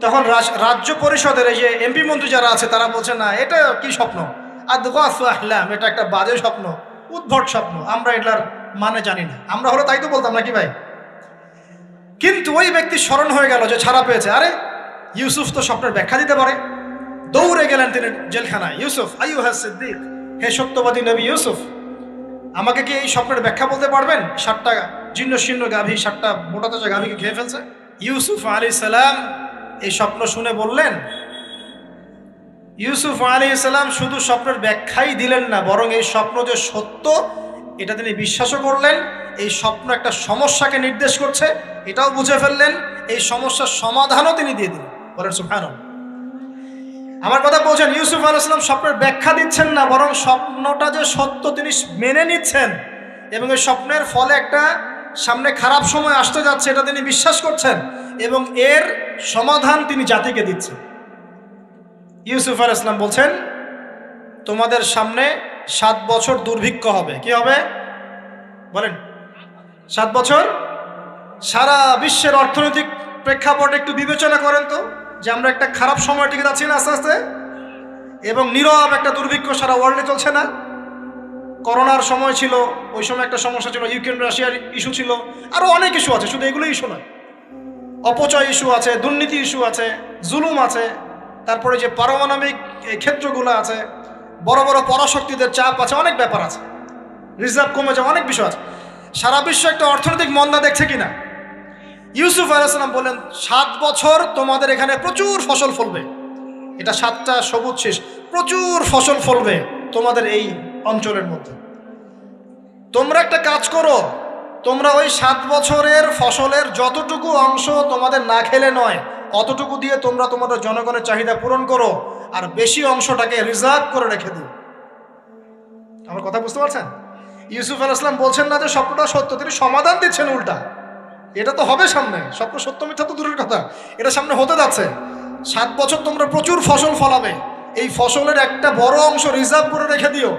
তখন রাজ্য পরিষদের এই যে এমপি মন্ত্রী যারা আছে তারা বলছে, না, এটা কি স্বপ্ন, আহলাম, এটা একটা বাজে স্বপ্ন, উদ্ভট স্বপ্ন, আমরা এটার মানে জানি না। আমরা হলো তাই তো বলতাম নাকি ভাই? কিন্তু ওই ব্যক্তি স্মরণ হয়ে গেল যে ছাড়া পেয়েছে, আরে ইউসুফ তো স্বপ্নের ব্যাখ্যা দিতে পারে। দৌড়ে গেলেন তিনি জেলখানায়। ইউসুফ, আইয়ুহা সিদ্দিক, হে সত্যবাদী নবী ইউসুফ, আমাকে কি এই স্বপ্নের ব্যাখ্যা বলতে পারবেন? 7টা জীর্ণ শীর্ণ গাভী 7টা মোটা তাজা গাভীকে খেয়ে ফেলছে। ইউসুফ আলাইহিস সালাম এই স্বপ্ন শুনে বললেন, ইউসুফ আলাইহিস সালাম শুধু স্বপ্নের ব্যাখ্যাই দিলেন না, বরং এই স্বপ্ন যে সত্য এটা তিনি বিশ্বাসও করলেন। এই স্বপ্ন একটা সমস্যাকে নির্দেশ করছে এটাও বুঝে ফেললেন। এই সমস্যার সমাধানও তিনি দিয়ে দিলেন। বলেন সুবহানাল্লাহ। আমার কথা বলছেন, ইউসুফ আলাইহিস সালাম স্বপ্নের ব্যাখ্যা দিচ্ছেন না, বরং স্বপ্নটা যে সত্য তিনি মেনে নিচ্ছেন এবং এই স্বপ্নের ফলে একটা সামনে খারাপ সময় আসতে যাচ্ছে এটা তিনি বিশ্বাস করছেন এবং এর সমাধান তিনি জাতিকে দিচ্ছেন। ইউসুফ আলাইহিস সালাম বলছেন, তোমাদের সামনে 7 বছর দুর্ভিক্ষ হবে। কি হবে বলেন? 7 বছর। সারা বিশ্বের অর্থনৈতিক প্রেক্ষাপটে একটু বিবেচনা করেন তো, যে আমরা একটা খারাপ সময় টিকে যাচ্ছি না আস্তে আস্তে, এবং নীরব একটা দুর্ভিক্ষ সারা ওয়ার্ল্ডে চলছে না? করোনার সময় ছিল, ওই সময় একটা সমস্যা ছিল, ইউক্রেন রাশিয়ার ইস্যু ছিল, আরো অনেক ইস্যু আছে, শুধু এগুলো ইস্যু নয়। অপচয় ইস্যু আছে, দুর্নীতি ইস্যু আছে, জুলুম আছে, তারপরে যে পারমাণবিক ক্ষেত্রগুলো আছে, বড় বড় পরাশক্তিদের চাপ আছে, অনেক ব্যাপার আছে, রিজার্ভ কমে যাওয়া, অনেক বিষয় আছে। সারা বিশ্ব একটা অর্থনৈতিক মন্দা দেখছে কিনা? ইউসুফ আলাইহিস সালাম বলেন, 7 বছর তোমাদের এখানে প্রচুর ফসল ফলবে। এটা 7টা সবুজ শীষ, প্রচুর ফসল ফলবে তোমাদের এই অঞ্চলের মধ্যে। তোমরা একটা কাজ করো, তোমরা ওই 7 বছরের ফসলের যতটুকু অংশ তোমাদের না খেলে নয়, অতটুকু দিয়ে তোমরা তোমাদের জনগণের চাহিদা পূরণ করো, আর বেশি অংশটাকে রিজার্ভ করে রেখে দিও। আমার কথা বুঝতে পারছেন? ইউসুফ আলাইহিস সালাম বলছেন না যে স্বপ্নটা সত্য, তিনি সমাধান দিচ্ছেন উল্টা। এটা তো হবে সামনে, স্বপ্ন সত্য মিথ্যা তো দূরের কথা, এটা সামনে হতে যাচ্ছে। 7 বছর তোমরা প্রচুর ফসল ফলাবে, এই ফসলের একটা বড় অংশ রিজার্ভ করে রেখে দিও,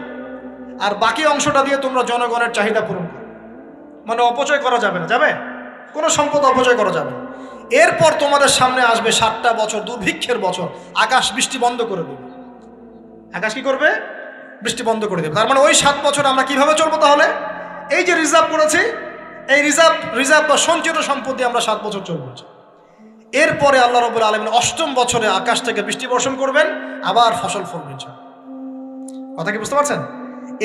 আর বাকি অংশটা দিয়ে তোমরা জনগণের চাহিদা পূরণ করো। মানে অপচয় করা যাবে না, যাবে কোনো সম্পদ অপচয় করা যাবে না। এরপর তোমাদের সামনে আসবে 7টা বছর দুর্ভিক্ষের বছর, আকাশ বৃষ্টি বন্ধ করে দেবে। আকাশ কি করবে? বৃষ্টি বন্ধ করে দেবে। তার মানে ওই 7 বছর আমরা কিভাবে চলবো তাহলে? এই যে রিজার্ভ করেছি, এই রিজার্ভ বা সঞ্চিত সম্পদ দিয়ে আমরা 7 বছর চলবো। এরপরে আল্লাহ রাব্বুল আলামিন 8ম বছরে আকাশ থেকে বৃষ্টি বর্ষণ করবেন, আবার ফসল ফলবে। কথা কি বুঝতে পারছেন?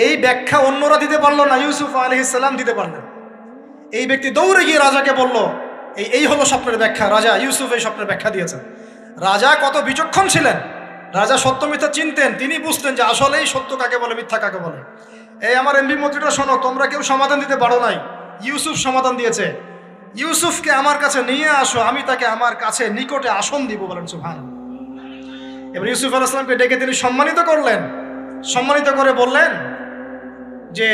এই ব্যাখ্যা অন্যরা দিতে পারলো না, ইউসুফ আলাইহিস সালাম দিতে পারলেন। এই ব্যক্তি দৌড়ে গিয়ে রাজাকে বলল, এই হলো স্বপ্নের ব্যাখ্যা। রাজা ইউসুফ এই স্বপ্নের ব্যাখ্যা দিয়েছেন। রাজা কত বিচক্ষণ ছিলেন, রাজা সত্য মিথ্যা চিনতেন। তিনি বুঝতেন যে আসলেই সত্য কাকে বলে, মিথ্যা কাকে বলে। এই আমার এমপি মন্ত্রীরা শোনো, তোমরা কেউ সমাধান দিতে পারো নাই, ইউসুফ সমাধান দিয়েছে। ইউসুফকে আমার কাছে নিয়ে আসো, আমি তাকে আমার কাছে নিকটে আসন দিব, বলেন সুবহানাল্লাহ। এবার ইউসুফ আলাইহিস সালামকে ডেকে তিনি সম্মানিত করলেন। সম্মানিত করে বললেন যে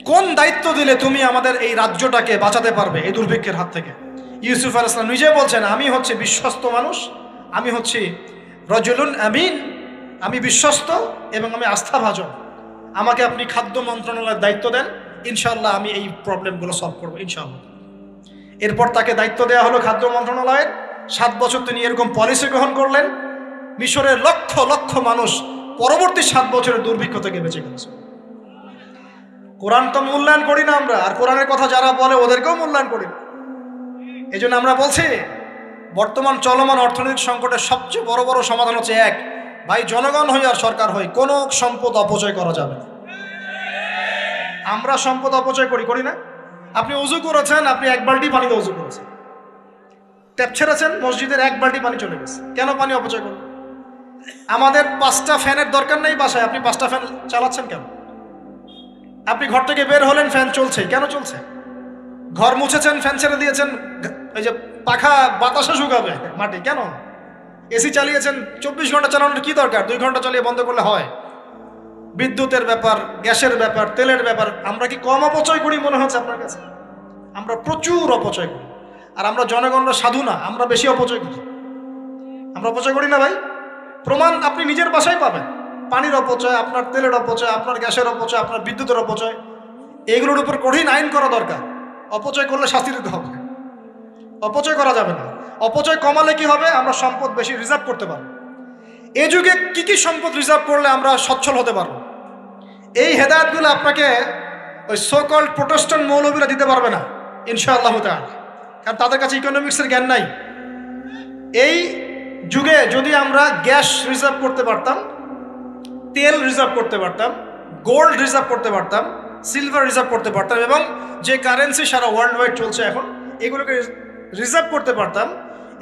কোন দায়িত্ব দিলে তুমি আমাদের এই রাজ্যটাকে বাঁচাতে পারবে এই দুর্ভিক্ষের হাত থেকে। ইউসুফ আলাইহিস সালাম নিজে বলছেন, আমি হচ্ছে বিশ্বস্ত মানুষ, আমি হচ্ছি রজুলুন আমিন, আমি বিশ্বস্ত এবং আমি আস্থাভাজন। আমাকে আপনি খাদ্য মন্ত্রণালয়ের দায়িত্ব দেন, ইনশাআল্লাহ আমি এই প্রবলেমগুলো সলভ করবো ইনশাআল্লাহ। এরপর তাকে দায়িত্ব দেওয়া হলো খাদ্য মন্ত্রণালয়ের। 7 বছর তিনি এরকম পলিসি গ্রহণ করলেন। মিশরের লক্ষ লক্ষ মানুষ পরবর্তী 7 বছরের দুর্ভিক্ষ থেকে বেঁচে গেছে। কোরআন তো মূল্যায়ন করি না আমরা, আর কোরআনের কথা যারা বলে ওদেরকেও মূল্যায়ন করি না। এই জন্য আমরা বলছি, বর্তমান চলমান অর্থনৈতিক সংকটের সবচেয়ে বড় বড় সমাধান হচ্ছে এক, ভাই জনগণ হই আর সরকার হই, কোনো সম্পদ অপচয় করা যাবে না। আমরা সম্পদ অপচয় করি না? আপনি উজু করেছেন, আপনি 1 বালতি পানিতে উজু করেছেন, ট্যাপ ছেড়েছেন, মসজিদের 1 বালতি পানি চলে গেছে, কেন পানি অপচয় করবেন? আমাদের 5টা ফ্যানের দরকার নেই বাসায়, আপনি 5টা ফ্যান চালাচ্ছেন কেন? আপনি ঘর থেকে বের হলেন, ফ্যান চলছে, কেন চলছে? ঘর মুছেছেন, ফ্যান ছেড়ে দিয়েছেন, এই যে পাখা বাতাসে শুকাবে মাটি, কেন? এসি চালিয়েছেন, 24 ঘন্টা চালানোর কি দরকার? 2 ঘন্টা চালিয়ে বন্ধ করলে হয়। বিদ্যুতের ব্যাপার, গ্যাসের ব্যাপার, তেলের ব্যাপার, আমরা কি কম অপচয় করি মনে হচ্ছে আপনার কাছে? আমরা প্রচুর অপচয় করি। আর আমরা জনগণরা সাধু না, আমরা বেশি অপচয় করি। আমরা অপচয় করি না ভাই? প্রমাণ আপনি নিজের বাসায় পাবেন। পানির অপচয়, আপনার তেলের অপচয়, আপনার গ্যাসের অপচয়, আপনার বিদ্যুতের অপচয়, এগুলোর উপর কঠিন আইন করা দরকার। অপচয় করলে শাস্তি দিতে হবে, অপচয় করা যাবে না। অপচয় কমালে কি হবে? আমরা সম্পদ বেশি রিজার্ভ করতে পারবো। এই যুগে কি কি সম্পদ রিজার্ভ করলে আমরা সচ্ছল হতে পারবো, এই হেদায়েতগুলো আপনাকে ওই সোকল প্রোটেস্ট্যান্ট মৌলবীরা দিতে পারবে না ইনশাআল্লাহ তাআলা, কারণ তাদের কাছে ইকোনমিক্সের জ্ঞান নাই। এই যুগে যদি আমরা গ্যাস রিজার্ভ করতে পারতাম, তেল রিজার্ভ করতে পারতাম, গোল্ড রিজার্ভ করতে পারতাম, সিলভার রিজার্ভ করতে পারতাম, এবং যে কারেন্সি সারা ওয়ার্ল্ড ওয়াইড চলছে এখন, এগুলোকে রিজার্ভ করতে পারতাম,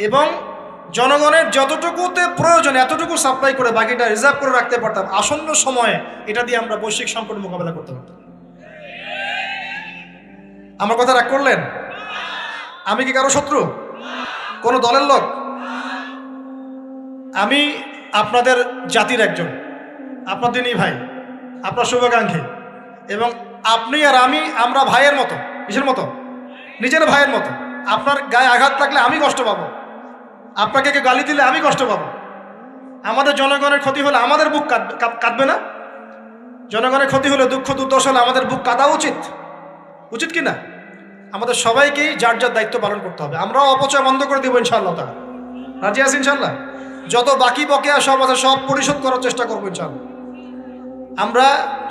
এবং জনগণের যতটুকুতে প্রয়োজন এতটুকু সাপ্লাই করে বাকিটা রিজার্ভ করে রাখতে পারতাম, আসন্ন সময়ে এটা দিয়ে আমরা বৈশ্বিক সংকট মোকাবেলা করতে পারতাম। আমার কথা রাগ করলেন? আমি কি কারো শত্রু, কোন দলের লোক? আমি আপনাদের জাতির একজন, আপনাদেরই ভাই, আপনার শুভাকাঙ্ক্ষী, এবং আপনি আর আমরা ভাইয়ের মতো। কিসের মতো? নিজের ভাইয়ের মতো। আপনার গায়ে আঘাত লাগলে আমি কষ্ট পাবো, আপনাকে কে গালি দিলে আমি কষ্ট পাবো। আমাদের জনগণের ক্ষতি হলে আমাদের বুক কাঁদবে না? জনগণের ক্ষতি হলে, দুঃখ দুর্দশা হলে আমাদের বুক কাঁদা উচিত, উচিত কি না? আমাদের সবাইকেই যার যার দায়িত্ব পালন করতে হবে। আমরাও অপচয় বন্ধ করে দেবো ইনশাআল্লাহ তাআলা। রাজি আছি ইনশাআল্লাহ? যত বাকি বকেয়া সব আছে সব পরিশোধ করার চেষ্টা করবো ইনশাআল্লাহ। আমরা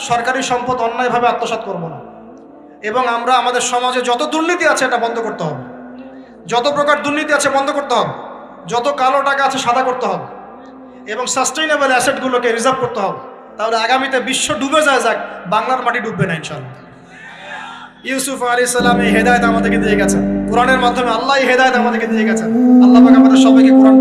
সরকারি সম্পদ অন্যায়ভাবে আত্মসাৎ করব না, এবং আমরা আমাদের সমাজে যত দুর্নীতি আছে এটা বন্ধ করতে হবে, যত প্রকার দুর্নীতি আছে বন্ধ করতে হবে, যত কালো টাকা আছে সাদা করতে হবে, এবং সাস্টেইনেবল অ্যাসেটগুলোকে রিজার্ভ করতে হবে। তাহলে আগামীতে বিশ্ব ডুবে যাক, বাংলার মাটি ডুববে না ইনশাআল্লাহ। ইউসুফ আলাইহিস সালাম এই হেদায়েত আমাদেরকে দিয়ে গেছেন, কোরআনের মাধ্যমে আল্লাহ এই হেদায়েত আমাদেরকে দিয়ে গেছেন। আল্লাহ পাক আমাদের সবাইকে কোরআন